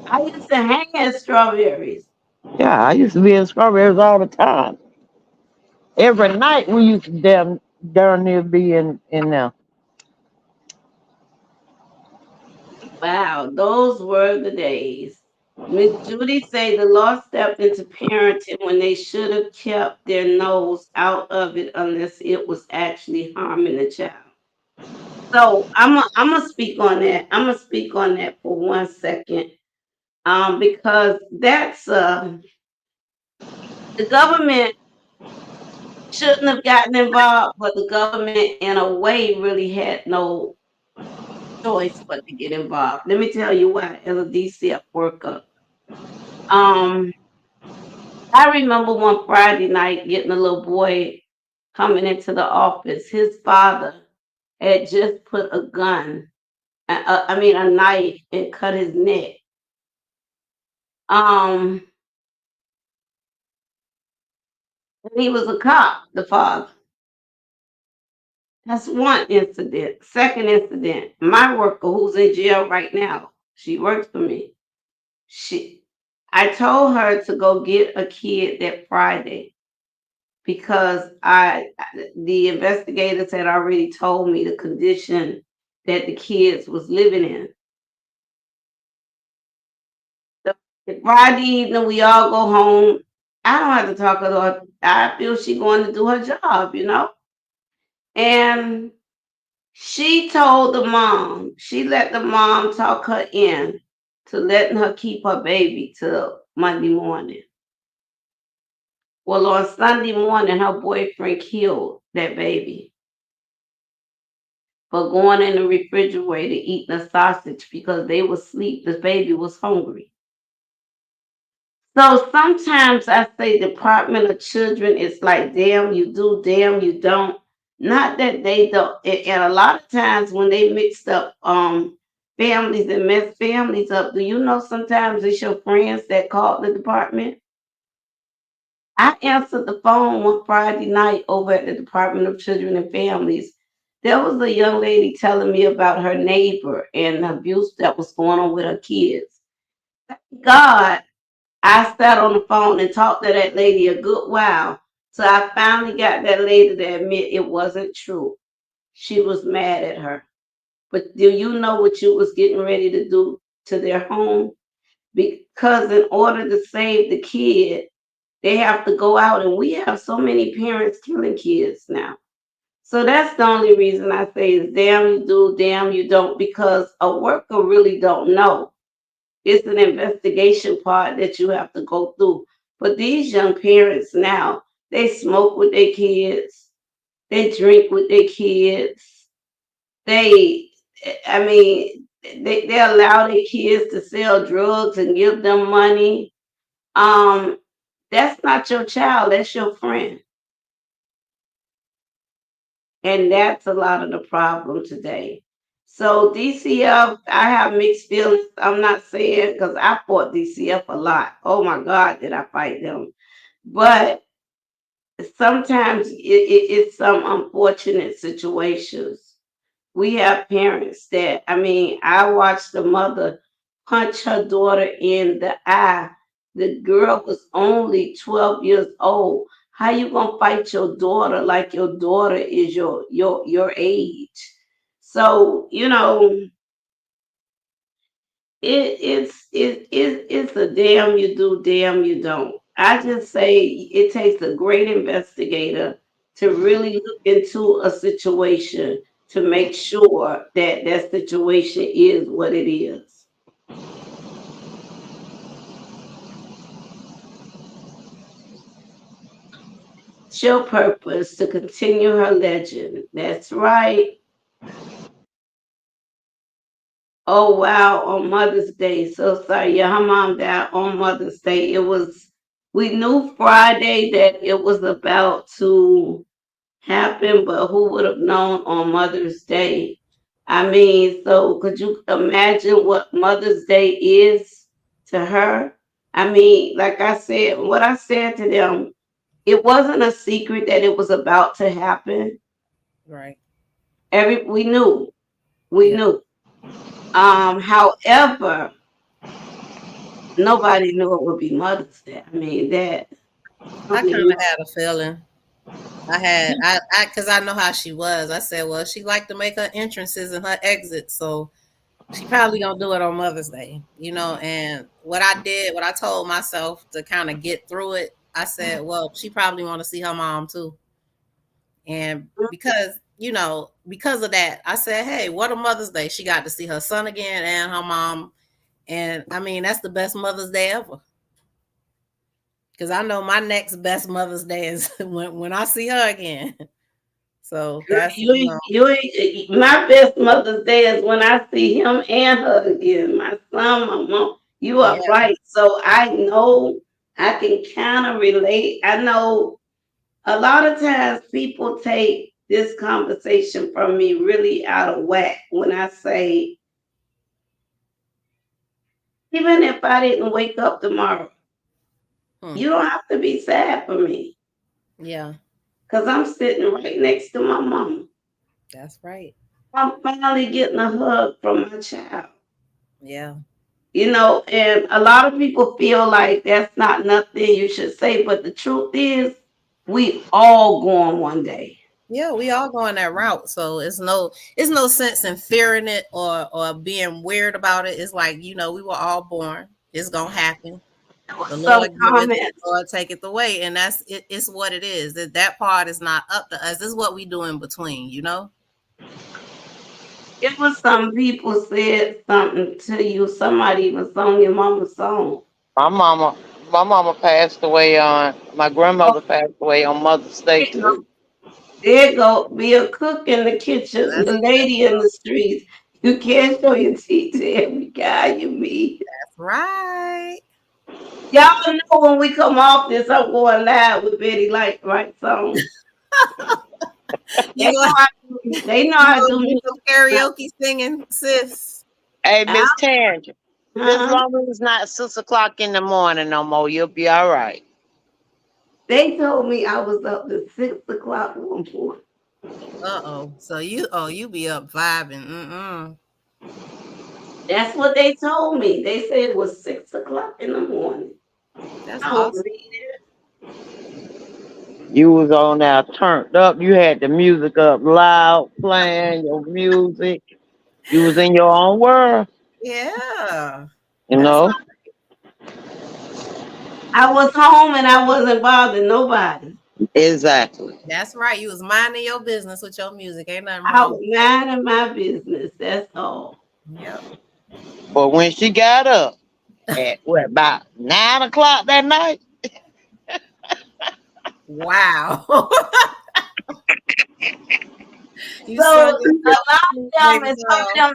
I used to hang at strawberries. Yeah, I used to be in strawberries all the time. Every night we used to down near be in there. Wow, those were the days. Miss Judy say the law stepped into parenting when they should have kept their nose out of it unless it was actually harming the child. So I'm gonna speak on that. I'm gonna speak on that for 1 second. Because that's the government shouldn't have gotten involved, but the government in a way really had no choice but to get involved. Let me tell you why. As a DCF worker, um, I remember one Friday night getting a little boy coming into the office. His father had just put a gun, I mean a knife, and cut his neck. Um, and he was a cop, the father. That's one incident. Second incident, my worker who's in jail right now, she works for me. She, I told her to go get a kid that Friday because the investigators had already told me the condition that the kids was living in. The Friday evening, we all go home. I don't have to talk to her. I feel she going to do her job, And she told the mom, she let the mom talk her in to letting her keep her baby till Monday morning. Well, on Sunday morning, her boyfriend killed that baby for going in the refrigerator eating a sausage because they was asleep. The baby was hungry. So sometimes I say Department of Children is like, damn, you do, damn, you don't. Not that they don't. And a lot of times when they mixed up families and mess families up, do you know sometimes it's your friends that called the department? I answered the phone one Friday night over at the Department of Children and Families. There was a young lady telling me about her neighbor and the abuse that was going on with her kids. God, I sat on the phone and talked to that lady a good while. So I finally got that lady to admit it wasn't true. She was mad at her. But do you know what you was getting ready to do to their home? Because in order to save the kid, they have to go out, and we have so many parents killing kids now. So that's the only reason I say is damn you do, damn you don't, because a worker really don't know. It's an investigation part that you have to go through. But these young parents now, they smoke with their kids, they drink with their kids, they, I mean, they allow their kids to sell drugs and give them money. Um, that's not your child, that's your friend. And that's a lot of the problem today. So DCF, I have mixed feelings. I'm not saying because I fought DCF a lot. Oh my God, did I fight them? But sometimes it's some unfortunate situations. We have parents that, I mean, I watched the mother punch her daughter in the eye. The girl was only 12 years old. How you gonna fight your daughter like your daughter is your age? So it's a damn you do, damn you don't. I just say it takes a great investigator to really look into a situation to make sure that that situation is what it is. It's your purpose to continue her legend. That's right. Oh wow, on Mother's Day. So sorry, yeah, her mom died on Mother's Day. We knew Friday that it was about to happen, but who would have known on Mother's Day? I mean, so could you imagine what Mother's Day is to her? I mean, like I said, what I said to them, it wasn't a secret that it was about to happen. Right. We knew, we Yeah. knew. However, nobody knew it would be Mother's Day. I mean, that I only kind of had a feeling. Because I know how she was. I said, well, she liked to make her entrances and her exits, so she probably gonna do it on Mother's Day, And what I told myself to kind of get through it, I said, well, she probably want to see her mom too, and because of that, I said, hey, what a Mother's Day! She got to see her son again and her mom, and I mean that's the best Mother's Day ever. Because I know my next best Mother's Day is when I see her again. So that's my best Mother's Day is when I see him and her again. My son, my mom. You are yeah, right. So I know I can kind of relate. I know a lot of times people take this conversation from me really out of whack when I say, even if I didn't wake up tomorrow, hmm, you don't have to be sad for me yeah, because I'm sitting right next to my mom. that's right. I'm finally getting a hug from my child. Yeah, And a lot of people feel like that's not nothing you should say, but the truth is, we all going one day. yeah, we all going that route. So it's no sense in fearing it or being weird about it. It's like we were all born. It's gonna happen. There was The some Lord giveth, the comments. Lord taketh away, and that's it. It's what it is. That part is not up to us. This is what we do in between. It was some people said something to you. Somebody even sung your mama's song. My mama, my mama passed away on. My Oh, grandmother passed away on Mother's Day there go, too. there go. Be a cook in the kitchen, That's the lady in the streets. You can't show your teeth to every guy you meet. right. Y'all know when we come off this, I'm going live with Betty Light, right? Song. You gonna They know you I gonna do do music. some karaoke singing, sis? Hey, I, Miss Tangent, just huh? long as it's not 6 o'clock in the morning no more, you'll be all right. They told me I was up to 6 o'clock one morning. Uh-oh. So you be up vibing. Mm-mm. That's what they told me. They said it was 6 o'clock in the morning. That's I don't awesome. believe it. You was on there turned up. You had the music up loud, playing your music. You was in your own world, Yeah. you That's know. I was home and I wasn't bothering nobody. Exactly. that's right. You was minding your business with your music. Ain't nothing I wrong was with that. minding my business. That's all. Yep. But when she got up at what about 9 o'clock that night, Wow. You So sung a yourself lot to of sleep, them baby and doll.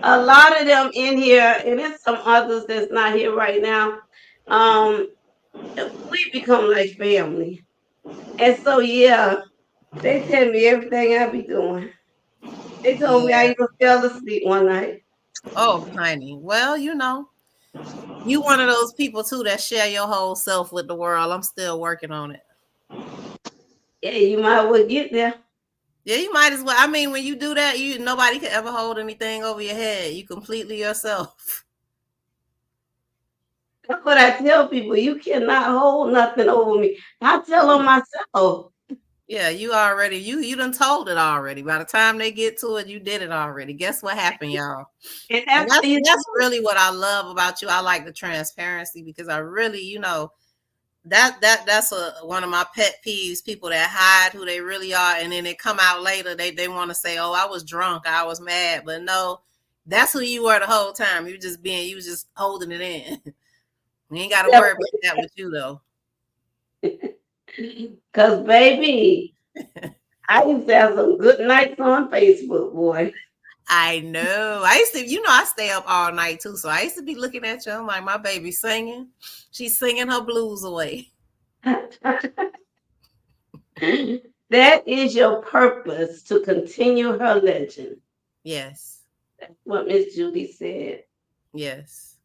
a lot of them in here, and there's some others that's not here right now. Um, we become like family. And so yeah, they tell me everything I be doing. They told me I Yeah. even fell asleep one night. Oh, honey. Well, you one of those people too that share your whole self with the world. I'm still working on it. Yeah, you might well get there. Yeah, you might as well. I mean, when you do that, nobody can ever hold anything over your head. You completely yourself. That's what I tell people. You cannot hold nothing over me. I tell them myself. Yeah, you done told it already. By the time they get to it, you did it already. Guess what happened, y'all? And And that's that's really what I love about you. I like the transparency because I really, that's one of my pet peeves. People that hide who they really are, and then they come out later. They want to say, "Oh, I was drunk, I was mad," but no, that's who you were the whole time. You was just holding it in. We ain't got to worry about that with you though. Cause baby, I used to have some good nights on Facebook, boy. I know. I used to, I stay up all night too. So I used to be looking at you. I'm like, my baby singing. She's singing her blues away. That is your purpose to continue her legend. Yes. That's what Miss Judy said. Yes.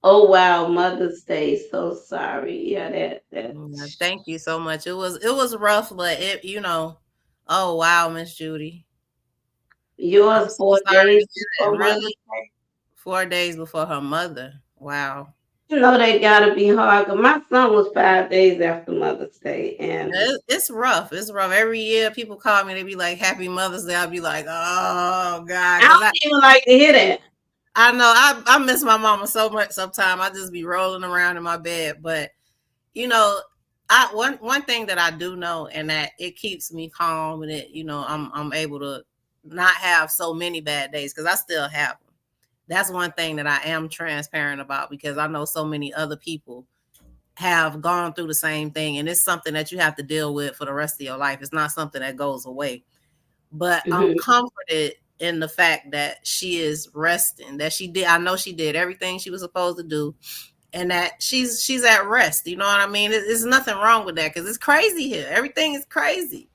Oh wow, Mother's Day. So sorry. Yeah, that. Yeah, thank you so much. It was rough, but oh wow, Miss Judy. I'm Yours so 4 days sorry to hear that. before Mother's Really? Day. 4 days before her mother. Wow. You know they gotta be hard. 'Cause my son was 5 days after Mother's Day, and It's rough. It's rough. Every year people call me, they be like, Happy Mother's Day. I'll be like, oh God. I Cause don't even like to hear that. I know I miss my mama so much sometimes. I just be rolling around in my bed. But you know, one thing that I do know, and that it keeps me calm, and I'm able to not have so many bad days, because I still have them. That's one thing that I am transparent about, because I know so many other people have gone through the same thing, and it's something that you have to deal with for the rest of your life. It's not something that goes away. But I'm Mhm. comforted in the fact that she is resting, that she did, I know she did everything she was supposed to do, and that she's at rest. You know what I mean? There's nothing wrong with that, because it's crazy here. Everything is crazy.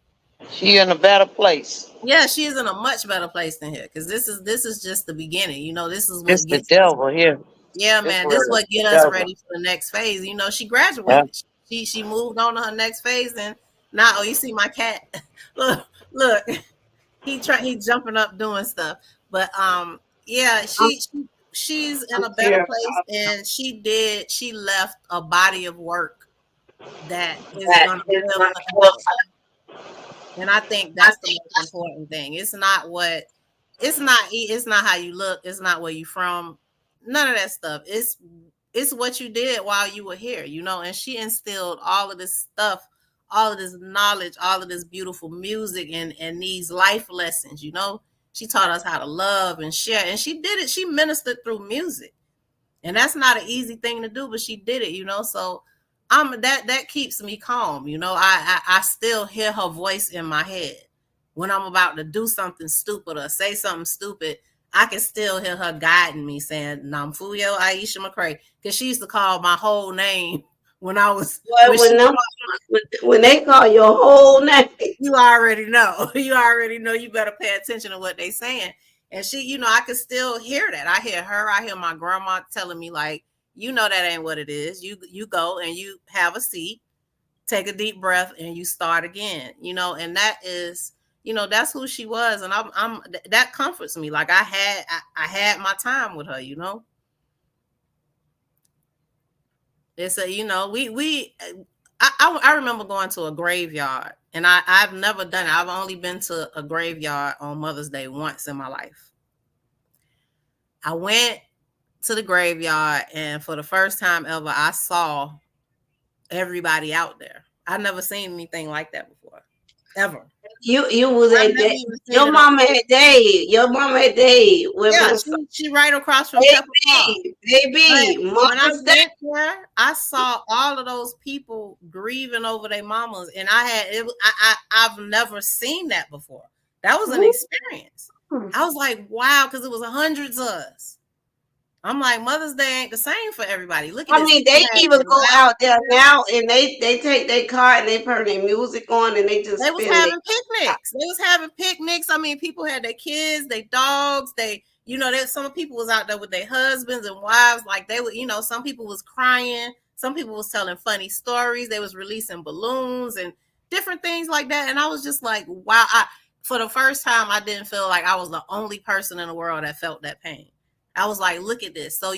She in a better place. Yeah, she is in a much better place than here, because this is just the beginning. This is It's what the gets us. devil here. Yeah, This man, this is world what is the get us devil. ready for the next phase. She Yeah. graduated. She moved on to her next phase, and now, oh, you see my cat. Look, he jumping up doing stuff. But yeah, I'm, she's in I'm a better terrified. place, and she left a body of work that is That gonna is live my forever. And I think that's the most important thing. It's not how you look, it's not where you from, none of that stuff. It's what you did while you were here, and she instilled all of this stuff, all of this knowledge, all of this beautiful music, and these life lessons. She taught us how to love and share, and she did it. She ministered through music, and that's not an easy thing to do, but she did it. So that keeps me calm. I still hear her voice in my head when I'm about to do something stupid or say something stupid. I can still hear her guiding me, saying Namfuyo Aisha McCray, because she used to call my whole name when I was Well, when she when they call your whole name, you already know. You already know. You better pay attention to what they saying. And she, I can still hear that. I hear her. I hear my grandma telling me, like, that ain't what it is. You go and you have a seat, take a deep breath, and you start again. And that is, that's who she was, and that comforts me. Like I had my time with her. It's a, I remember going to a graveyard, and I've never done it. I've only been to a graveyard on Mother's Day once in my life. I went to the graveyard, and for the first time ever, I saw everybody out there. I've never seen anything like that before, ever. you was I've at never that. even seen Your it on. mama had Dave. Your mama had Dave. With Yeah, my she right across from Pepper Park. baby, But baby, when I Mother's Day. went there, I saw all of those people grieving over their mamas, and I've never seen that before. That was an experience. I was like, wow, because it was hundreds of us. I'm like, Mother's Day ain't the same for everybody. Look at I this. mean, People they had even their go out there louder. now and they take their car and they turn their music on and they just They was spin having picnics. They was having picnics. I mean, people had their kids, their dogs. There's some people was out there with their husbands and wives. Like they were, some people was crying. Some people was telling funny stories. They was releasing balloons and different things like that. And I was just like, wow. For the first time, I didn't feel like I was the only person in the world that felt that pain. I was like, look at this. So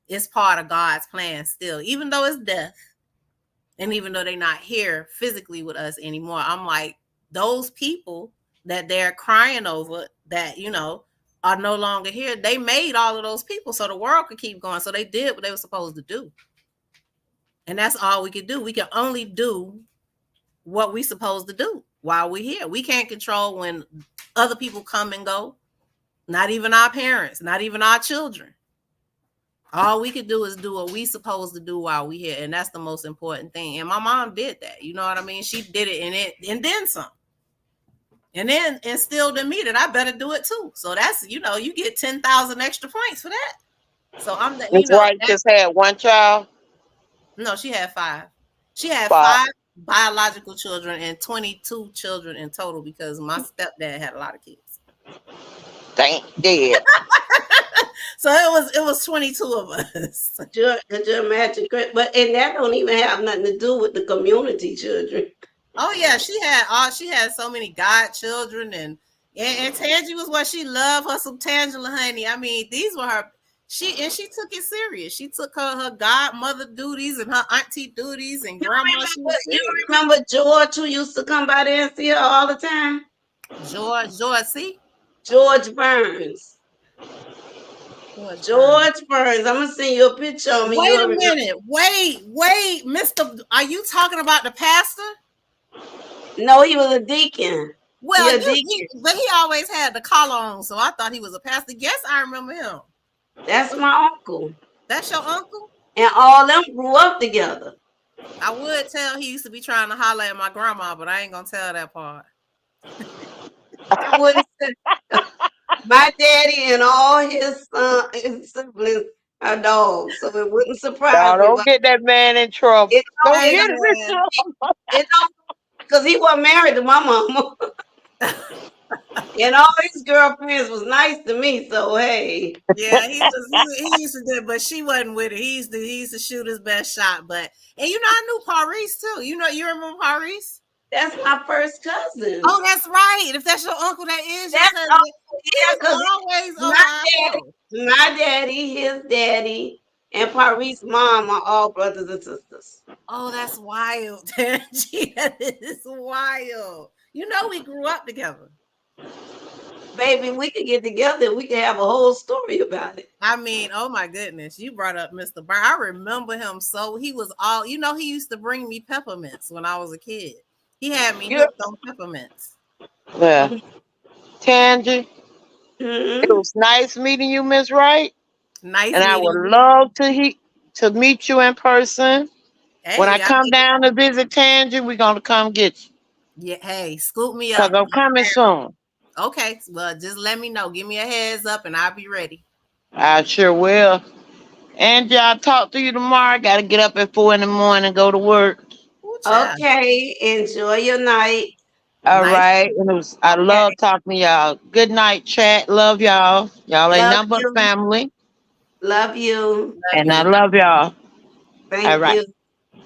it's part of God's plan still, even though it's death. And even though they're not here physically with us anymore, I'm like, those people that they're crying over that, are no longer here, they made all of those people so the world could keep going. So they did what they were supposed to do. And that's all we can do. We can only do what we supposed to do while we're here. We can't control when other people come and go. Not even our parents, not even our children. All we could do is do what we supposed to do while we here, and that's the most important thing. And my mom did that. You know what I mean? She did it and then some, and then instilled in me that I better do it too. So that's you get 10,000 extra points for that. So I'm the Miss Wright just had one child. no, she had five. She had Five. five biological children and 22 children in total because my stepdad had a lot of kids. Thank dead. So it was 22 of us. Could you imagine? But and that don't even have nothing to do with the community children. Oh yeah, she had so many godchildren and Tangie was what she loved her some Tangela honey. I mean, these were her she took it serious. She took her godmother duties and her auntie duties and grandma. She was You serious. remember George, who used to come by there and see her all the time? George, see? George Burns. George Burns. I'm gonna send you a picture of me. Wait a minute. Wait, Mr. Are you talking about the pastor? No, he was a deacon. Well, but he always had the collar on, so I thought he was a pastor. Yes, I remember him. That's my uncle. That's your uncle? And all them grew up together. I would tell he used to be trying to holler at my grandma, but I ain't gonna tell that part. I wouldn't say my daddy and all his siblings are dogs, so it wouldn't surprise me. Don't get that man in trouble. Don't Hey, get him in trouble. It don't, because he wasn't married to my mama. And all his girlfriends was nice to me, so hey. Yeah, he used to do, but she wasn't with it. He used to shoot his best shot. But and I knew Paris too. You remember Paris? That's my first cousin. Oh, that's right. If that's your uncle, that is your cousin. Yeah, because my daddy, his daddy, and Paris' mom are all brothers and sisters. Oh, that's wild, Tangie. That is wild. We grew up together. Baby, we could get together and we could have a whole story about it. I mean, oh my goodness, you brought up Mr. Burr. I remember him so he was all, he used to bring me peppermints when I was a kid. He had me hooked on peppermints. Well, Tangie, it was nice meeting you, Miss Wright. Nice, and I would love to meet you in person. Hey, when I come down to visit Tangie, we're gonna come get you. Yeah, hey, scoop me up. Cause I'm coming soon. Okay, well, just let me know. Give me a heads up, and I'll be ready. I sure will. Angie, I'll talk to you tomorrow. Got to get up at 4 a.m. and go to work. Okay, enjoy your night. All right, and I love talking to y'all. Good night, chat. Love y'all. Y'all ain't nothing but family. Love you. And I love y'all. Thank you.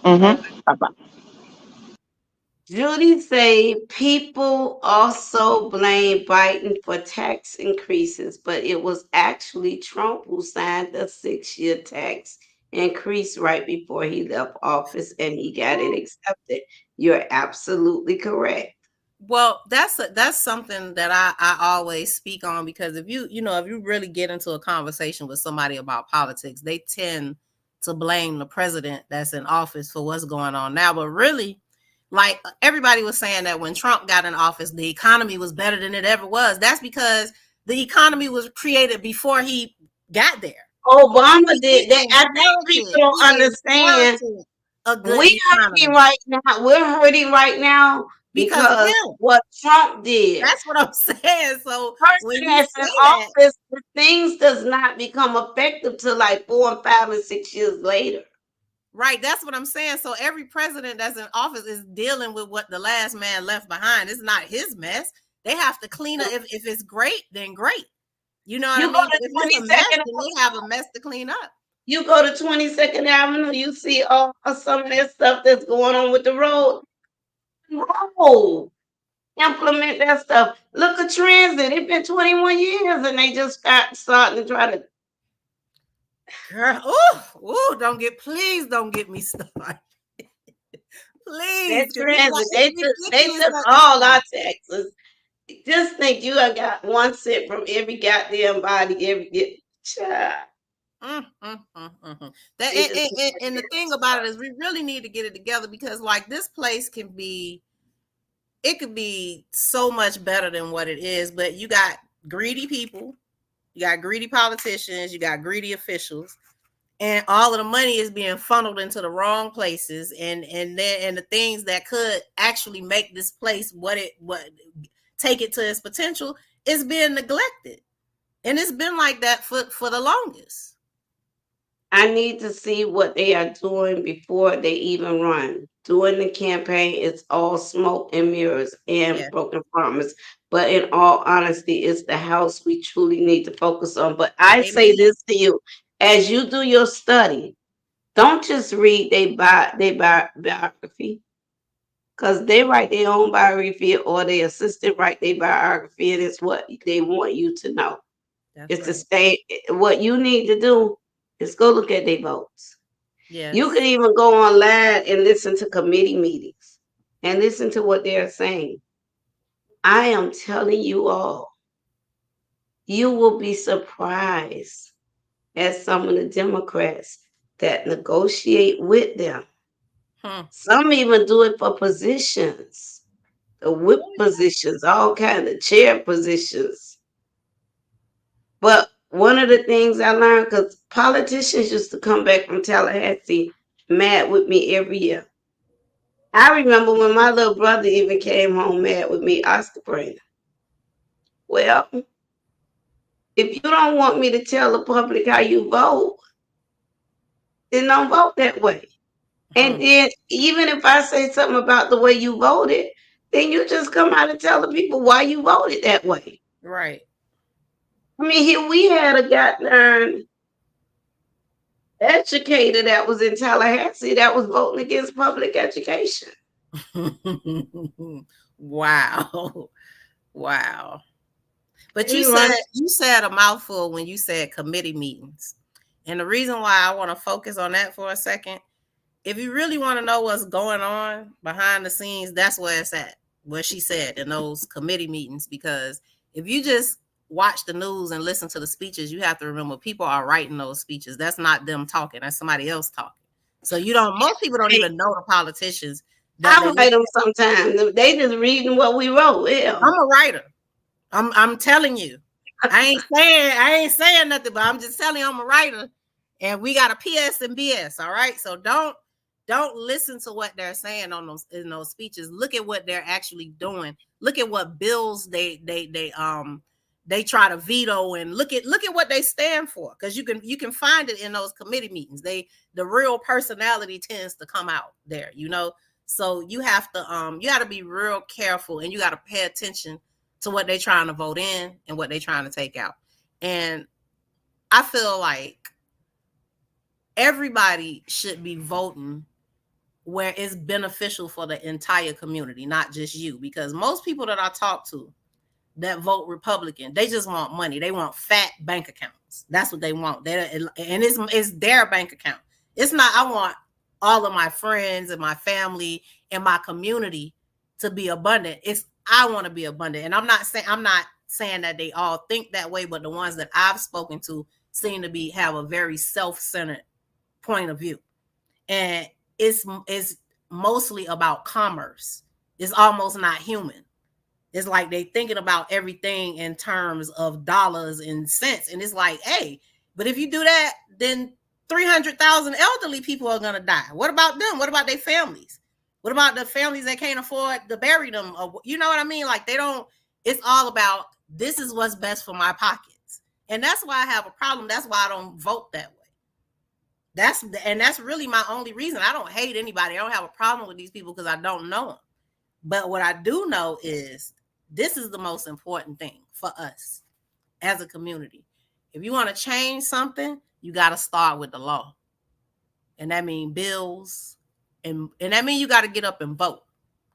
Bye-bye. Judy say people also blame Biden for tax increases, but it was actually Trump who signed the 6-year tax increase right before he left office and he got it accepted. You're absolutely correct. Well, that's something that I always speak on, because if you really get into a conversation with somebody about politics, they tend to blame the president that's in office for what's going on now. But really, like everybody was saying that when Trump got in office, the economy was better than it ever was. That's because the economy was created before he got there. Obama did that. I think people don't understand. We're hurting right now. We're hurting right now because what Trump did. That's what I'm saying. So when that's in office, the things does not become effective till like 4 and 5 and 6 years later. Right, that's what I'm saying. So every president that's in office is dealing with what the last man left behind. It's not his mess. They have to clean up. If it's great, then great. You know what I mean? If it's a mess, then they have a mess to clean up. You go to 22nd Avenue, you see all some of that stuff that's going on with the road. No, implement that stuff. Look at transit. It's been 21 years and they just starting to try to. Girl, please don't get me started. Please. They took all our taxes. Just think you got 1 cent from every goddamn body, child. That They just and the thing about it is we really need to get it together because like this place it could be so much better than what it is, but you got greedy people, you got greedy politicians, you got greedy officials, and all of the money is being funneled into the wrong places, and the things that could actually make this place what take it to its potential is being neglected, and it's been like that for the longest. I need to see what they are doing before they even run. During the campaign, it's all smoke and mirrors Yeah, and broken promise. But in all honesty, it's the house we truly need to focus on. But I say amen. this to you, as you do your study, don't just read biography, because they write their own biography or their assistant write their biography, and it's what they want you to know. That's It's to right. stay. What you need to do is go look at their votes. You can Yes. even go online and listen to committee meetings and listen to what they're saying. I am telling you all, you will be surprised at some of the Democrats that negotiate with them. Hmm. Some even do it for positions, the whip positions, all kind of chair positions. But one of the things I learned, because politicians used to come back from Tallahassee mad with me every year. I remember when my little brother even came home mad with me, Oscar Brandon. Well, if you don't want me to tell the public how you vote, then don't vote that way. And Hmm. then even if I say something about the way you voted, then you just come out and tell the people why you voted that way. Right. I mean, here we had a goddamn educator that was in Tallahassee that was voting against public education. Wow. Wow. But He run. you said a mouthful when you said committee meetings. And the reason why I want to focus on that for a second, if you really want to know what's going on behind the scenes, that's where it's at. What she said in those committee meetings. Because if you just watch the news and listen to the speeches, you have to remember people are writing those speeches. That's not them talking, that's somebody else talking. So you don't, most people don't even know the politicians that I they look write them at. sometimes. They just reading what we wrote. Yeah. I'm a writer. I'm telling you. I ain't saying nothing, but I'm just telling you I'm a writer. And we got a PS and BS, all right? So don't listen to what they're saying on those in those speeches. Look at what they're actually doing. Look at what bills they try to veto, and look at what they stand for, because you can find it in those committee meetings. The real personality tends to come out there, you know. So you got to be real careful, and you got to pay attention to what they're trying to vote in and what they're trying to take out. And I feel like everybody should be voting where it's beneficial for the entire community, not just you. Because most people that I talk to that vote Republican, they just want money. They want fat bank accounts. That's what they want. And it's their bank account. It's not, I want all of my friends and my family and my community to be abundant. It's, I want to be abundant. And I'm not saying that they all think that way, but the ones that I've spoken to seem to be have a very self-centered point of view. And it's mostly about commerce. It's almost not human. It's like they thinking about everything in terms of dollars and cents. And it's like, hey, but if you do that, then 300,000 elderly people are going to die. What about them? What about their families? What about the families that can't afford to bury them? You know what I mean? Like they don't, it's all about this is what's best for my pockets. And that's why I have a problem. That's why I don't vote that way. That's really my only reason. I don't hate anybody. I don't have a problem with these people because I don't know them. But what I do know is this is the most important thing for us as a community. If you want to change something, you got to start with the law. And that means bills. And that means you got to get up and vote.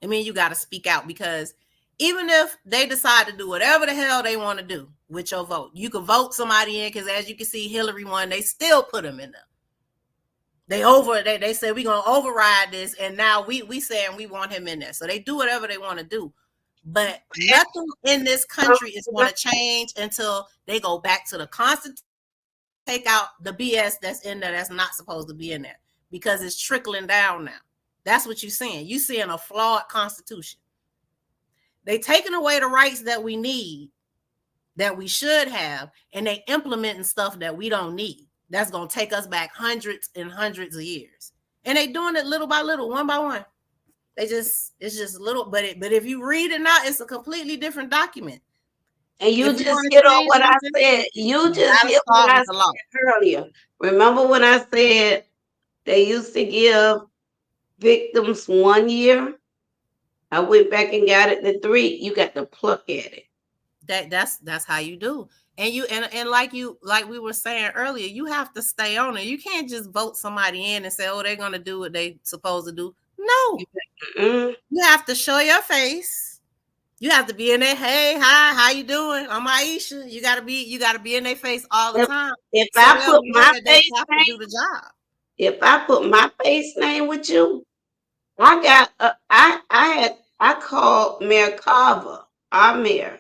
I mean, you got to speak out, because even if they decide to do whatever the hell they want to do with your vote, you can vote somebody in, because as you can see, Hillary won, they still put them in there. They say we're gonna override this, and now we saying we want him in there. So they do whatever they want to do. But nothing in this country is going to change until they go back to the Constitution take out the BS that's in there that's not supposed to be in there because it's trickling down now. That's what you're seeing. You're seeing a flawed constitution. They taking away the rights that we need, that we should have, and they implementing stuff that we don't need. That's gonna take us back hundreds and hundreds of years. And they doing it little by little, one by one. It's just little, but if you read it now, it's a completely different document. And you If you just want to hit on change what I something, said. You you just gotta hit what start I with the law. said earlier. Remember when I said they used to give victims 1 year? I went back and got it to 3. You got to pluck at it. That's how you do. And like we were saying earlier, you have to stay on it. You can't just vote somebody in and say, oh, they're gonna do what they supposed to do. No. Mm. You have to show your face. You have to be in there. Hey, hi, how you doing? I'm Aisha. You gotta be in their face all the time. If So I they'll put know my that they face have to do name, the job. if I put my face name with you, I called Mayor Carver, our mayor,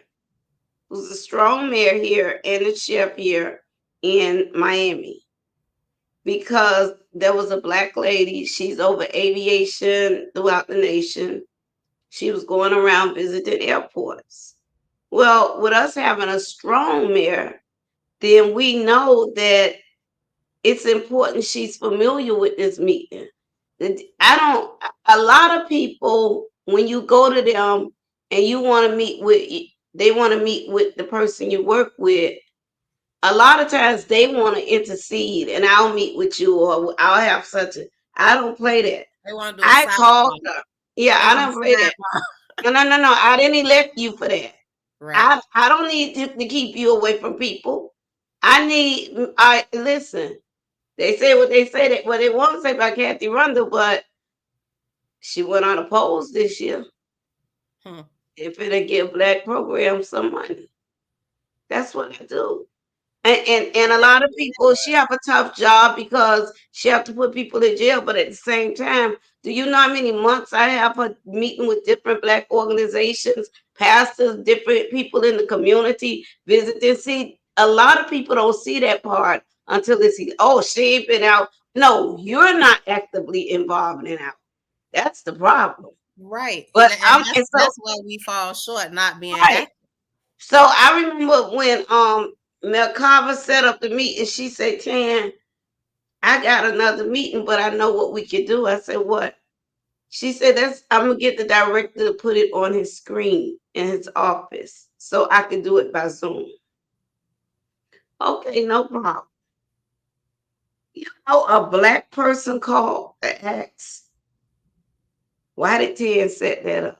who's a strong mayor here and a chef here in Miami, because there was a black lady. She's over aviation throughout the nation. She was going around visiting airports. Well, with us having a strong mayor, then we know that it's important she's familiar with this meeting. I don't, a lot of people, when you go to them and you want to meet with, they want to meet with the person you work with. A lot of times they want to intercede and I'll meet with you or I'll have such a, I don't play that. They want to do a I called sidebar. her. Yeah, They I want don't play a that. sidebar. No. I didn't elect you for that. Right. I don't need to keep you away from people. I listen. They say what they say that what they want to say about Kathy Rundle, but she went unopposed this year. Hmm. If it'll give black programs some money. That's what I do. And a lot of people, she have a tough job because she have to put people in jail. But at the same time, do you know how many months I have her meeting with different black organizations, pastors, different people in the community, visiting? See, a lot of people don't see that part until they see, oh, she ain't been out. No, you're not actively involved in out. That's the problem. Right. But And and so that's where we fall short, not being right. active. So I remember when Mel Carver set up the meeting, she said, Tan, I got another meeting, but I know what we could do. I said, what? She said, that's I'm gonna get the director to put it on his screen in his office so I can do it by Zoom. Okay, no problem. You know, a black person called and asked, why did Tan set that up?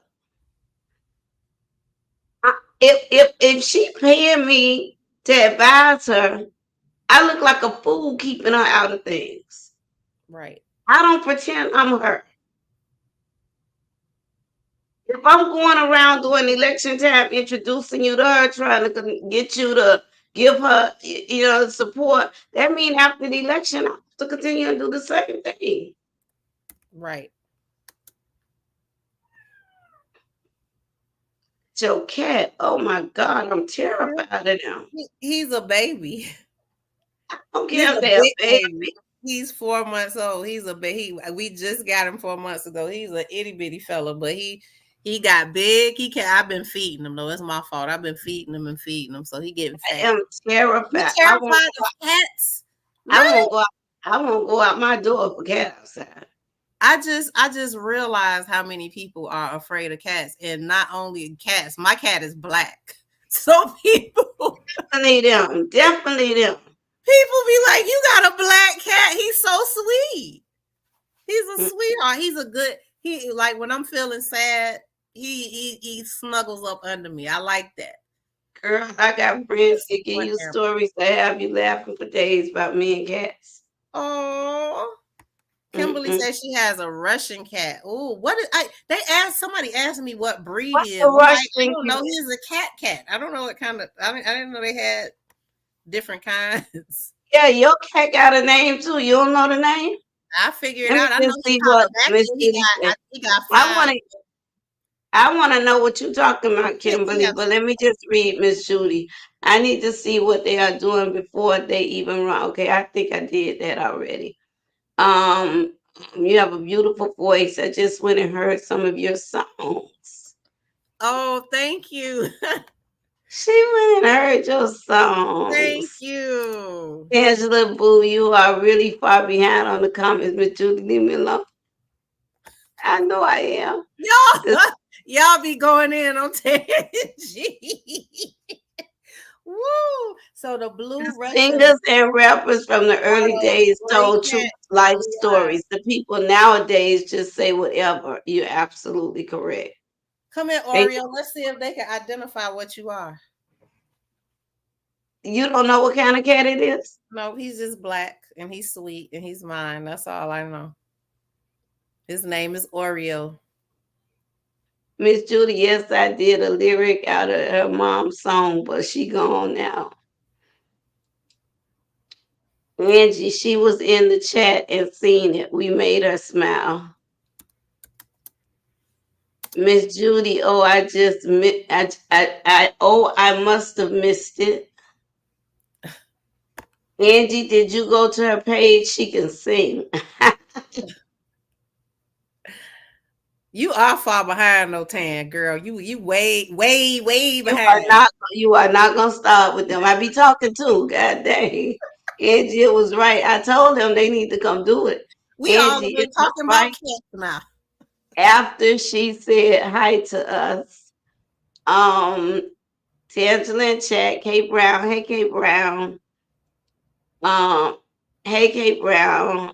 If she paying me to advise her, I look like a fool keeping her out of things. Right. I don't pretend I'm her. If I'm going around during election time introducing you to her, trying to get you to give her, support, that means after the election, I have to continue and do the same thing. Right. Joe Cat, oh my God, I'm terrified of them. He's a baby. I don't He's care a if they're big baby. baby. He's 4 months old. He's a baby. We just got him 4 months ago. He's an itty bitty fella, but he got big. He can. I've been feeding him though. It's my fault. I've been feeding him and feeding him, so he getting I fat. am terrified. You terrified of cats? I Really? won't go out. I won't go out my door for cat outside. I just realized how many people are afraid of cats, and not only cats. My cat is black, so Definitely them. people be like, "You got a black cat? He's so sweet. He's a Mm. sweetheart. He's a good. He like when I'm feeling sad, he snuggles up under me. I like that. Girl, I got friends that give you Whatever. stories that have you laughing for days about me and cats. Oh, Kimberly Mm-mm. says she has a Russian cat. Oh, what is somebody asked me what breed What's he is. the I'm like, I Russian don't know. cat? He's a cat. I don't know what kind of I didn't know they had different kinds. Yeah, your cat got a name too. You don't know the name? I figured it Let me out. I know just he see kind what of back Miss then Kitty said. he got I five. want to. I want to know what you're talking The about, Kimberly, Yes. but let me just read Miss Judy. I need to see what they are doing before they even run. Okay, I think I did that already. Um, you have a beautiful voice. I just went and heard some of your songs. Oh, thank you. She went and heard your Thank songs. you. Angela Boo, you are really far behind on the comments, Miss Judy. Leave me alone. I know I am. Y'all, The y'all be going in on Tangy. Woo! So the Blue Russian singers and rappers from the early are a days great told true catch, life Blue Eyes. stories. The people nowadays just say whatever. You're absolutely correct. Come here, They, Oreo. Let's see if they can identify what you are. you don't know what kind of cat it is? No, he's just black and he's sweet and he's mine. That's all I know. His name is Oreo. Miss Judy, yes, I did a lyric out of her mom's song, but she gone now. Angie, she was in the chat and seen it. We made her smile. Miss Judy, oh, I must have missed it. Angie, did you go to her page? She can sing. You are far behind, no Tan girl. You way behind. You are not gonna start with them. I be talking too. God dang. Angie, it was right. I told them they need to come do it. We all Angie, the way it was talking about right cats now. after she said hi to us. Um, Tangela and Chat, Kate Brown. Hey, Kate Brown. Um, hey, Kate Brown.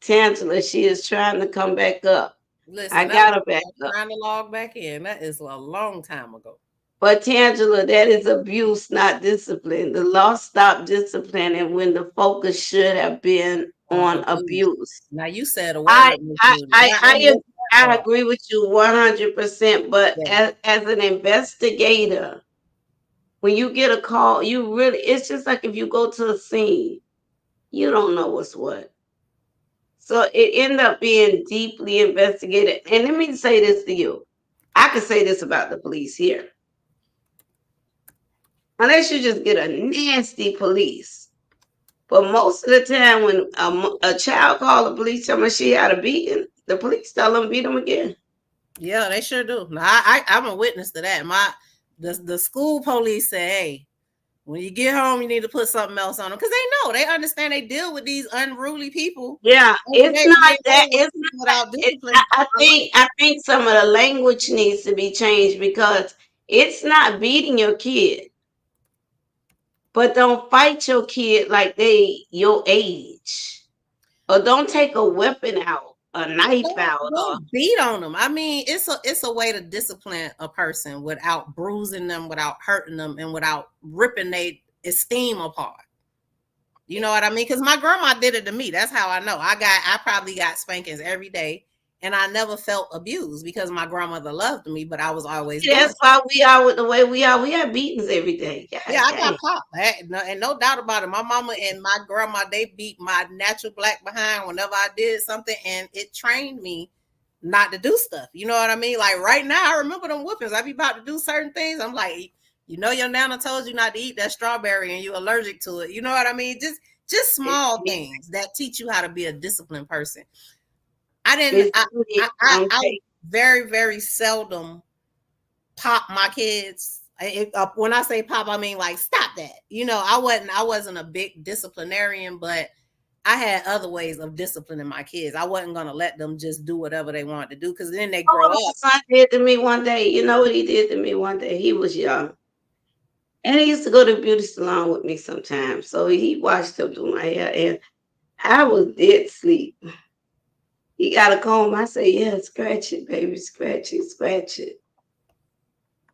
Tangela, she is trying to come back up. I Listen, that got was her back up. trying to log back in. That is a long time ago. But Tangela, that is abuse, not discipline. The law stopped discipline, and when the focus should have been On on abuse. abuse. Now you said a I word, Miss I Judy. I I missed that I part. agree with you 100%. But Yeah. as an investigator, when you get a call, you really it's just like if you go to a scene, you don't know what's what. So it ended up being deeply investigated. And let me say this to you. I could say this about the police here. Unless you just get a nasty police. But most of the time, when a child call the police, tell me she had a beating, the police tell them beat them again. Yeah, they sure do. Now, I'm a witness to that. The school police say, hey, when you get home, you need to put something else on them because they understand they deal with these unruly people. Yeah, Every it's day not they that. deal with It's people not. without discipline. I think some of the language needs to be changed because it's not beating your kid, but don't fight your kid like they your age, or don't take a weapon out, a knife out, or Don't beat on them. I mean, it's a way to discipline a person without bruising them, without hurting them, and without ripping their esteem apart. You know what I mean? Because my grandma did it to me. That's how I know. I probably got spankings every day, and I never felt abused because my grandmother loved me, but I was always doing that's it. why we are with the way we are. We have beatings every day. Yeah, God I got dang. popped. And no doubt about it. My mama and my grandma, they beat my natural black behind whenever I did something, and it trained me not to do stuff. You know what I mean? Like right now, I remember them whoopings. I be about to do certain things. I'm like, you know, your nana told you not to eat that strawberry, and you're allergic to it. You know what I mean? Just small things that teach you how to be a disciplined person. I didn't. Miss Judy, I very very seldom pop my kids. When I say pop, I mean like stop that. You know, I wasn't a big disciplinarian, but I had other ways of disciplining my kids. I wasn't gonna let them just do whatever they wanted to do because then they know grow what up. my son did to me one day? You know what he did to me one day? He was young. And he used to go to the beauty salon with me sometimes. So he watched him do my hair. And I was dead asleep. He got a comb. I said, yeah, scratch it, baby. Scratch it, scratch it.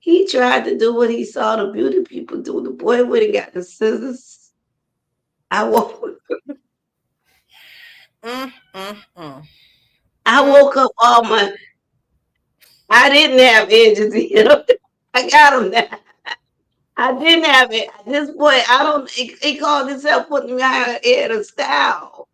He tried to do what he saw the beauty people do. The boy went and got the scissors. I woke, Mm, mm, mm, I mm. woke up all my, I didn't have edges in them. I got them now. I didn't have it. This boy, I don't, he called himself putting me out in a style.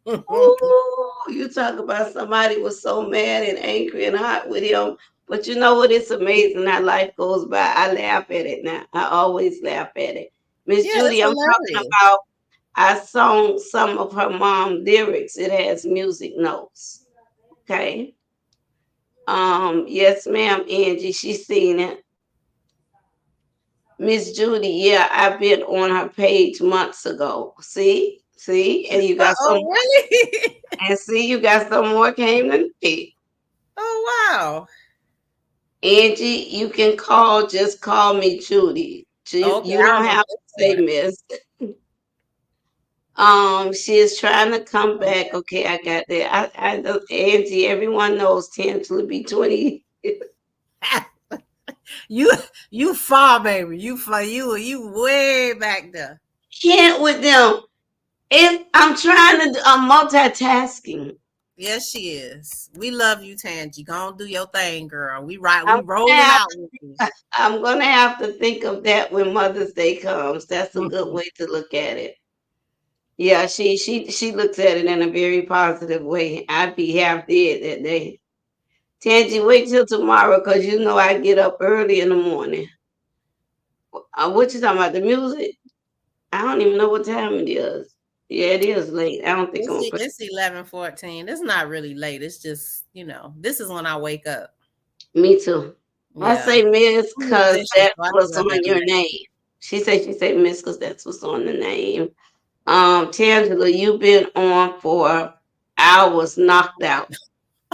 Ooh, you talk about somebody was so mad and angry and hot with him. But you know what? It's amazing how life goes by. I laugh at it now. I always laugh at it. Miss Yeah, it's Judy, I'm talking hilarious. about I sung some of her mom lyrics. It has music notes. Okay. Yes, ma'am, Angie. She's seen it. Miss Judy, yeah, I've been on her page months ago. See, and you got some, Oh, really? and see, you got some more came to me. Oh, wow. Angie, you can call, just call me Judy. Okay, You I don't remember have to this say part. miss. She is trying to come back. Okay, I got that. Angie, everyone knows Tangela be 20. You you far, baby. You far. You way back there. Can't with them. I'm trying to I'm multitasking. Yes, she is. We love you, Tangy. Go on, do your thing, girl. We right. I'm We gonna rolling have out with you. I'm gonna have to think of that when Mother's Day comes. That's a good Mhm. way to look at it. Yeah, she looks at it in a very positive way. I'd be half dead that day. Tangy, wait till tomorrow because you know I get up early in the morning. What you talking about? The music? I don't even know what time it is. Yeah, it is late. I don't think I'm gonna play. It's 11:14. It's not really late. It's just this is when I wake up. Me too. I Yeah, say Miss I'm because musician, that's so I what's get up on at your night. name. She said Miss because that's what's on the name. Tangela, you've been on for hours, knocked out.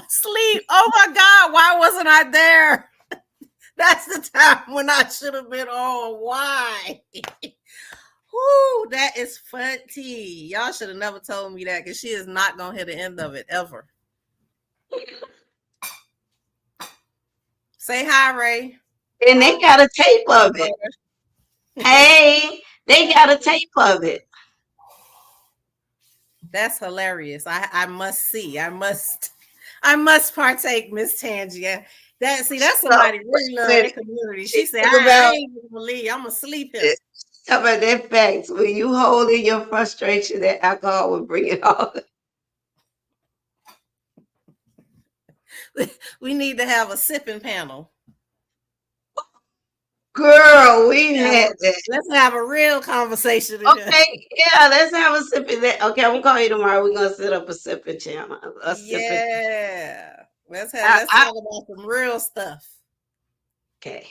Sleep. Oh my God, why wasn't I there? That's the time when I should have been on. Why? Whoo, that is funny. Y'all should have never told me that because she is not gonna hit the end of it ever. Say hi, Ray. And they got a tape My of it. daughter. Hey, they got a tape of it. That's hilarious. I must see. I must partake, Miss Tangia. That's So, somebody really love when their community. she She said, talk I about ain't gonna leave. I'm gonna sleep here. talk about that facts, when you hold in your frustration, that alcohol will bring it all. We need to have a sipping panel. Girl, we had that. Let's have a real conversation in here. Okay, yeah, let's have a sip of that. Okay, I'm gonna call you tomorrow. We're gonna set up a sipping channel. A sipping. Yeah. I, Let's I, talk about some real stuff. okay.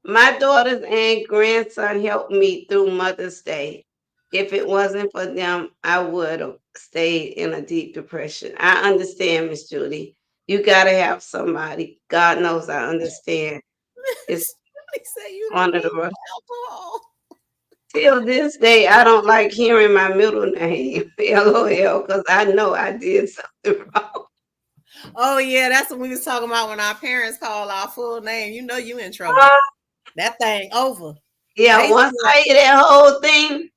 My daughters and grandson helped me through Mother's Day. If it wasn't for them, I would have stayed in a deep depression. I understand, Miss Judy. You gotta have somebody. God knows I understand. It's He said you one don't of the need rough. alcohol. Till this day, I don't like hearing my middle name, LOL, because I know I did something wrong. Oh yeah, that's what we was talking about when our parents call our full name. You know you in trouble. That thing over. I Yeah, used to once be I like, hear that whole thing,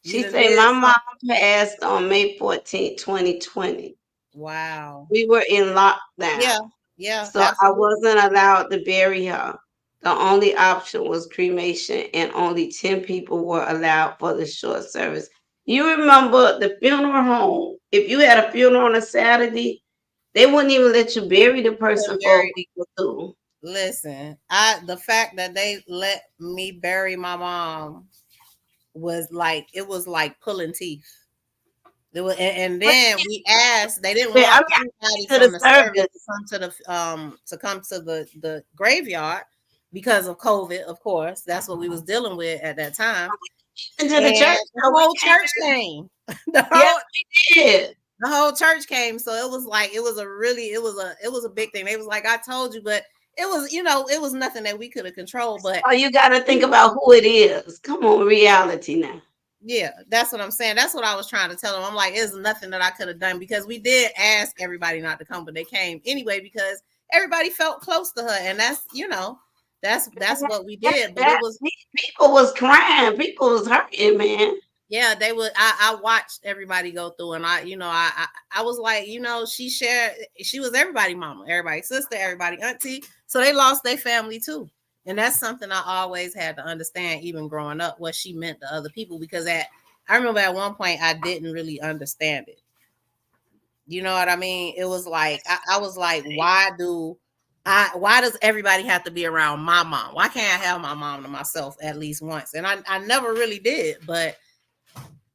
you she done say did my mom something. passed on May 14th, 2020. Wow. We were in lockdown, Yeah, yeah, so I absolutely. wasn't allowed to bury her. The only option was cremation, and only 10 people were allowed for the short service. You remember the funeral home? If you had a funeral on a Saturday, they wouldn't even let you bury the person for a Very week or two. listen. The fact that they let me bury my mom was like pulling teeth. And What then we asked. They didn't I want got anybody to the from the service service. to come to the graveyard because of COVID. Of course, that's what we was dealing with at that time. Into the church, And the so we whole came. church came. the Yes, whole we did. the whole church came. So it was like it was a big thing. They was like, I told you, but it was nothing that we could have controlled. But Oh, you got to think about who it is. Come on, reality now. yeah, that's what I'm saying. That's what I was trying to tell them. I'm like, there's nothing that I could have done because we did ask everybody not to come, but they came anyway because everybody felt close to her, and that's what we That, did. But it that was people was crying. People was hurting, man. yeah, they would. I watched everybody go through, and I was like, she was everybody mama, everybody sister, everybody auntie. So they lost their family too. And that's something I always had to understand, even growing up, what she meant to other people. Because I remember at one point I didn't really understand it. You know what I mean? It was like I was like, why does everybody have to be around my mom? Why can't I have my mom to myself at least once? And I never really did, but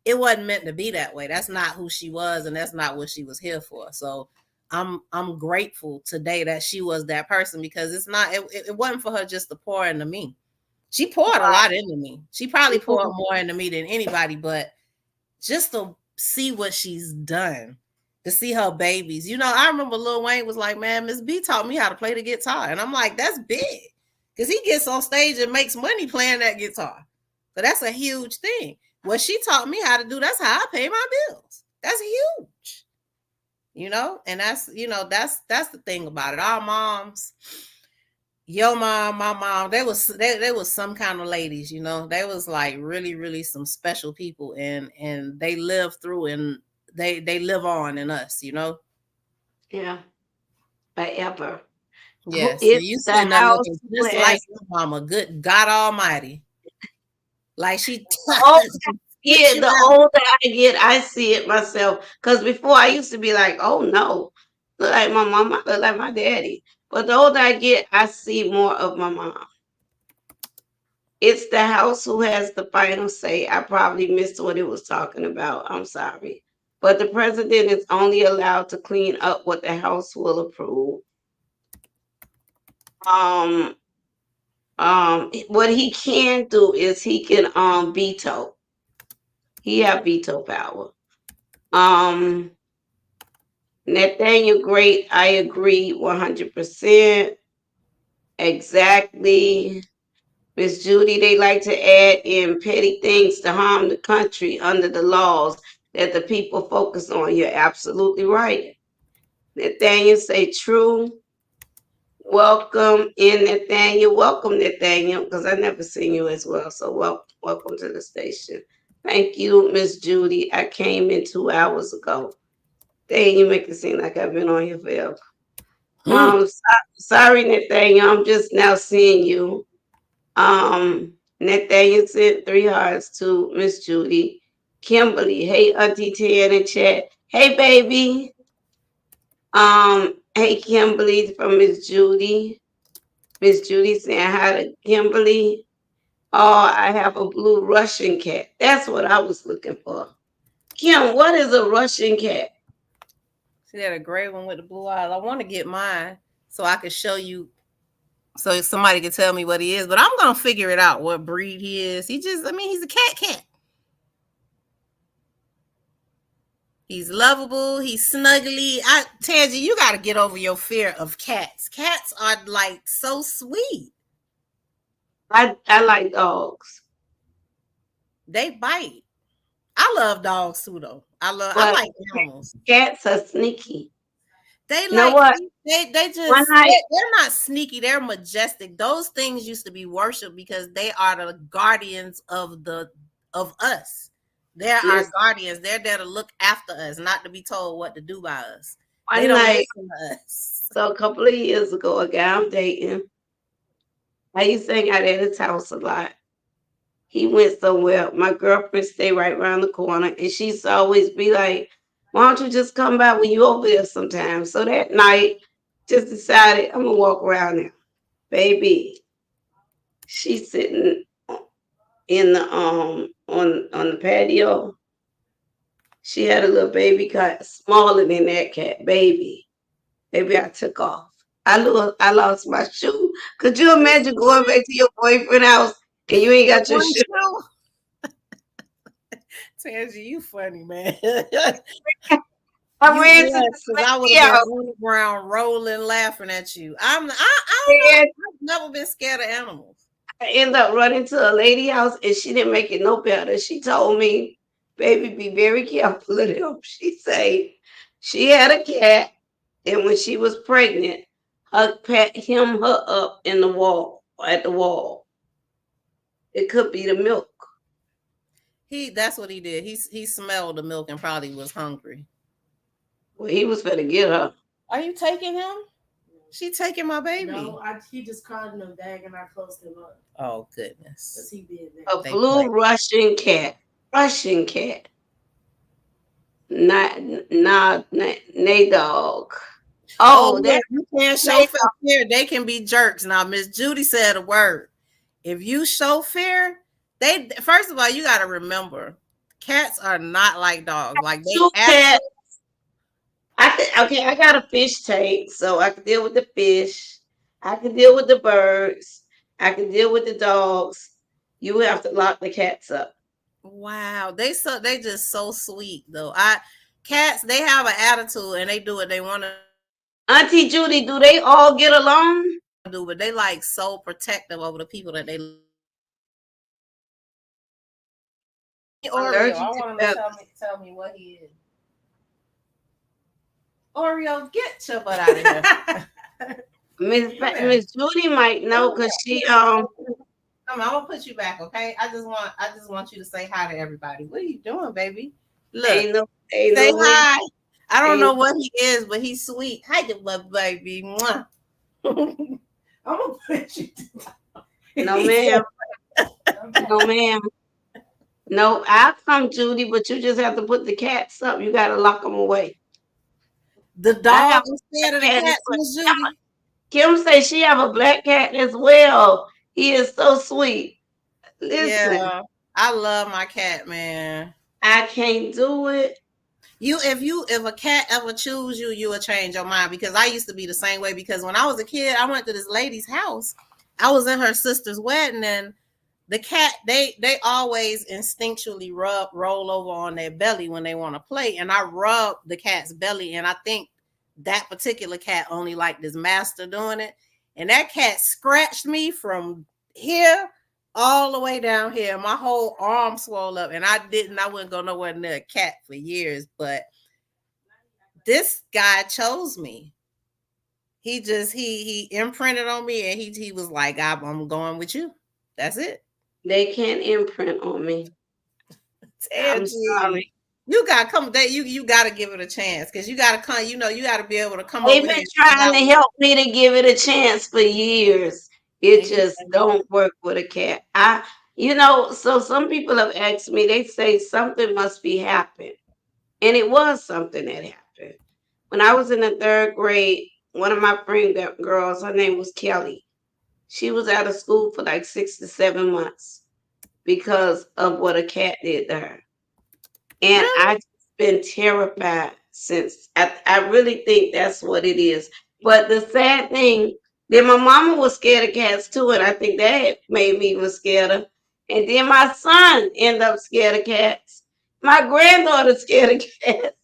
it wasn't meant to be that way. That's not who she was, and that's not what she was here for. So I'm grateful today that she was that person, because it wasn't for her just to pour into me. She poured a lot into me. She probably poured more into me than anybody, but just to see what she's done, to see her babies. You know, I remember Lil Wayne was like, man, Miss B taught me how to play the guitar. And I'm like, that's big. Because he gets on stage and makes money playing that guitar. So that's a huge thing. What she taught me how to do, that's how I pay my bills. That's huge. You know, and that's the thing about it. Our moms, your mom, my mom, they was some kind of ladies, you know. They was like really, really some special people, and they live through, and they live on in us, you know. Yeah, forever. Who Yes. So is you the sitting there house looking who just has like your mama, good God Almighty. Like she all spit yeah, you the out. older I get, I see it myself. Because before I used to be like, oh no, look like my mom, I look like my daddy. But the older I get, I see more of my mom. It's the house who has the final say. I probably missed what it was talking about. I'm sorry. But the president is only allowed to clean up what the house will approve. Um, what he can do is he can veto. He have veto power. Um, Nathaniel Great, I agree 100%. Exactly. Miss Judy, they like to add in petty things to harm the country under the laws that the people focus on. You're absolutely right. Nathaniel say true. Welcome in, Nathaniel. Welcome, Nathaniel, because I never seen you as well. So welcome to the station. Thank you, Miss Judy. I came in 2 hours ago. Dang, you make it seem like I've been on here forever. Sorry, Nathaniel. I'm just now seeing you. Nathaniel sent 3 hearts to Miss Judy. Kimberly, hey, Auntie T in the chat. Hey, baby. Hey, Kimberly from Miss Judy. Miss Judy saying hi to Kimberly. Oh, I have a blue Russian cat. That's what I was looking for. Kim, what is a Russian cat? She had a gray one with the blue eyes. I want to get mine so I could show you, so somebody can tell me what he is. But I'm gonna figure it out what breed he is. He's a cat. He's lovable. He's snuggly. Tangie, you got to get over your fear of cats. Cats are like so sweet. I like dogs, They bite. I love dogs too, though. I but like animals. cats are sneaky. They You know like what? they One just night, they're not sneaky. They're majestic. Those things used to be worshipped because they are the guardians of us. They're our listen, guardians. They're there to look after us, not to be told what to do by us. They one don't night, listen to us. so a couple of years ago, a guy I'm dating, I used to hang out at his house a lot. He went somewhere. My girlfriend stay right around the corner, and she used to always be like, "Why don't you just come by when you over there sometime?" So that night, just decided I'm gonna walk around there. Baby, she's sitting in the on the patio. She had a little baby cat, smaller than that cat, baby. Baby, I took off. I lost my shoe. Could you imagine going back to your boyfriend's house and you ain't With got your one shoe? shoe. Tangie, you funny, man. I You ran to was, the because I would have lady been house on the ground rolling, laughing at you. I don't know. and I've never been scared of animals. I ended up running to a lady house and she didn't make it no better. She told me, baby, be very careful of them. She said she had a cat and when she was pregnant, her pet hemmed her up in the wall at the wall. It could be the milk. That's what he did. He smelled the milk and probably was hungry. Well, he was gonna get her. Are you taking him? She taking my baby. No, he just caught in a bag and I closed him up. Oh goodness. Because he being A there. blue Russian cat. Russian cat. Not, not, nay dog. Oh, Oh, that look, you can't show nay fear. They can be jerks. Now, Miss Judy said a word. If you show fear, they first of all, you got to remember, cats are not like dogs. Like they two cat. actually, Okay, I got a fish tank, so I can deal with the fish. I can deal with the birds. I can deal with the dogs. You have to lock the cats up. wow, they just so sweet though. I cats they have an attitude and they do what they want to Auntie Judy, do they all get along? do, but they like so protective over the people that they. Oreo, I Allergic to want him to feathers. tell me what he is. Oreo, get your butt out of here. Come here. Miss Judy might know because she Come on, I'm gonna put you back, okay? I just want you to say hi to everybody. What are you doing, baby? Look, ain't say no way hi. I don't ain't know what he is, but he's sweet. Hi, the love baby. Mwah. I'm gonna put you. no ma'am no ma'am no. I'll come Judy, but you just have to put the cats up. You gotta lock them away. The I have dog is a scared of the cat as cats, well. Miss Judy. Kim say she have a black cat as well. He is so sweet. Listen, Yeah, I love my cat, man. I can't do it. If a cat ever choose you, you will change your mind because I used to be the same way because when I was a kid, I went to this lady's house. I was in her sister's wedding and the cat they always instinctually roll over on their belly when they want to play and I rub the cat's belly and I think that particular cat only liked his master doing it and that cat scratched me from here all the way down here. My whole arm swelled up and I wouldn't go nowhere near a cat for years, but this guy chose me. He imprinted on me and he was like, I'm going with you. That's it. They can't imprint on me. I'm Tangie, sorry. you gotta come. That you gotta give it a chance because you gotta come. You gotta be able to come They've over been here and figure trying out to what. help me to give it a chance for years. It And you just don't work with a cat. So some people have asked me, they say something must be happening. And it was something that happened. When I was in the third grade, one of my friend girls, her name was Kelly. She was out of school for like 6 to 7 months because of what a cat did to her. And Really? I just been terrified since. I really think that's what it is. But the sad thing, then my mama was scared of cats too, and I think that made me even scared. And then my son ended up scared of cats. My granddaughter scared of cats.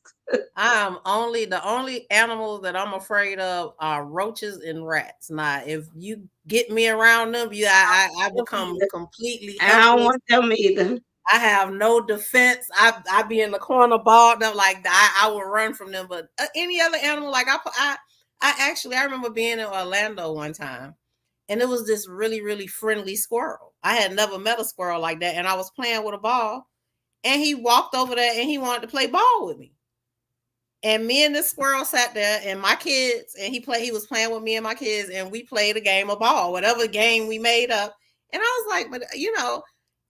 I'm only the only animals that I'm afraid of are roaches and rats. Now, if you get me around them, I become completely I don't helpless. want them either. I have no defense. I be in the corner balled up like I will run from them. But any other animal, like I remember being in Orlando one time, and it was this really really friendly squirrel. I had never met a squirrel like that, and I was playing with a ball, and he walked over there and he wanted to play ball with me. And me and this squirrel sat there and my kids, and he was playing with me and my kids, and we played a game of ball, whatever game we made up. And I was like, but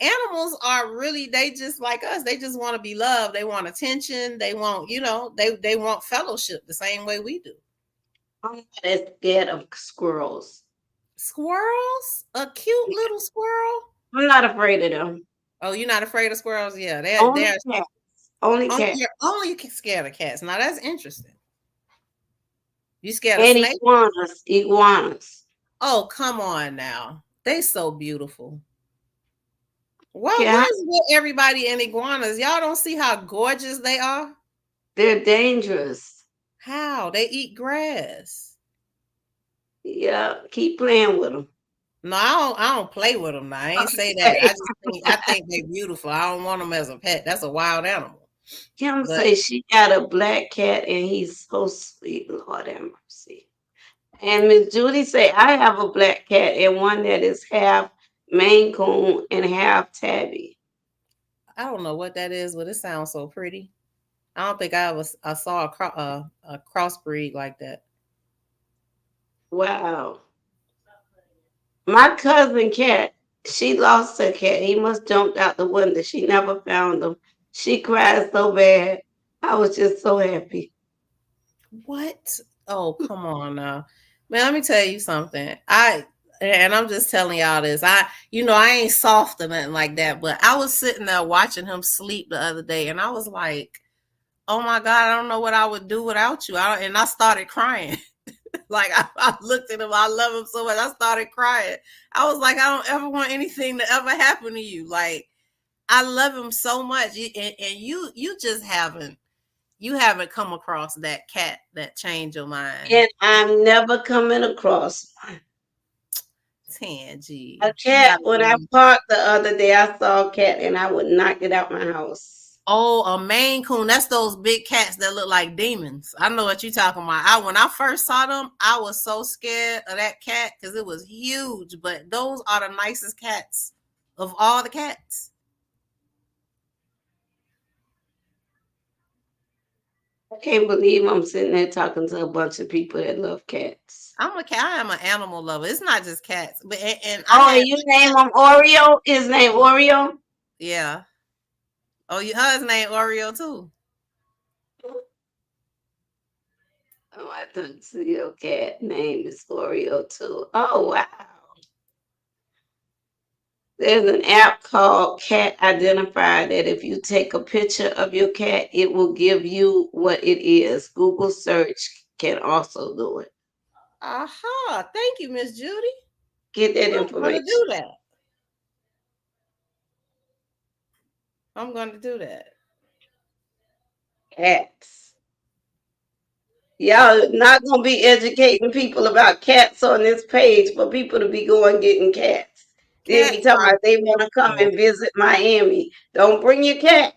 animals are really they just like us. They just want to be loved. They want attention. They want, they want fellowship the same way we do. I'm not as scared of squirrels. Squirrels? A cute little squirrel? I'm not afraid of them. Oh, you're not afraid of squirrels? Yeah, Only they're cats. Only cats. only scared of cats. Now that's interesting. You scared of And snakes? iguanas. Iguanas. Oh, come on now. They so beautiful. Yeah, What is with everybody and iguanas? Y'all don't see how gorgeous they are? they're dangerous. How? They eat grass. Yeah, keep playing with them. No, I don't play with them now. I ain't say that. I think they're beautiful. I don't want them as a pet. That's a wild animal. Kim But say she got a black cat and he's so sweet. Lord have mercy. And Miss Judy say I have a black cat and one that is half Maine Coon and half Tabby. I don't know what that is, but it sounds so pretty. I don't think I saw a crossbreed like that. Wow. My cousin cat, she lost her cat. He must jumped out the window. She never found him. She cried so bad. I was just so happy. What? Oh, come on now. Man, let me tell you something. I'm just telling y'all this. I ain't soft or nothing like that, but I was sitting there watching him sleep the other day and I was like, oh my God, I don't know what I would do without you. And I started crying. Like I looked at him, I love him so much. I started crying. I was like, I don't ever want anything to ever happen to you. Like I love him so much. And you just haven't come across that cat that changed your mind. And I'm never coming across one. A Tangy. You cat, gotta when I be. parked the other day, I saw a cat and I would not get out my house. Oh, a Maine Coon. That's those big cats that look like demons. I know what you're talking about. When I first saw them, I was so scared of that cat because it was huge. But those are the nicest cats of all the cats. I can't believe I'm sitting there talking to a bunch of people that love cats. I am an animal lover. It's not just cats, but and I Oh, and had you name him Oreo? His name Oreo? yeah. Oh, hers name Oreo too. Oh, I thought your cat name is Oreo too. Oh, wow. There's an app called Cat Identifier that if you take a picture of your cat, it will give you what it is. Google search can also do it. Aha! Thank you, Miss Judy. Get that I'm gonna information. do that. I'm gonna do that. Cats. Y'all not gonna be educating people about cats on this page for people to be going getting cats. Then be Cats talking are about they want to come beautiful. and visit Miami. Don't bring your cat.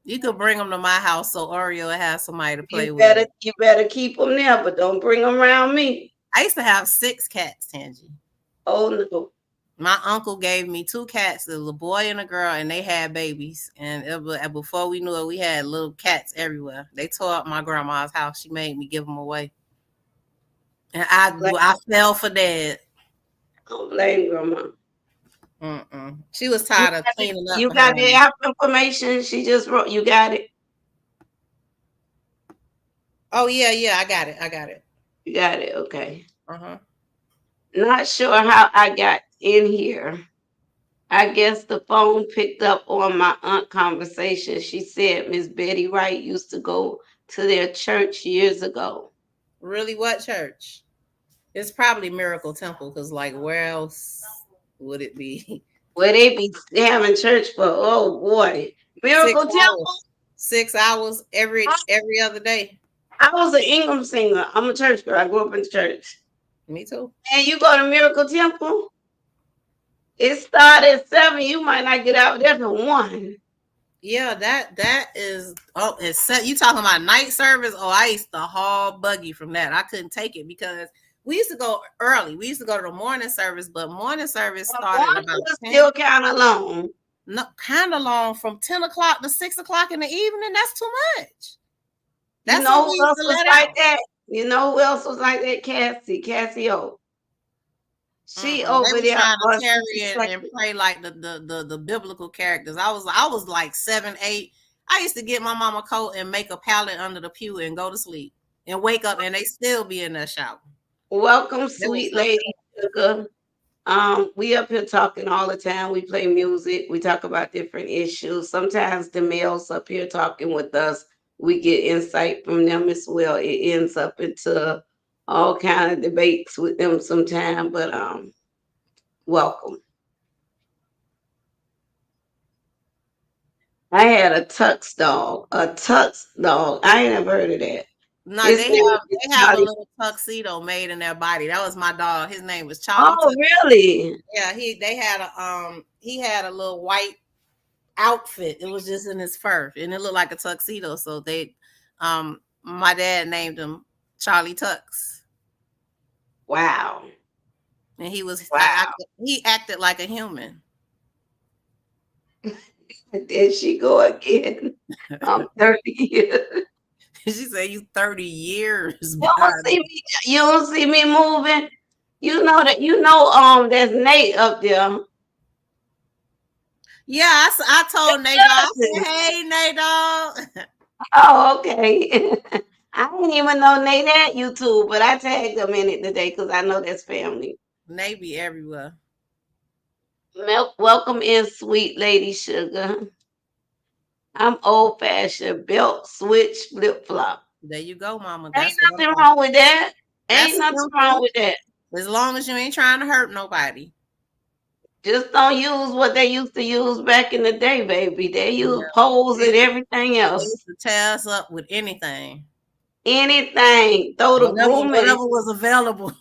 You could bring them to my house so Oreo will have somebody to You play with. better you better keep them there, but don't bring them around me. I used to have 6 cats, Tangy. Oh no. My uncle gave me 2 cats. There was a boy and a girl, and they had babies. And before we knew it, we had little cats everywhere. They tore up my grandma's house. She made me give them away, and Like, I fell for that. don't blame grandma. She was You tired of got the, cleaning up you got behind the me. app information. She just wrote. You got it. Oh yeah, yeah, I got it. You got it. Okay. Uh huh. Not sure how I got in here. I guess the phone picked up on my aunt conversation. She said Miss Betty Wright used to go to their church years ago. Really, what church? It's probably Miracle Temple, because like where else would it be? Where they be having church for, oh boy, six Miracle Temple. hours. 6 hours every other day. I was an Ingram singer. I'm a church girl. I grew up in the church. Me too. And you go to Miracle Temple, it started at 7. You might not get out there till 1. Yeah, that is. Oh, you talking about night service? Oh, I used to haul buggy from that. I couldn't take it because we used to go early. We used to go to the morning service, but morning service But started 1 about was 10. still kind of long. No, kind of long, from 10 o'clock to 6 o'clock in the evening. That's too much. You That's what know we who used else to was let like out. that? You know who else was like that? Cassio. She They over was there trying to on tarry and 62nd. play like the biblical characters. I was like 7, 8. I used to get my mama coat and make a pallet under the pew and go to sleep and wake up and they still be in there shouting. Welcome, There was sweet something. lady sugar. We up here talking all the time. We play music. We talk about different issues. Sometimes the males up here talking with us. We get insight from them as well. It ends up into all kind of debates with them sometime. But welcome. I had a tux dog. A tux dog. I ain't never heard of that. No, His they name have is they have a Charlie. little tuxedo made in their body. That was my dog. His name was Charlie Oh, Tux. really? Yeah, he had a little white outfit. It was just in his fur, and it looked like a tuxedo. So my dad named him Charlie Tux, Wow. and Wow. he acted like a human. There she go again. I'm 30 years. She said, "You 30 years You don't behind see me." me. You don't see me moving. You know that. You know. There's Nate up there. Yeah, I told Nate, I said, Cousin. "Hey, Nate, dog." Oh, okay. I didn't even know Nate had YouTube, but I tagged them in it today because I know that's family. Maybe everywhere. Welcome in, sweet lady sugar. I'm old fashioned belt switch flip flop. There you go, mama. Ain't That's what I'm nothing talking. wrong with that. Ain't That's nothing wrong simple. with that. As long as you ain't trying to hurt nobody. Just don't use what they used to use back in the day, baby. They use Yeah. poles They and used to, everything they else. used to tear us up with anything. Anything. Throw the broom at it. Whatever was available.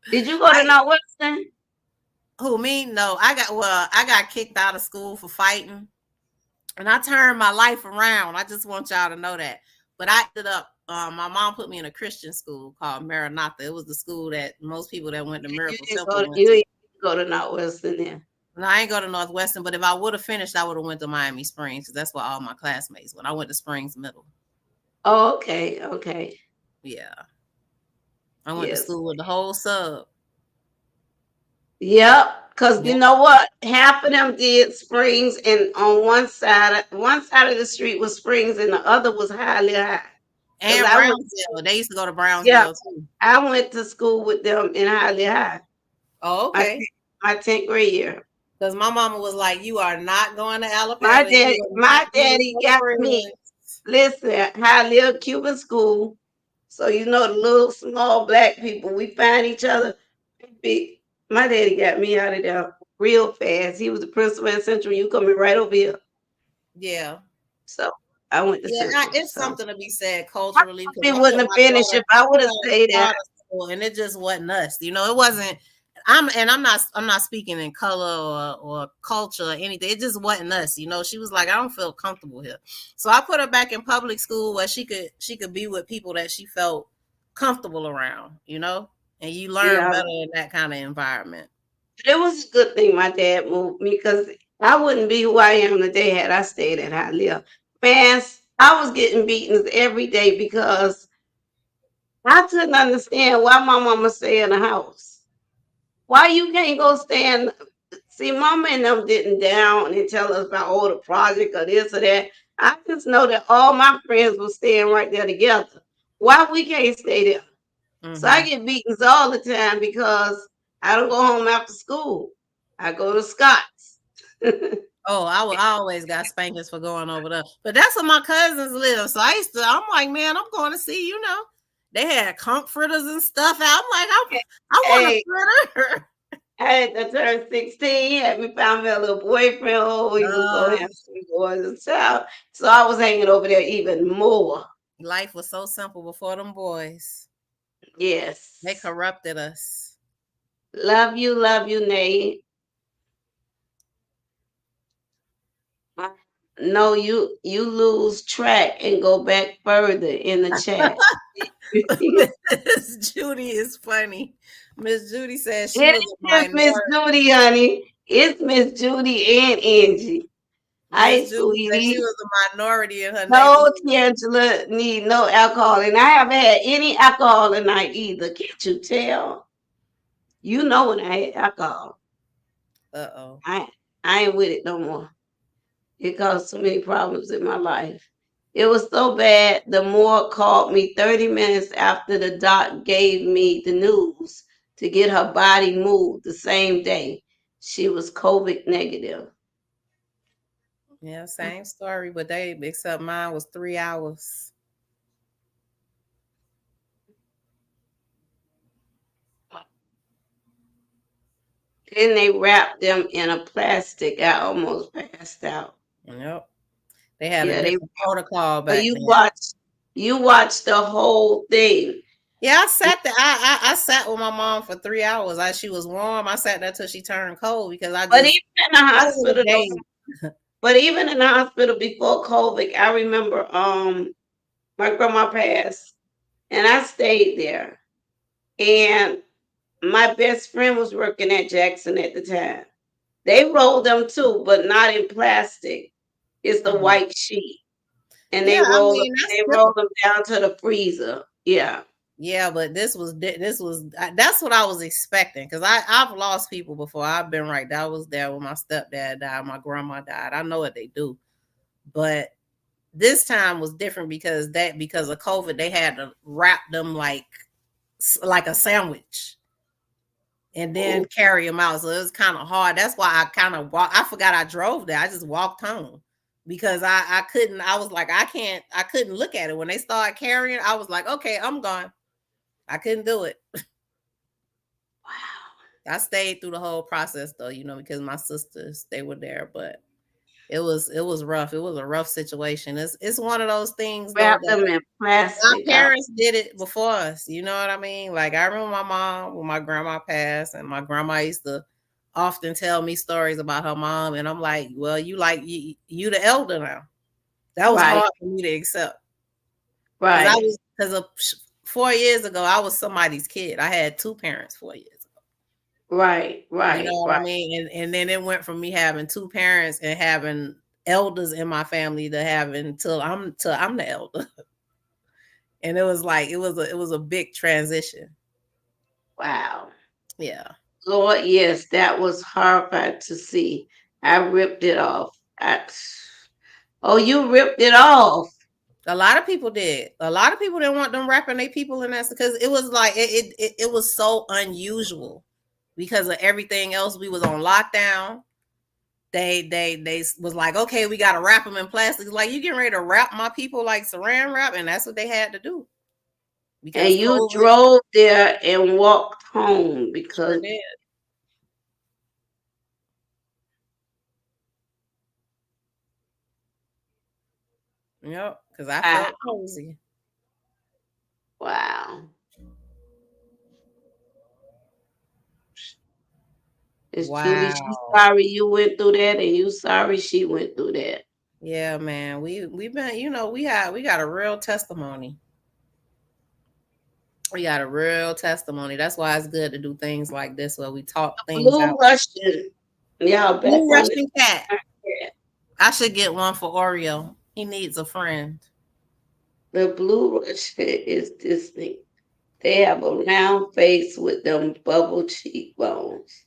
Did you go to I Northwestern? who me? No, I got kicked out of school for fighting. And I turned my life around. I just want y'all to know that. But I ended up, my mom put me in a Christian school called Maranatha. It was the school that most people that went to You Miracle didn't Temple go. went You to. didn't go to Northwestern then. No, I ain't go to Northwestern, but if I would have finished, I would have went to Miami Springs because that's where all my classmates went. I went to Springs Middle. Oh, okay, okay. Yeah, I went to Yes. school with the whole sub. Yep. Cause Yeah, you know what? Half of them did Springs, and on one side of the street was Springs, and the other was Highly High. Cause and Brownsville. They used to go to yeah, Brownsville too. I went to school with them in Highly High. Oh, My okay. my 10th grade year. Because my mama was like, "You are not going to Alabama. You are not My meeting daddy your got me. friends." Listen, I live Cuban school, so you know the little small black people. We find each other. My daddy got me out of there real fast. He was the principal at Central. You coming right over here. Yeah. So I went to Yeah, Central. it's So something to be said I culturally because probably wouldn't have finished if I my would have daughter stayed there. charter school, and it just wasn't us. You know, it wasn't. I'm not speaking in color or culture or anything. It just wasn't us. You know, she was like, I don't feel comfortable here, so I put her back in public school where she could be with people that she felt comfortable around. You know, and you learn Yeah, better in that kind of environment. it was a good thing my dad moved me because I wouldn't be who I am today had I stayed at High Live. Man, I was getting beatings every day because I couldn't understand why my mama stay in the house. Why you can't go stand? See, mama and them didn't down and tell us about the project or this or that. I just know that all my friends were staying right there together. Why we can't stay there? So I Hmm. get beatings all the time because I don't go home after school. I go to Scott's. Oh, I always got spankings for going over there. But that's where my cousins live. So I'm like, man, I'm going to see, you know. They had comforters and stuff out. I'm like, I want a Hey, fritter. I had to turn 16. He had me found me a little boyfriend. Oh, he was so Uh, handsome, boy, as a child. So I was hanging over there even more. Life was so simple before them boys. They Yes. corrupted us. Love you, Nate. No, you lose track and go back further in the chat. Miss Judy is funny. Miss Judy said It she ain't was a just Miss minority. Judy, honey. It's Miss Judy and Angie. Hi, Miss Judy said she sweetie. was a minority in her No, neighborhood. Angela need no alcohol, and I haven't had any alcohol tonight either. Can't you tell? You know when I had alcohol, Uh-oh. I I ain't with it no more. It caused so many problems in my life. It was so bad. The morgue called me 30 minutes after the doc gave me the news to get her body moved the same day. She was COVID negative. Yeah, same story, but they except mine was 3 hours. Then they wrapped them in a plastic. I almost passed out. Yep. They had a Yeah, they. different protocol So back then. you watched the whole thing. Yeah, I sat there. I sat with my mom for 3 hours. She was warm. I sat there till she turned cold because But even in the over the hospital, though, days. but even in the hospital before COVID, I remember my grandma passed, and I stayed there. And my best friend was working at Jackson at the time. They rolled them too, but not in plastic. It's the Mhm. white sheet, and Yeah, I mean that's they roll typical. them down to the freezer. Yeah. Yeah, but this was that's what I was expecting because I've lost people before. I've been right. That was there when my stepdad died, my grandma died. I know what they do, but This time was different because of COVID, they had to wrap them like a sandwich and then Oh, carry them out. So it was kind of hard. That's why I kind of walked. I forgot I drove there. I just walked home because I couldn't. I was like, I couldn't look at it when they started carrying. I was like, okay, I'm gone. I couldn't do it. wow. I stayed through the whole process though, because my sisters, they were there, but it was rough. It was a rough situation. It's one of those things though Wrap that them in our plastic. parents did it before us. You know what I mean? Like I remember my mom when my grandma passed, and my grandma used to often tell me stories about her mom, and I'm like, well, you the elder now. That was Right, hard for me to accept because right, 4 years ago I was somebody's kid. I had two parents 4 years ago. right, You know right, what I right. mean? And then it went from me having two parents and having elders in my family to having till I'm the elder. And it was like it was a big transition. Wow. Yeah. Lord, yes, that was horrified to see. I ripped it off. Oh, you ripped it off. A lot of people did. A lot of people didn't want them wrapping their people in that because it was like it was so unusual because of everything else. We was on lockdown. They was like, okay, we got to wrap them in plastic. Like you getting ready to wrap my people like saran wrap, and that's what they had to do And because you COVID drove there and walked home sure because did. Yep, because I wow, felt cozy. wow. It's Judy. She's Wow. sorry you went through that, and you sorry she went through that. Yeah, man. We've been, we got a real testimony. We got a real testimony. That's why it's good to do things like this where we talk things Blue out. Russian. Y'all back Blue on the Russian cat. cat. I should get one for Oreo. He needs a friend. The Blue Russian is this thing. They have a round face with them bubble cheekbones.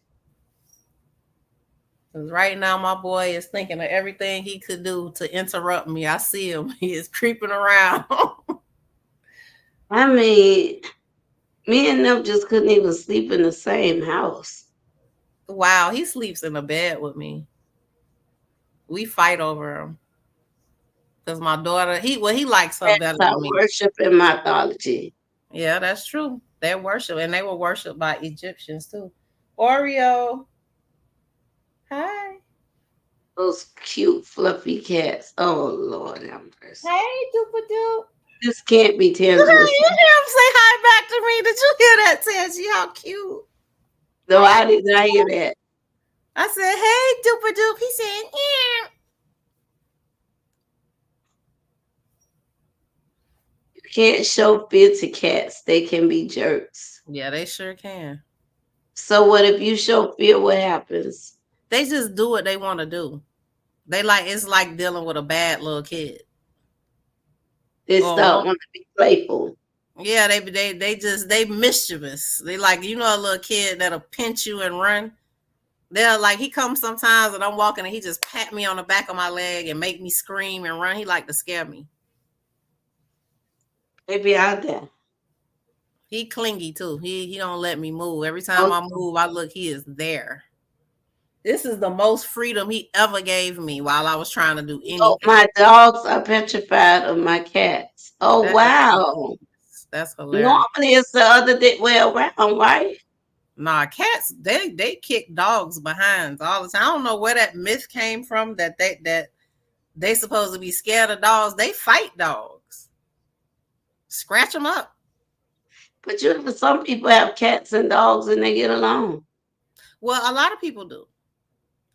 'Cause right now, my boy is thinking of everything he could do to interrupt me. I see him. He is creeping around. I mean, me and them just couldn't even sleep in the same house. Wow, he sleeps in the bed with me. We fight over him because my daughter. He likes her better That's than our me. worship and mythology. Yeah, that's true. They worship, and they were worshipped by Egyptians too. Oreo, hi. Those cute, fluffy cats. Oh, Lord have mercy. Hey, Doopa Doop. This can't be You Tangela. hear him say hi back to me. Did you hear that, Tangy? How cute. No, I did not hear that. I said, hey, Doopa Doop. He said, yeah. You can't show fear to cats. They can be jerks. Yeah, they sure can. So what if you show fear? What happens? They just do what they want to do. It's like dealing with a bad little kid. They Or start one. wanting to be playful. Yeah, they mischievous. They like, a little kid that'll pinch you and run. They're like, he comes sometimes and I'm walking and he just pat me on the back of my leg and make me scream and run. He like to scare me. They be out there. He clingy too. He don't let me move. Every time Oh, I move, I look, he is there. This is the most freedom he ever gave me while I was trying to do oh, anything. my dogs are petrified of my cats. Oh, That is wow. hilarious. That's hilarious. Normally it's the other way around, right? Nah, cats, they kick dogs behinds all the time. I don't know where that myth came from that they supposed to be scared of dogs. They fight dogs. Scratch them up. But some people have cats and dogs and they get along. Well, a lot of people do.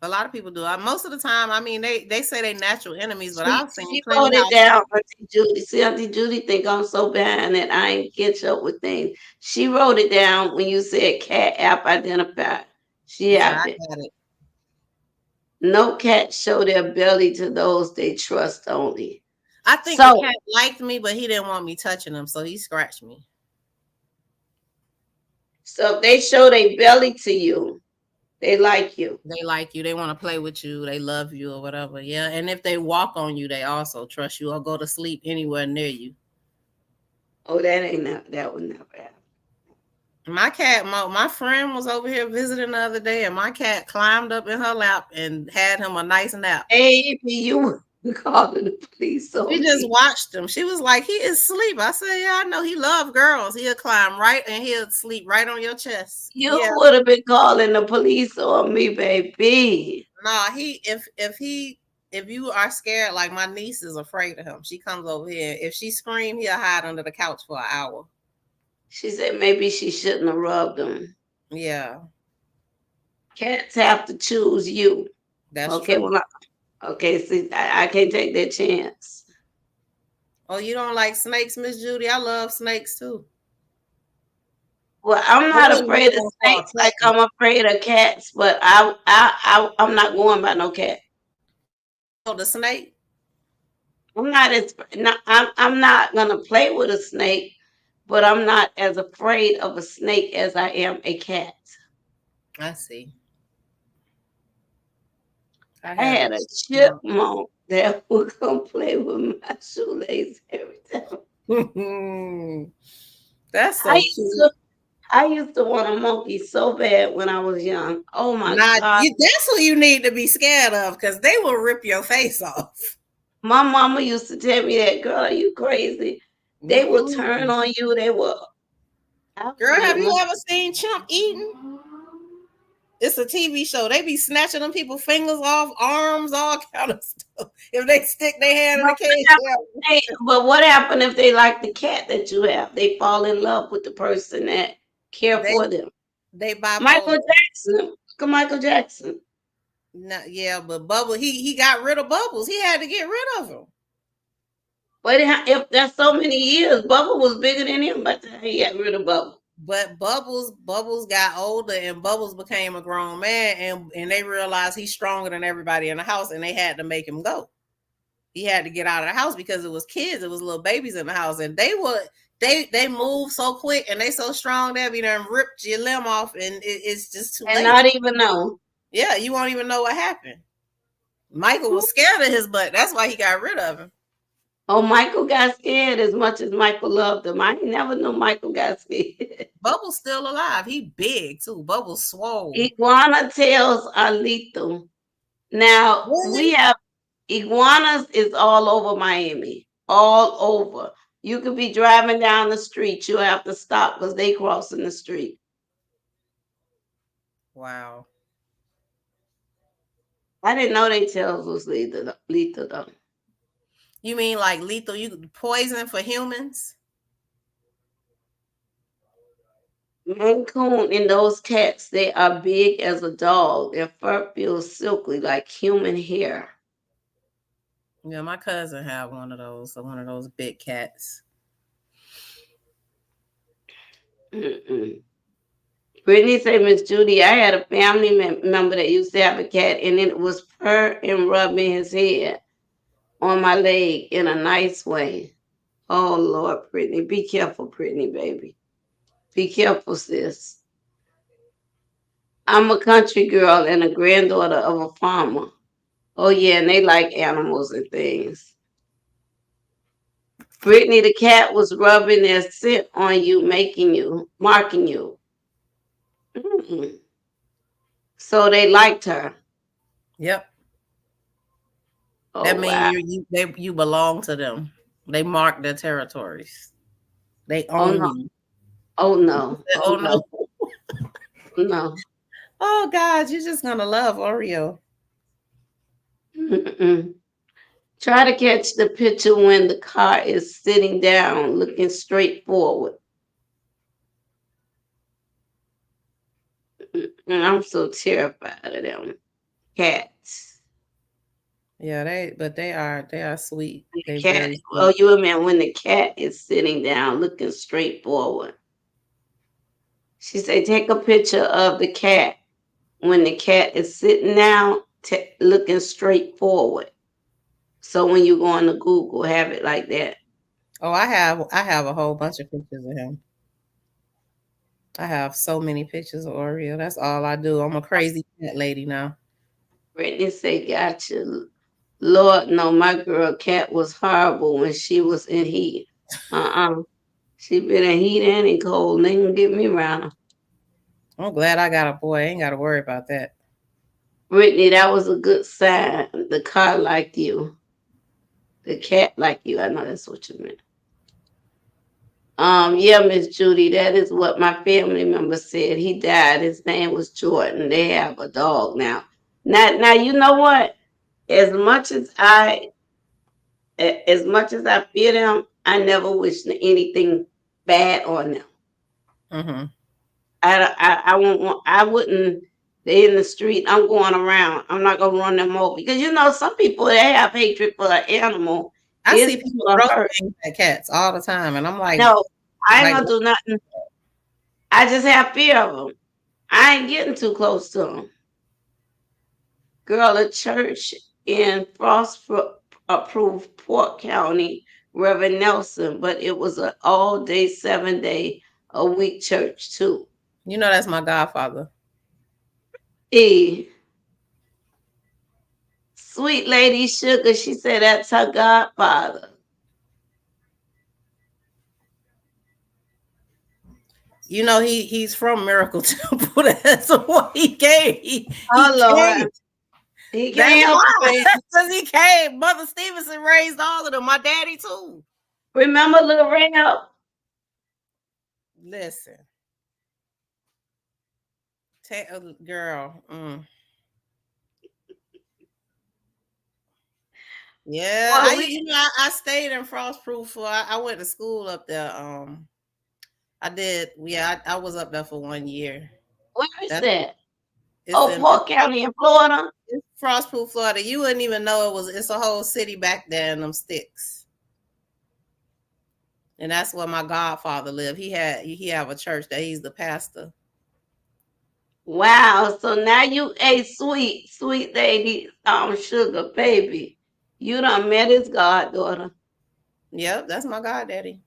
A lot of people do. Most of the time, I mean, they say they natural enemies, but I've seen She plenty wrote it houses. down, Auntie Judy. See, Auntie Judy think I'm so bad that I ain't catch up with things. She wrote it down when you said cat app identified. She Yeah, have I it. got it. No cats show their belly to those they trust only. I think the So, cat liked me, but he didn't want me touching him, so he scratched me. so if they show their belly to you, They like you. They like you. They want to play with you. They love you or whatever. Yeah. And if they walk on you, they also trust you or go to sleep anywhere near you. Oh, that would never happen. My cat, my friend was over here visiting the other day, and my cat climbed up in her lap and had him a nice nap. Baby, you calling the police She on just me. watched him. She was like, "He is asleep." I said, "Yeah, I know. He love girls. He'll climb right and he'll sleep right on your chest." You Yeah. would have been calling the police on me, baby. Nah, if you are scared, like my niece is afraid of him. She comes over here. If she scream, he'll hide under the couch for an hour. She said maybe she shouldn't have rubbed them. Yeah, Cats have to choose you. that's Okay, true. well, okay, see, I can't take that chance. Oh, you don't like snakes, Miss Judy? I love snakes too. Well, I'm I not wouldn't afraid really of want to start snakes like petting. I'm afraid of cats, but I'm not going by no cat. Oh, the snake? I'm not gonna play with a snake, but I'm not as afraid of a snake as I am a cat. I see. I I had a had a chipmunk. chipmunk that would come play with my shoelace every time. That's I so used cute. to I used to want a monkey so bad when I was young. Oh my Nah, God. that's who you need to be scared of because they will rip your face off. My mama used to tell me that, girl, are you crazy? They will turn Mm-mm. on you. They will. I Girl, wanted a have you monkey. ever seen Chimp eating? It's a TV show. They be snatching them people fingers off, arms, all kind of stuff. If they stick their hand in But the cage, but what happened if they like the cat that you have? They fall in love with the person that care they for them. they Michael bipolar. Jackson. Look at Michael Jackson. Nah, yeah, but Bubble, he got rid of Bubbles. He had to get rid of him. But if that's so many years, Bubba was bigger than him by the time he got rid of Bubba. But Bubbles got older and Bubbles became a grown man and they realized he's stronger than everybody in the house and they had to make him go. He had to get out of the house because it was kids, it was little babies in the house, and they move so quick and they so strong they'll be done ripped your limb off and it's just too And late. not even know. Yeah, you won't even know what happened. Michael was scared of his butt. That's why he got rid of him. Oh, Michael got scared as much as Michael loved him. I never knew Michael got scared. Bubbles still alive. He big too. Bubbles swole. Iguana tails are lethal. Now we Really? have iguanas is all over Miami. All over. You could be driving down the street. You have to stop because they crossing the street. Wow. I didn't know they tails was lethal though. You mean like lethal? You poison for humans? Maine Coon and those cats, they are big as a dog. Their fur feels silky like human hair. Yeah, my cousin had one of those big cats. Mm-mm. Brittany said, Miss Judy, I had a family member that used to have a cat, and it was purr and rubbing his head on my leg in a nice way. Oh, Lord, Brittany. Be careful, Brittany, baby. Be careful, sis. I'm a country girl and a granddaughter of a farmer. Oh, yeah, and they like animals and things. Brittany, the cat was rubbing their scent on you, marking you. Mm-mm. So they liked her. Yep. That Oh, means wow. you belong to them. They mark their territories. They Oh, own no. you. Oh, no. Oh Oh, no. no. No. Oh God, you're just gonna love Oreo. Mm-mm. Try to catch the picture when the car is sitting down, looking straight forward. I'm so terrified of them cats. Yeah, they are sweet. The They cat. very Oh, sweet. you mean when the cat is sitting down, looking straight forward? She said, take a picture of the cat when the cat is sitting down, looking straight forward. So when you go on to Google, have it like that. Oh, I have a whole bunch of pictures of him. I have so many pictures of Oreo. That's all I do. I'm a crazy cat lady now. Brittany say, "Gotcha." Lord, no, my girl Cat was horrible when she was in heat. She been in heat and in cold. And they can get me around her. I'm glad I got a boy. I ain't got to worry about that. Brittany, that was a good sign. The car liked you. The cat liked you. I know that's what you meant. Yeah, Miss Judy, that is what my family member said. He died. His name was Jordan. They have a dog now. Now, you know what? As much as I, as much as I fear them, I never wish anything bad on them. Mm-hmm. I won't want. I wouldn't. They in the street. I'm going around. I'm not gonna run them over because you know some people they have hatred for an animal. I see It's people gonna throw hurt. things at cats all the time, and I'm No, I ain't like, gonna do nothing. I just have fear of them. I ain't getting too close to them. Girl, a church in Frost approved Port County, Reverend Nelson, but it was an all day, 7 day a week church too. you know, that's my godfather. E Sweet Lady Sugar, she said that's her godfather. You know, he's from Miracle Temple. That's why he came. He Oh came. Lord, he That's can't help why. it. Because he came. Mother Stevenson raised all of them. My daddy too. Remember Little Rail? Listen, girl. Yeah, Well, we I stayed in Frostproof for I went to school up there. I did. Yeah, I was up there for 1 year. where is That's that? it's Oh, in Port County in Florida. it's Frostproof, Florida. You wouldn't even know it was. It's a whole city back there in them sticks, and that's where my godfather lived. He have a church that he's the pastor. Wow. So now you a sweet lady, sugar baby. You done met his goddaughter. Yep, that's my goddaddy.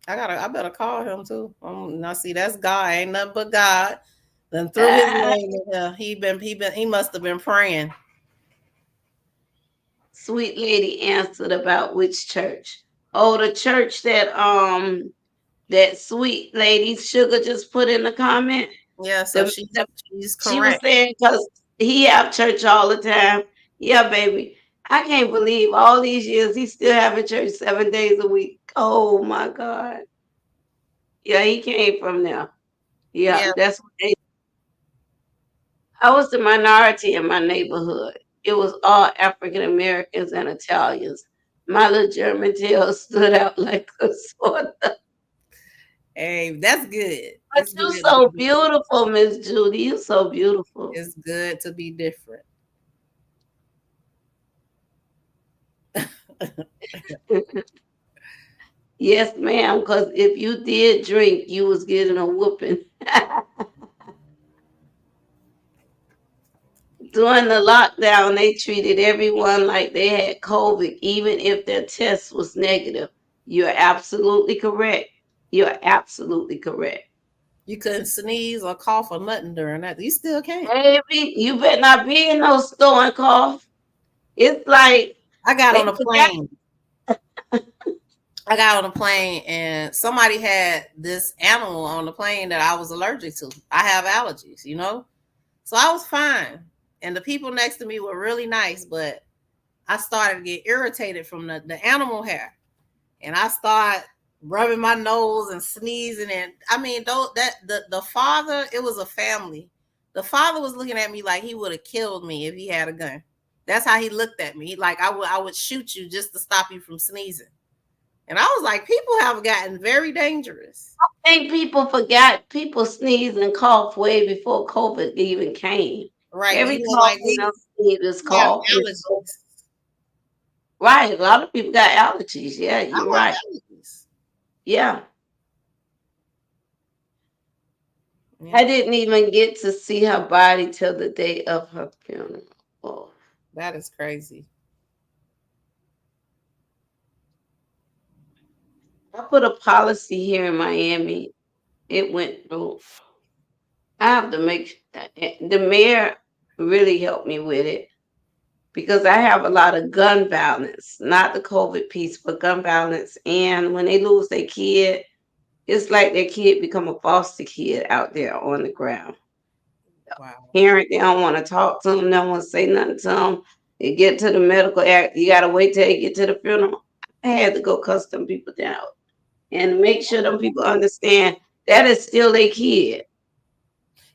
I better call him too. Now see, that's God. Ain't nothing but God. Then threw his Ah, name in there. He must have been praying. sweet lady answered about which church. Oh, the church that sweet lady sugar just put in the comment. Yeah, so The, the she's She was correct. saying because he have church all the time. Yeah, baby. I can't believe all these years he's still having church 7 days a week. Oh my God. Yeah, he came from there. Yeah, Yeah, that's what they. I was the minority in my neighborhood. It was all African Americans and Italians. My little German tail stood out like a sore thumb. hey, that's good. But It's you good to be so different. beautiful, Miss Judy. You so beautiful. It's good to be different. Yes, ma'am, because if you did drink, you was getting a whooping. During the lockdown, they treated everyone like they had COVID, even if their test was negative. You're absolutely correct. You're absolutely correct. You couldn't sneeze or cough or nothing during that. You still can't. Baby, you better not be in no store and cough. It's like I got they on a forgot. plane. I got on a plane and somebody had this animal on the plane that I was allergic to. I have allergies, you know? So I was fine. And the people next to me were really nice, but I started to get irritated from the animal hair. And I start rubbing my nose and sneezing. And I mean, though that the father, it was a family. The father was looking at me like he would have killed me if he had a gun. That's how he looked at me. Like I would shoot you just to stop you from sneezing. And I was like, people have gotten very dangerous. I think people forgot people sneeze and cough way before COVID even came. Right. Well, Every you know, cough like and we sneeze is have cough. allergies. Right. A lot of people got allergies. Yeah, I you're have right. allergies. Yeah. I Yeah, didn't even get to see her body till the day of her funeral. Oh. that is crazy. I put a policy here in Miami. It went through. I have to make the mayor really helped me with it because I have a lot of gun violence, not the COVID piece, but gun violence. And when they lose their kid, it's like their kid become a foster kid out there on the ground. Wow. Parent, they don't want to talk to them, don't want to say nothing to them. They get to the medical act, you got to wait till they get to the funeral. I had to go cuss them people down and make sure them people understand that is still a kid.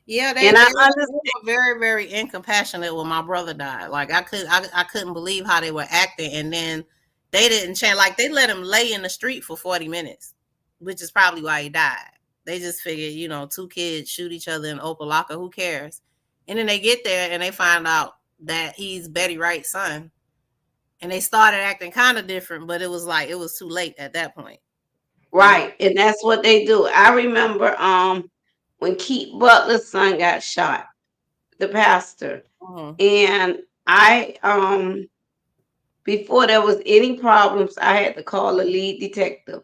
Yeah, And I they understand, were very, very incompassionate when my brother died. Like I couldn't believe how they were acting, and then they didn't change. Like they let him lay in the street for 40 minutes, which is probably why he died. They just figured, two kids shoot each other in Opalaka, who cares? And then they get there and they find out that he's Betty Wright's son, and they started acting kind of different, but it was like it was too late at that point, you know. right, and that's what they do. I remember when Keith Butler's son got shot, the pastor, Mhm. and I before there was any problems, I had to call the lead detective.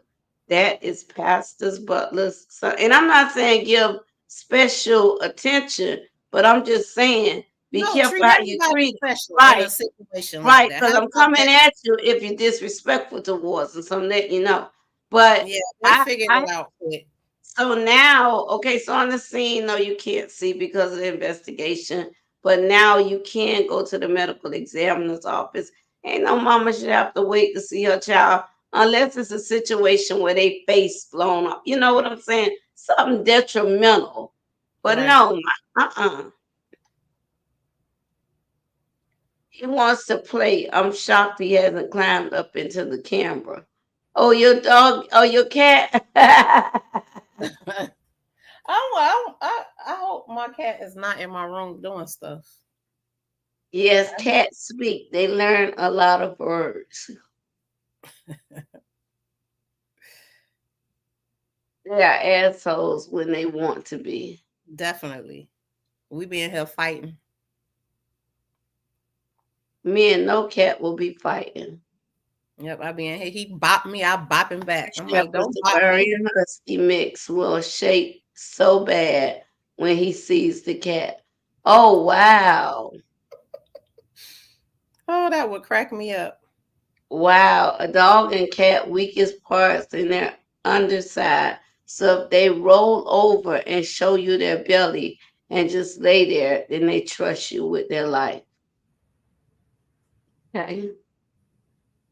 That is Pastor's Butler's son. And I'm not saying give special attention, but I'm just saying be No, careful treat how you everybody treat it. special in Right, a situation like right. that. Because How I'm about coming that? at you if you're disrespectful towards us. I'm letting you know. But Yeah, they I, figured I it out quick. so now, okay, so on the scene, no, you can't see because of the investigation, but now you can go to the medical examiner's office. Ain't no mama should have to wait to see her child unless it's a situation where they face blown up. You know what I'm saying? Something detrimental. But Right. no, he wants to play. I'm shocked he hasn't climbed up into the camera. Oh, your dog, oh, your cat. I hope my cat is not in my room doing stuff. Yes, cats speak. They learn a lot of words. They are assholes when they want to be. Definitely. We be in here fighting. Me and no cat will be fighting. Yep, I be in here. He bop me, I bop him back. I'm like, Shepherd don't bop me. Siberian Husky mix will shake so bad when he sees the cat. Oh, wow. Oh, that would crack me up. Wow. A dog and cat weakest parts in their underside. So if they roll over and show you their belly and just lay there, then they trust you with their life. Okay.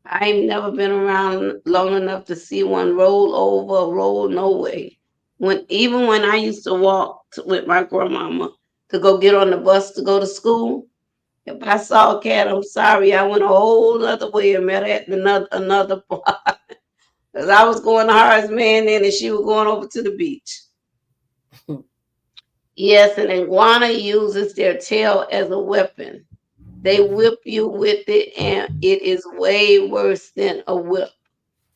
I ain't never been around long enough to see one roll over, roll no way. Even when I used to walk with my grandmama to go get on the bus to go to school, if I saw a cat, I'm sorry, I went a whole other way and met her at another part. Because I was going to Horace Man then and she was going over to the beach. Yes, an iguana uses their tail as a weapon. They whip you with it, and it is way worse than a whip.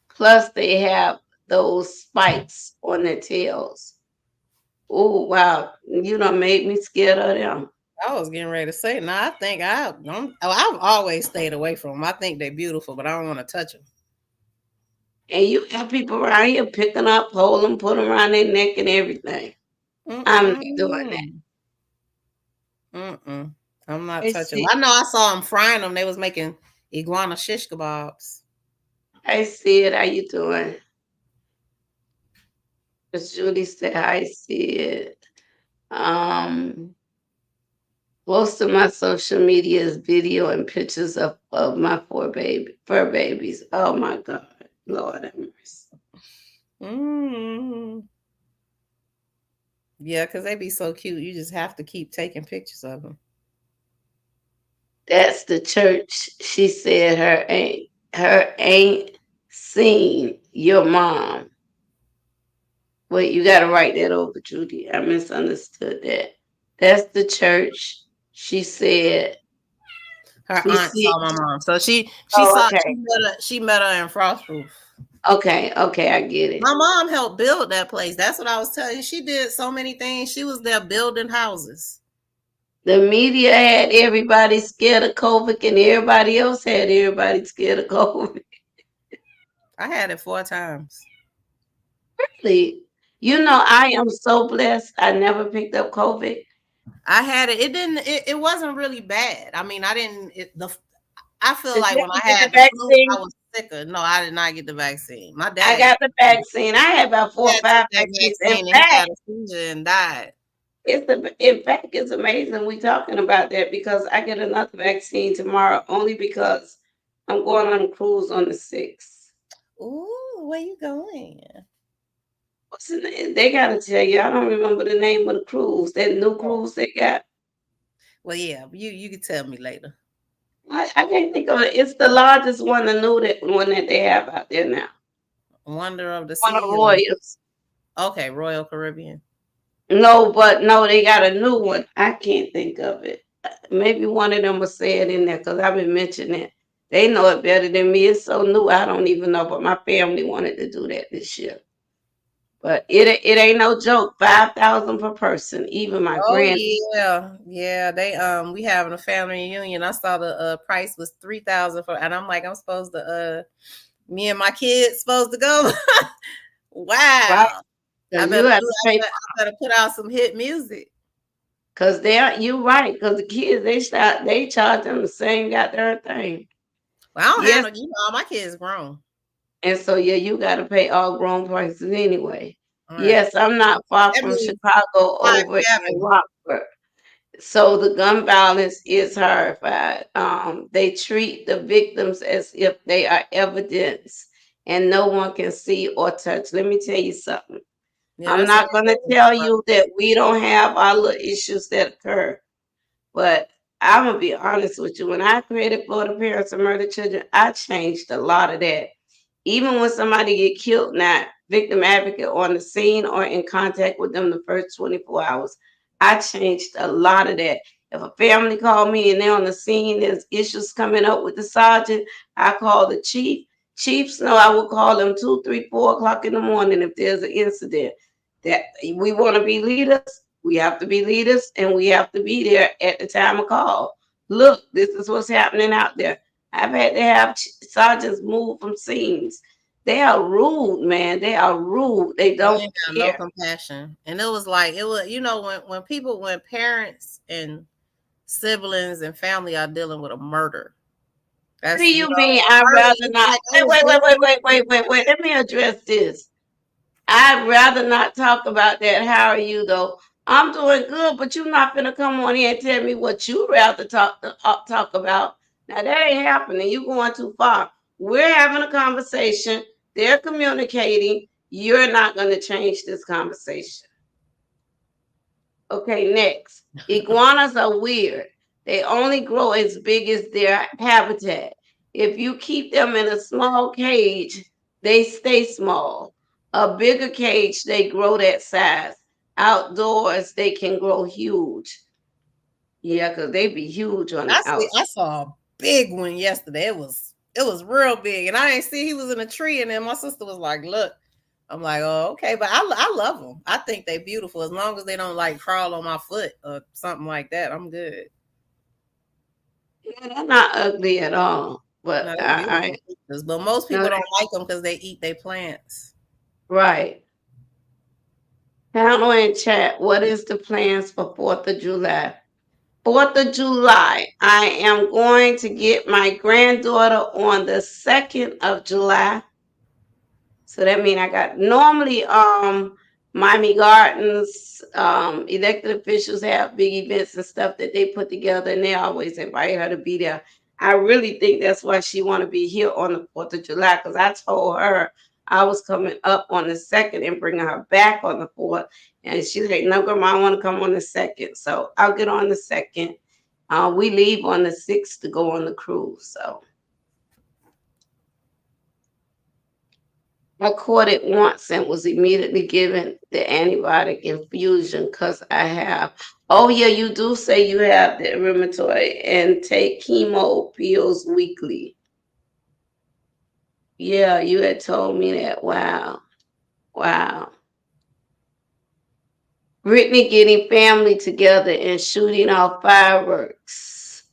Plus, they have those spikes on their tails. Oh, wow. You done made me scared of them. I was getting ready to say, no, I think I've always stayed away from them. I think they're beautiful, but I don't want to touch them. And you have people around here picking up, hold them, put them around their neck and everything. I'm not doing that. Mm-mm. Mm-mm. I'm not I touching them. see. I know I saw them frying them. They was making iguana shish kebabs. I see it. How you doing? Miss Judy said, I see it. Um, Most of my social media is video and pictures of my fur babies. Oh my God. Lord have mercy. Mm. Yeah, because they be so cute. You just have to keep taking pictures of them. That's the church. She said her ain't seen your mom. Wait, you gotta write that over, Judy. I misunderstood that. That's the church. She said Her she aunt see. saw my mom, so she Oh, saw okay. she met her in Frostproof. Okay, I get it. My mom helped build that place. That's what I was telling you. She did so many things. She was there building houses. The media had everybody scared of COVID, and everybody else had everybody scared of COVID. I had it 4 times. Really? I am so blessed. I never picked up COVID. I had it. It didn't. It wasn't really bad. I mean, I didn't. I feel Did like you when ever I get had the the flu, I vaccine? was sicker. No, I did not get the vaccine. My I dad got the vaccine. I had about he four or had took five that vaccines. In vaccine and he fact, had a seizure and died. in fact, it's amazing we talking about that because I get another vaccine tomorrow only because I'm going on a cruise on the 6th. Ooh, where you going? What's the name? They gotta tell you. I don't remember the name of the cruise. That new cruise they got. Well, yeah, you can tell me later. I can't think of it. It's the largest one, the new that one that they have out there now. Wonder of the One of Sea. Royals. Okay, Royal Caribbean. No, but no, they got a new one. I can't think of it. Maybe one of them will say it in there because I've been mentioning it. They know it better than me. It's so new, I don't even know. But my family wanted to do that this year. But it ain't no joke. 5,000 per person. Even my Oh grand. yeah, yeah. They we having a family reunion. I saw the price was 3,000 for, and I'm like, I'm supposed to me and my kids supposed to go. Right? Wow. I Because you better have do. to pay. I better put out some hit music. Because you right. Because the kids they charge them the same goddamn thing. Well, I don't have Yes, no. You know, all my kids grown. and so yeah, you got to pay all grown prices anyway. All right. Yes, I'm not far That from means Chicago five over in cabin. Rockford. So the gun violence is horrified. They treat the victims as if they are evidence and no one can see or touch. Let me tell you something. Yeah, I'm that's what not they going to say. tell you that we don't have our little issues that occur, but I'm going to be honest with you. When I created Florida Parents of Murdered Children, I changed a lot of that. Even when somebody get killed, not victim advocate on the scene or in contact with them the first 24 hours. I changed a lot of that. If a family called me and they're on the scene, there's issues coming up with the sergeant, I call the chief. Chiefs know I will call them 2, 3, 4 o'clock in the morning if there's an incident. That we want to be leaders, we have to be leaders, and we have to be there at the time of call. Look, this is what's happening out there. I've had to have sergeants move from scenes. They are rude, man. They are rude. They They don't ain't got no care. compassion. And it was like it was, when parents and siblings and family are dealing with a murder. What do That's you mean? I'd murder. rather It's not. like I Wait, was wait, wait, wait, doing wait, wait, wait, wait. Let me address this. I'd rather not talk about that. How are you, though? I'm doing good, but you're not gonna come on here and tell me what you rather talk about. Now that ain't happening. You're going too far. We're having a conversation. They're communicating. You're not gonna change this conversation. Okay, next. Iguanas are weird. They only grow as big as their habitat. If you keep them in a small cage, they stay small. A bigger cage, they grow that size. Outdoors, they can grow huge. Yeah, because they be huge on the outside. I saw a big one yesterday. It was real big, and I didn't see he was in a tree. And then my sister was like, "Look," I'm like, "Oh, okay." But I love them. I think they beautiful as long as they don't like crawl on my foot or something like that. I'm good. Yeah, they're not ugly at all. No, But they're beautiful creatures, but most no, people don't like them because they eat their plants. right. Panel in chat, what is the plans for 4th of July? 4th of July, I am going to get my granddaughter on the 2nd of July. So that means I got normally Miami Gardens, elected officials have big events and stuff that they put together and they always invite her to be there. I really think that's why she wanna be here on the 4th of July because I told her I was coming up on the 2nd and bringing her back on the 4th. And she's like, no, grandma, I want to come on the 2nd. So I'll get on the 2nd. We leave on the 6th to go on the cruise. So I caught it once and was immediately given the antibiotic infusion because I have. Oh, yeah, you do say you have the rheumatoid and take chemo pills weekly. Yeah, you had told me that. Wow. Wow. Brittany getting family together and shooting off fireworks.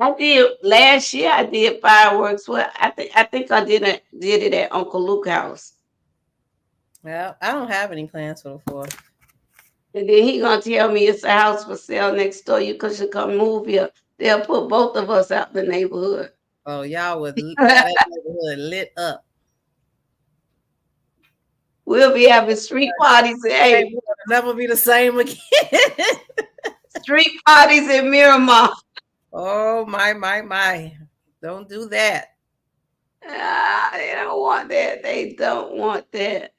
I did last year. I did fireworks. Well, I think I did it at Uncle Luke's house. Well, I don't have any plans for the fourth. And then he gonna tell me it's a house for sale next door. You could should come move here. They'll put both of us out the neighborhood. Oh, y'all would have that neighborhood lit up. We'll be having street parties. Hey, Hey, we'll never be the same again. street parties in Miramar. Oh my. Don't do that. Ah, they don't want that. They don't want that.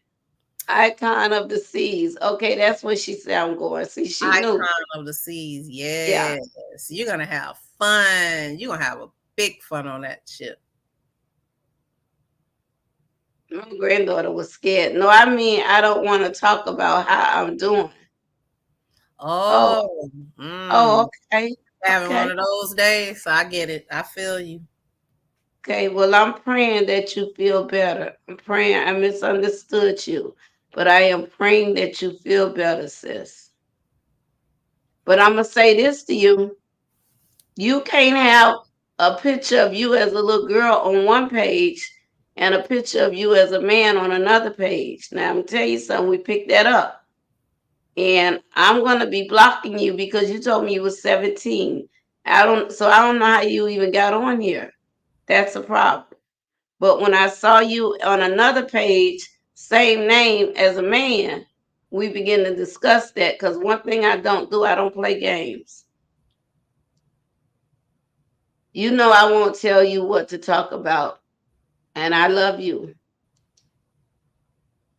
Icon of the seas. Okay, that's what she said I'm going. See, she knew. Icon of the seas. Yeah. Yes. You're gonna have fun. You're gonna have a big fun on that ship. My granddaughter was scared. No, I mean I don't want to talk about how I'm doing. Oh, Oh, oh, okay. having one Okay. of those days. I get it. I feel you. Okay. Well, I'm praying that you feel better. I'm praying I misunderstood you. But I am praying that you feel better, sis. But I'm gonna say this to you. You can't have a picture of you as a little girl on one page and a picture of you as a man on another page. Now I'm gonna tell you something, we picked that up. And I'm gonna be blocking you because you told me you was 17. I don't know how you even got on here. That's a problem. But when I saw you on another page, same name as a man, we begin to discuss that because one thing I don't do, I don't play games. You know I won't tell you what to talk about, and I love you.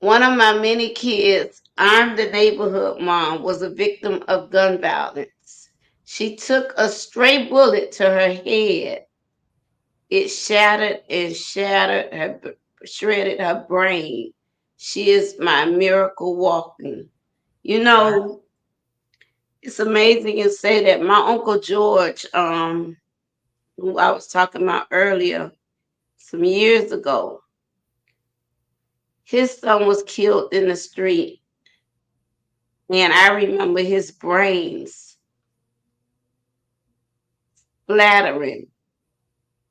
One of my many kids, I'm the neighborhood mom, was a victim of gun violence. She took a stray bullet to her head. It shattered and shredded her brain. She is my miracle walking. You Wow. know, it's amazing you say that. My Uncle George, who I was talking about earlier, some years ago, his son was killed in the street. And I remember his brains splattering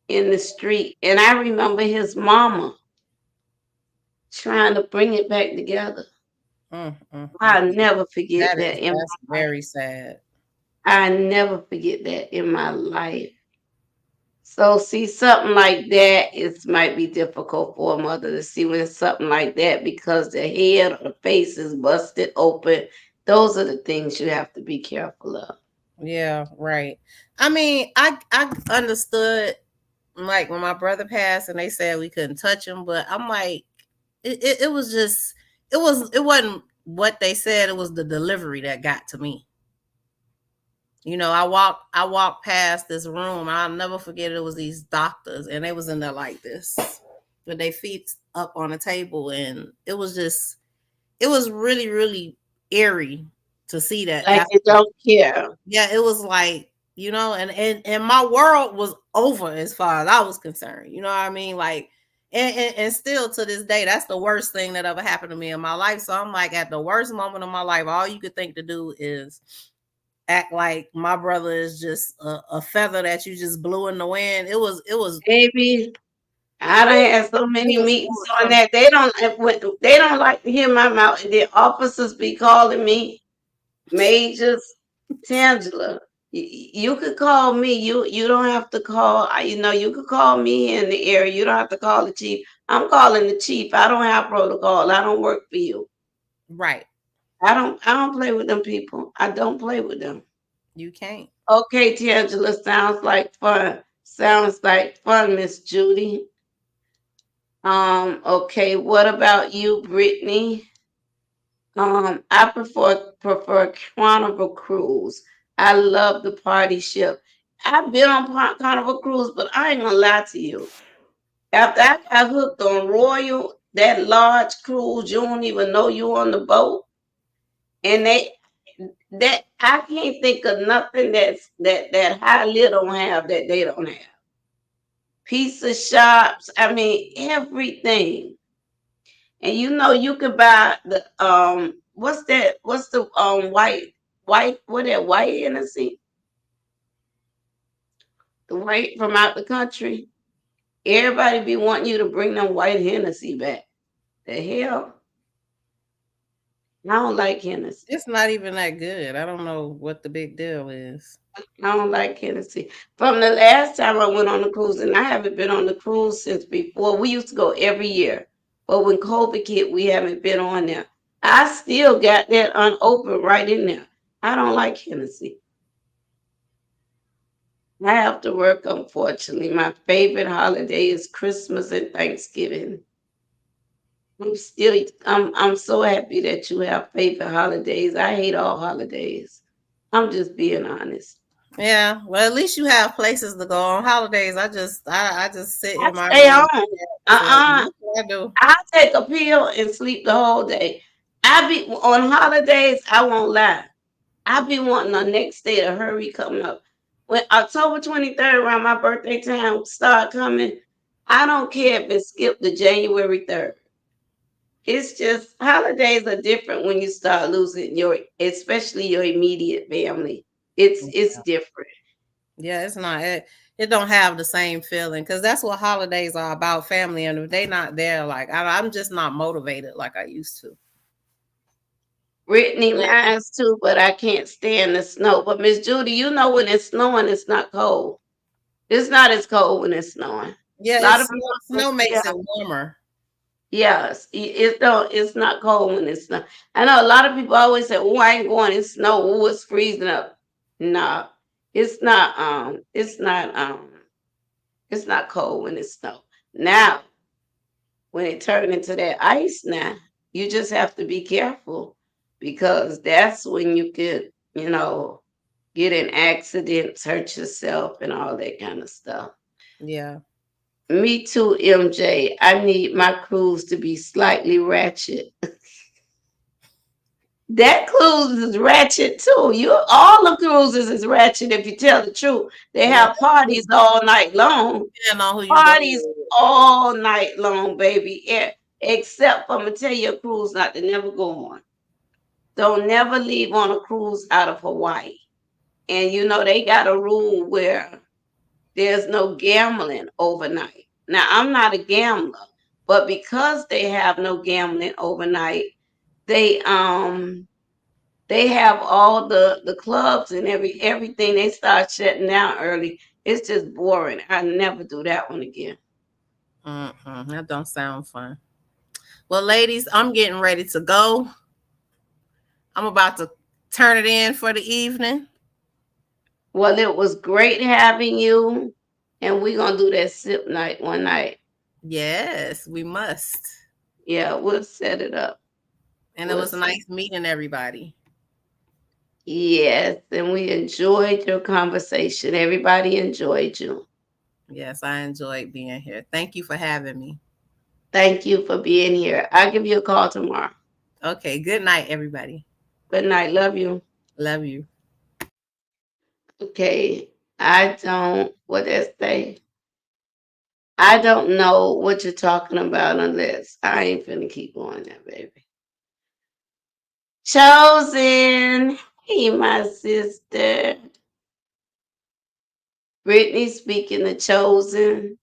in the street. And I remember his mama trying to bring it back together. I'll Mm. never forget That that is in that's my life. very sad. I never forget that in my life. So see something like that, it might be difficult for a mother to see when it's something like that because the head or the face is busted open. Those are the things you have to be careful of. Yeah, right. I mean, I understood like when my brother passed and they said we couldn't touch him, but I'm like, it was just it wasn't what they said. It was the delivery that got to me. You know, I walked past this room. I'll never forget it was these doctors and they was in there like this with their feet up on a table, and it was really eerie to see that Like after. you don't care. Yeah, it was like, and my world was over as far as I was concerned. You know what I mean? Like, and still to this day, that's the worst thing that ever happened to me in my life. So I'm like, at the worst moment of my life, all you could think to do is act like my brother is just a feather that you just blew in the wind. Baby, I done had so It many was meetings on something. that. They don't like to hear my mouth. And the officers be calling me Majors Tangela. You could call me. You don't have to call. You could call me in the area. You don't have to call the chief. I'm calling the chief. I don't have protocol. I don't work for you. Right. I don't play with them people. I don't play with them. You can't. Okay, Tangela, sounds like fun. Sounds like fun, Miss Judy. Okay, what about you, Brittany? I prefer Carnival Cruise. I love the party ship. I've been on Carnival Cruise, but I ain't gonna lie to you. After I got hooked on Royal, that large cruise, you don't even know you on the boat, and that I can't think of nothing that high lit don't have that they don't have. Pizza shops, I mean everything. And you could buy the what's that? What's the white what that white Hennessy? The white from out the country. Everybody be wanting you to bring them white Hennessy back. The hell? I don't like Hennessy. It's not even that good. I don't know what the big deal is. I don't like Hennessy. From the last time I went on the cruise, and I haven't been on the cruise since before. We used to go every year, but when COVID hit, we haven't been on there. I still got that unopened right in there. I don't like Hennessy. I have to work, unfortunately. My favorite holiday is Christmas and Thanksgiving. I'm so happy that you have favorite holidays. I hate all holidays. I'm just being honest. Yeah, well, at least you have places to go on holidays. I just sit I in my stay room. home. So Uh-uh. that's what I do. I take a pill and sleep the whole day. I be on holidays, I won't lie. I be wanting the next day to hurry coming up. When October 23rd around my birthday time start coming, I don't care if it skipped to January 3rd. It's just holidays are different when you start losing your, especially your immediate family. It's different. Yeah, it's not. It don't have the same feeling because that's what holidays are about, family. And if they not there, like I'm just not motivated like I used to. Brittany mines too, but I can't stand the snow. But Miss Judy, you know when it's snowing, it's not cold. It's not as cold when it's snowing. Yeah, A lot it's of snow. people, Snow yeah, makes it warmer. yes, it don't. It's not cold when it's snow. I know a lot of people always say, "Oh, I ain't going in snow. Oh, it's freezing up." No, it's not. It's not cold when it's snow. Now, when it turned into that ice, now you just have to be careful because that's when you could, get in accidents, hurt yourself, and all that kind of stuff. Yeah. Me too, MJ. I need my cruise to be slightly ratchet. That cruise is ratchet too. You all the cruises is ratchet if you tell the truth. They Well, have parties all night long. depending on who you go Parties with. all night long, baby. Yeah, except I'm gonna tell you a cruise not to never go on. Don't never leave on a cruise out of Hawaii. And they got a rule where there's no gambling overnight. Now, I'm not a gambler, but because they have no gambling overnight, they they have all the clubs and everything. They start shutting down early. It's just boring. I never do that one again. That don't sound fun. Well, ladies, I'm getting ready to go. I'm about to turn it in for the evening. Well, it was great having you, and we're gonna do that sip night one night. Yes, we must. Yeah, we'll set it up. And it We'll was set. nice meeting everybody. Yes, and we enjoyed your conversation. Everybody enjoyed you. Yes, I enjoyed being here. Thank you for having me. Thank you for being here. I'll give you a call tomorrow. Okay, good night, everybody. Good night. Love you. Love you. Okay. What they say? I don't know what you're talking about unless I ain't finna keep going there, baby. Chosen. Hey, my sister. Brittany speaking of Chosen.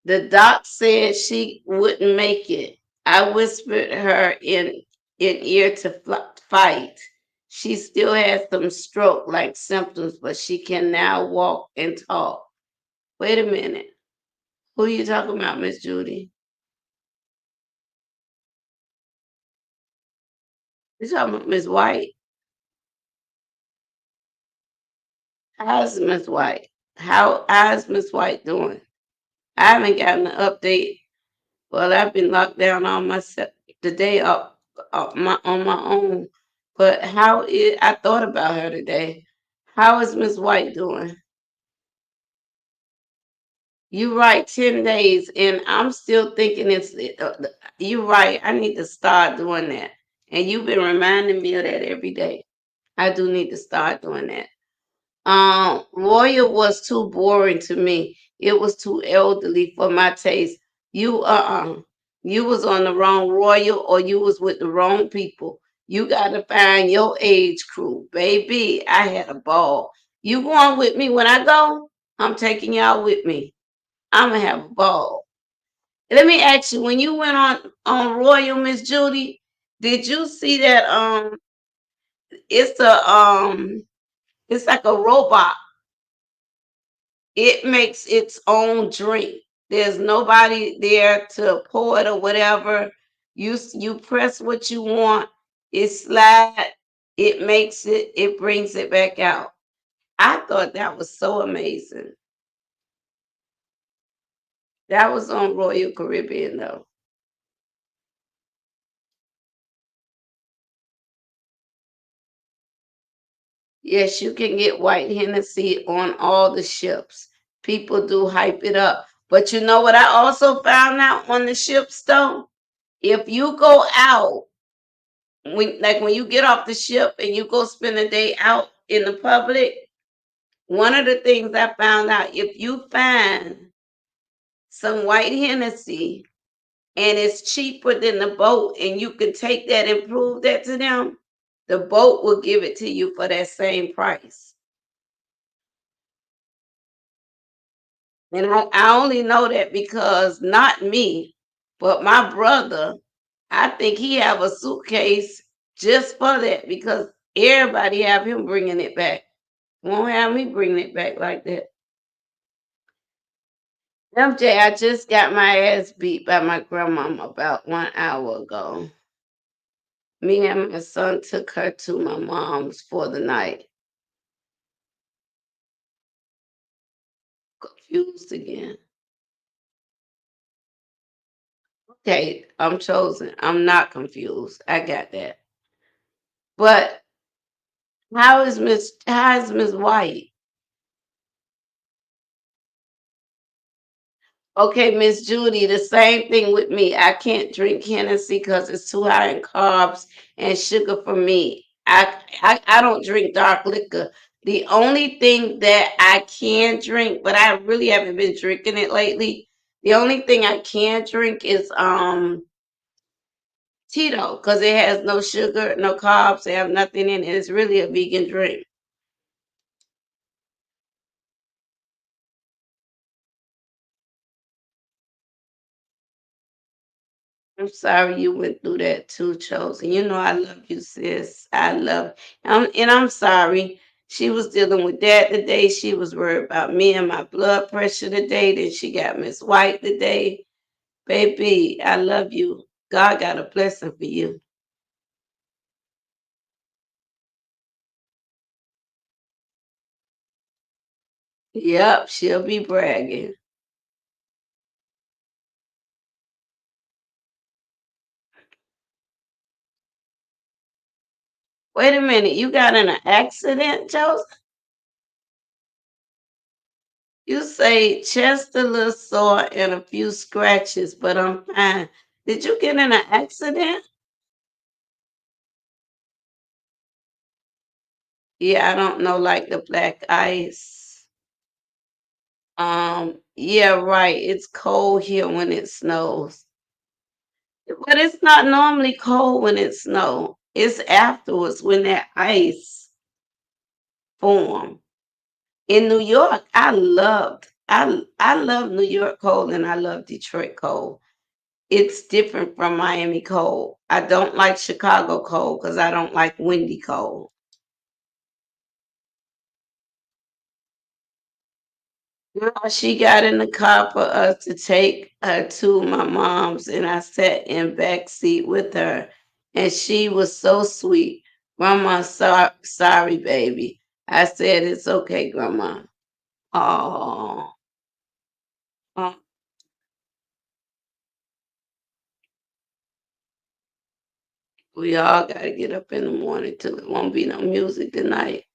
The doc said she wouldn't make it. I whispered her in ear to fight. She still has some stroke-like symptoms, but she can now walk and talk. Wait a minute. Who are you talking about, Miss Judy? You talking about Miss White? How's Miss White? How's Miss White doing? I haven't gotten an update. Well, I've been locked down on myself the day up on my own. But I thought about her today. How is Miss White doing? You right, 10 days, and I'm still thinking you right. I need to start doing that. And you've been reminding me of that every day. I do need to start doing that. Royal was too boring to me. It was too elderly for my taste. You was on the wrong Royal, or you was with the wrong people. You gotta find your age crew, baby. I had a ball. You going with me when I go? I'm taking y'all with me. I'm gonna have a ball. Let me ask you, when you went on Royal, Miss Judy, Did you see that? It's a it's like a robot. It makes its own drink. There's nobody there to pour it or whatever. You press what you want. It slide. It makes it. It brings it back out. I thought that was so amazing. That was on Royal Caribbean though. Yes, you can get white Hennessy on all the ships. People do hype it up. But you know what I also found out on the ships though? If you go out, when you get off the ship and you go spend a day out in the public, one of the things I found out, if you find some white Hennessy and it's cheaper than the boat and you can take that and prove that to them, the boat will give it to you for that same price. And I only know that because not me, but my brother, I think he have a suitcase just for that because everybody have him bringing it back. Won't have me bringing it back like that. MJ, I just got my ass beat by my grandmama about 1 hour ago. Me and my son took her to my mom's for the night. Confused again. Okay, I'm chosen. I'm not confused. I got that. But how is Miss White? Okay, Miss Judy, the same thing with me. I can't drink Hennessy because it's too high in carbs and sugar for me. I don't drink dark liquor. The only thing that I can drink, but I really haven't been drinking it lately. The only thing I can drink is Tito because it has no sugar, no carbs, they have nothing in it. It's really a vegan drink. I'm sorry you went through that too, Chosen. You know I love you, sis. I love, and I'm sorry. She was dealing with that today. She was worried about me and my blood pressure today. Then she got Miss White today. Baby, I love you. God got a blessing for you. Yep, she'll be bragging. Wait a minute, you got in an accident, Chosen? You say chest a little sore and a few scratches, but I'm fine. Did you get in an accident? Yeah, I don't know, like the black ice. Yeah, right. It's cold here when it snows. But it's not normally cold when it snows. It's afterwards when that ice form. In New York, I love New York cold and I love Detroit cold. It's different from Miami cold. I don't like Chicago cold because I don't like windy cold. Girl, she got in the car for us to take her to my mom's, and I sat in back seat with her, and she was so sweet. Grandma, sorry, baby. I said it's okay, Grandma. Oh, oh, we all gotta get up in the morning till it won't be no music tonight.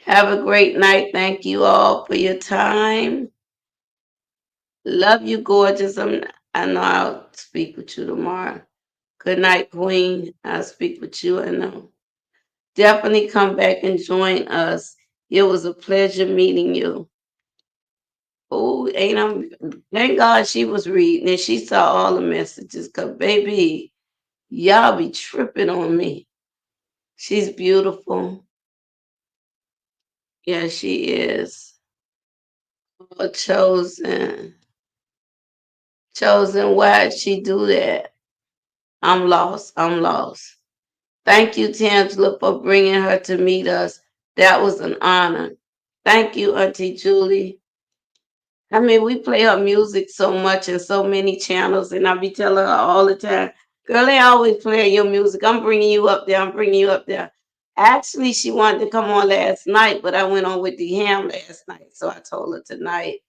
Have a great night. Thank you all for your time. Love you, gorgeous. I know I'll speak with you tomorrow. Good night, Queen. I'll speak with you. I know. Definitely come back and join us. It was a pleasure meeting you. Oh, ain't thank God she was reading and she saw all the messages. Cause baby, y'all be tripping on me. She's beautiful. Yeah, she is. Oh, chosen. Chosen, why'd she do that? I'm lost. I'm lost. Thank you, Tangela, for bringing her to meet us. That was an honor. Thank you, Auntie Julie. I mean, we play her music so much in so many channels, and I be telling her all the time, girl, they always play your music. I'm bringing you up there. I'm bringing you up there. Actually, she wanted to come on last night, but I went on with the ham last night, so I told her tonight.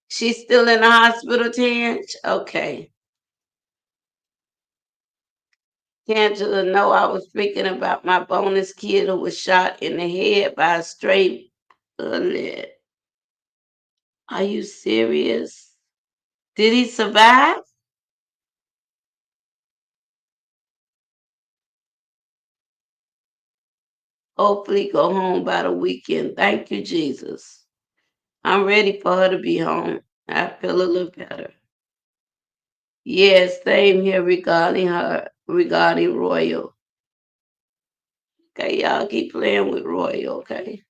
She's still in the hospital, Tange? Okay. Tangela, no, I was thinking about my bonus kid who was shot in the head by a stray bullet. Are you serious? Did he survive? Hopefully go home by the weekend. Thank you, Jesus. I'm ready for her to be home. I feel a little better. Yes, same here regarding her, regarding Royal. Okay, y'all keep playing with Royal, okay?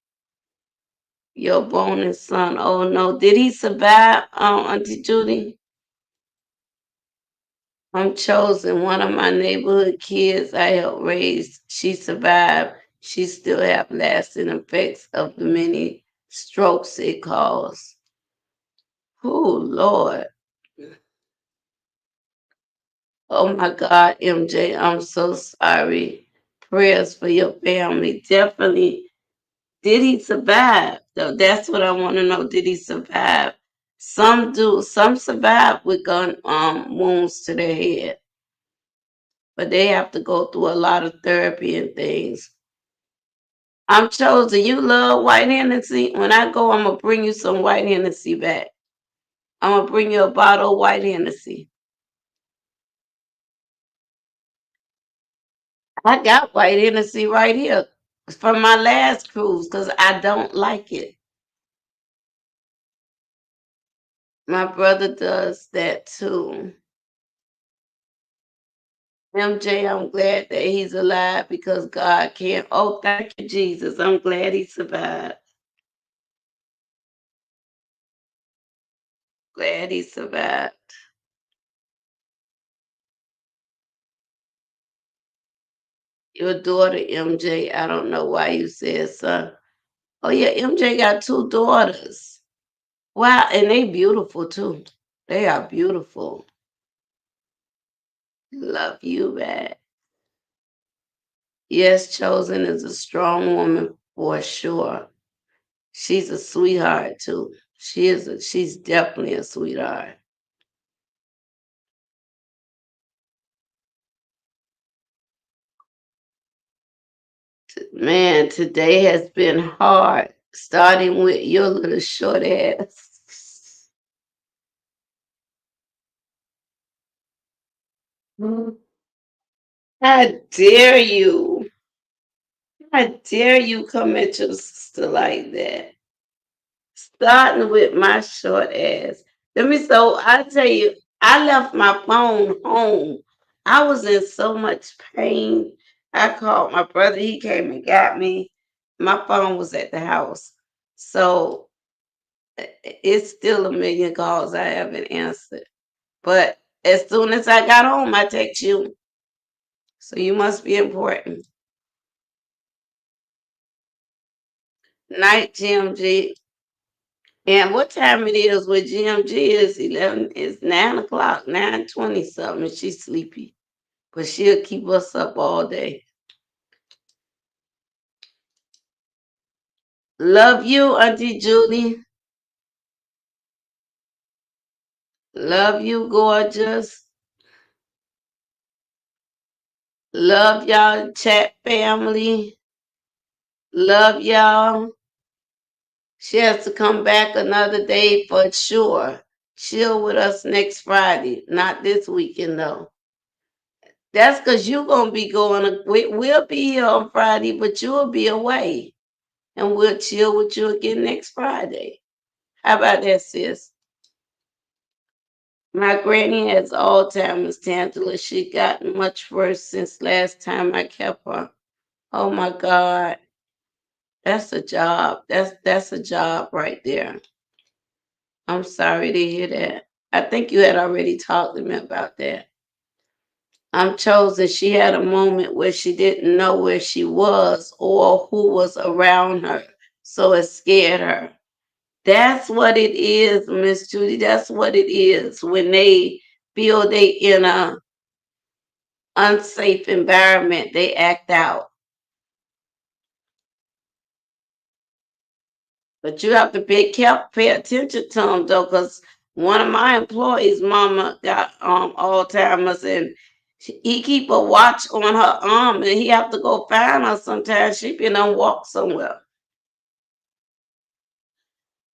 Your bonus son. Oh no. Did he survive, Auntie Judy? I'm chosen. One of my neighborhood kids I helped raise. She survived. She still have lasting effects of the many strokes it caused. Oh Lord. Oh my God, MJ, I'm so sorry. Prayers for your family. Definitely. Did he survive? That's what I want to know. Did he survive? Some do. Some survive with gun wounds to their head, but they have to go through a lot of therapy and things. I'm chosen. You love white Hennessy. When I go, I'm gonna bring you some white Hennessy back. I'm gonna bring you a bottle of white Hennessy. I got white Hennessy right here from my last cruise because I don't like it. My brother does that too. MJ, I'm glad that he's alive because God can't. Oh, thank you, Jesus. I'm glad he survived. Glad he survived. Your daughter, MJ, I don't know why you said son. Oh, yeah, MJ got two daughters. Wow, and they beautiful too. They are beautiful. Love you back. Yes, Chosen is a strong woman for sure. She's a sweetheart too. She's definitely a sweetheart. Man, today has been hard, starting with your little short ass. How dare you? How dare you come at your sister like that? Starting with my short ass. I tell you, I left my phone home. I was in so much pain. I called my brother, he came and got me. My phone was at the house. So it's still a million calls I haven't answered. But as soon as I got home, I text you. So you must be important. Night, GMG. And what time it is with GMG is 11, it's 9 o'clock, 9:20 something, and she's sleepy. But she'll keep us up all day. Love you, Auntie Judy. Love you, gorgeous. Love y'all, chat family. Love y'all. She has to come back another day for sure. Chill with us next Friday. Not this weekend though. That's because you're gonna be going. We'll be here on Friday, but you'll be away, and we'll chill with you again next Friday. How about that, sis? My granny has Alzheimer's, Tangela. She gotten much worse since last time I kept her. Oh my God, that's a job. That's a job right there. I'm sorry to hear that. I think you had already talked to me about that. I'm chosen. She had a moment where she didn't know where she was or who was around her. So it scared her. That's what it is, Miss Judy. That's what it is when they feel they in a unsafe environment, they act out. But you have to pay attention to them though, because one of my employees' mama got Alzheimer's, and he keep a watch on her arm, and he have to go find her sometimes. She been on walk somewhere.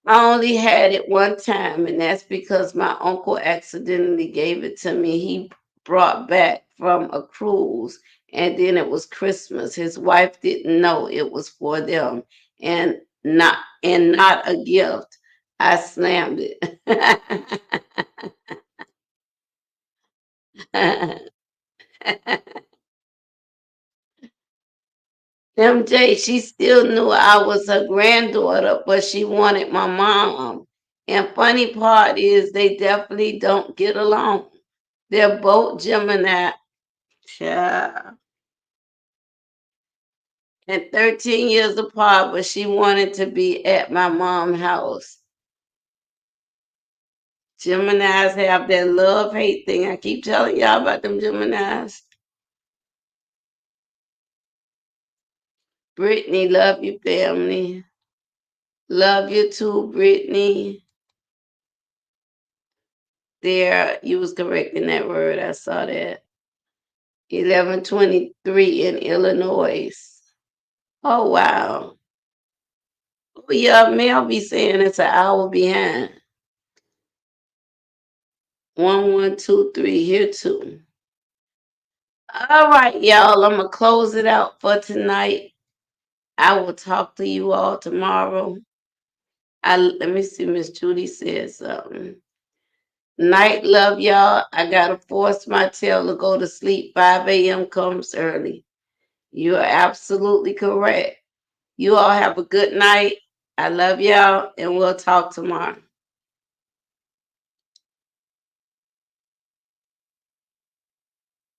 I only had it one time, and that's because my uncle accidentally gave it to me. He brought back from a cruise, and then it was Christmas. His wife didn't know it was for them, and not a gift. I slammed it. MJ, she still knew I was her granddaughter, but she wanted my mom. And funny part is they definitely don't get along. They're both Gemini. Child. And 13 years apart, but she wanted to be at my mom's house. Geminis have that love-hate thing. I keep telling y'all about them Geminis. Brittany, love you, family. Love you too, Brittany. There, you was correcting that word. I saw that. 11:23 in Illinois. Oh wow. Oh yeah, Mel be saying it's an hour behind. 1123 here too. All right, y'all. I'm gonna close it out for tonight. I will talk to you all tomorrow. Let me see. Miss Judy says something. Night love, y'all. I gotta force my tail to go to sleep. 5 a.m. comes early. You are absolutely correct. You all have a good night. I love y'all, and we'll talk tomorrow.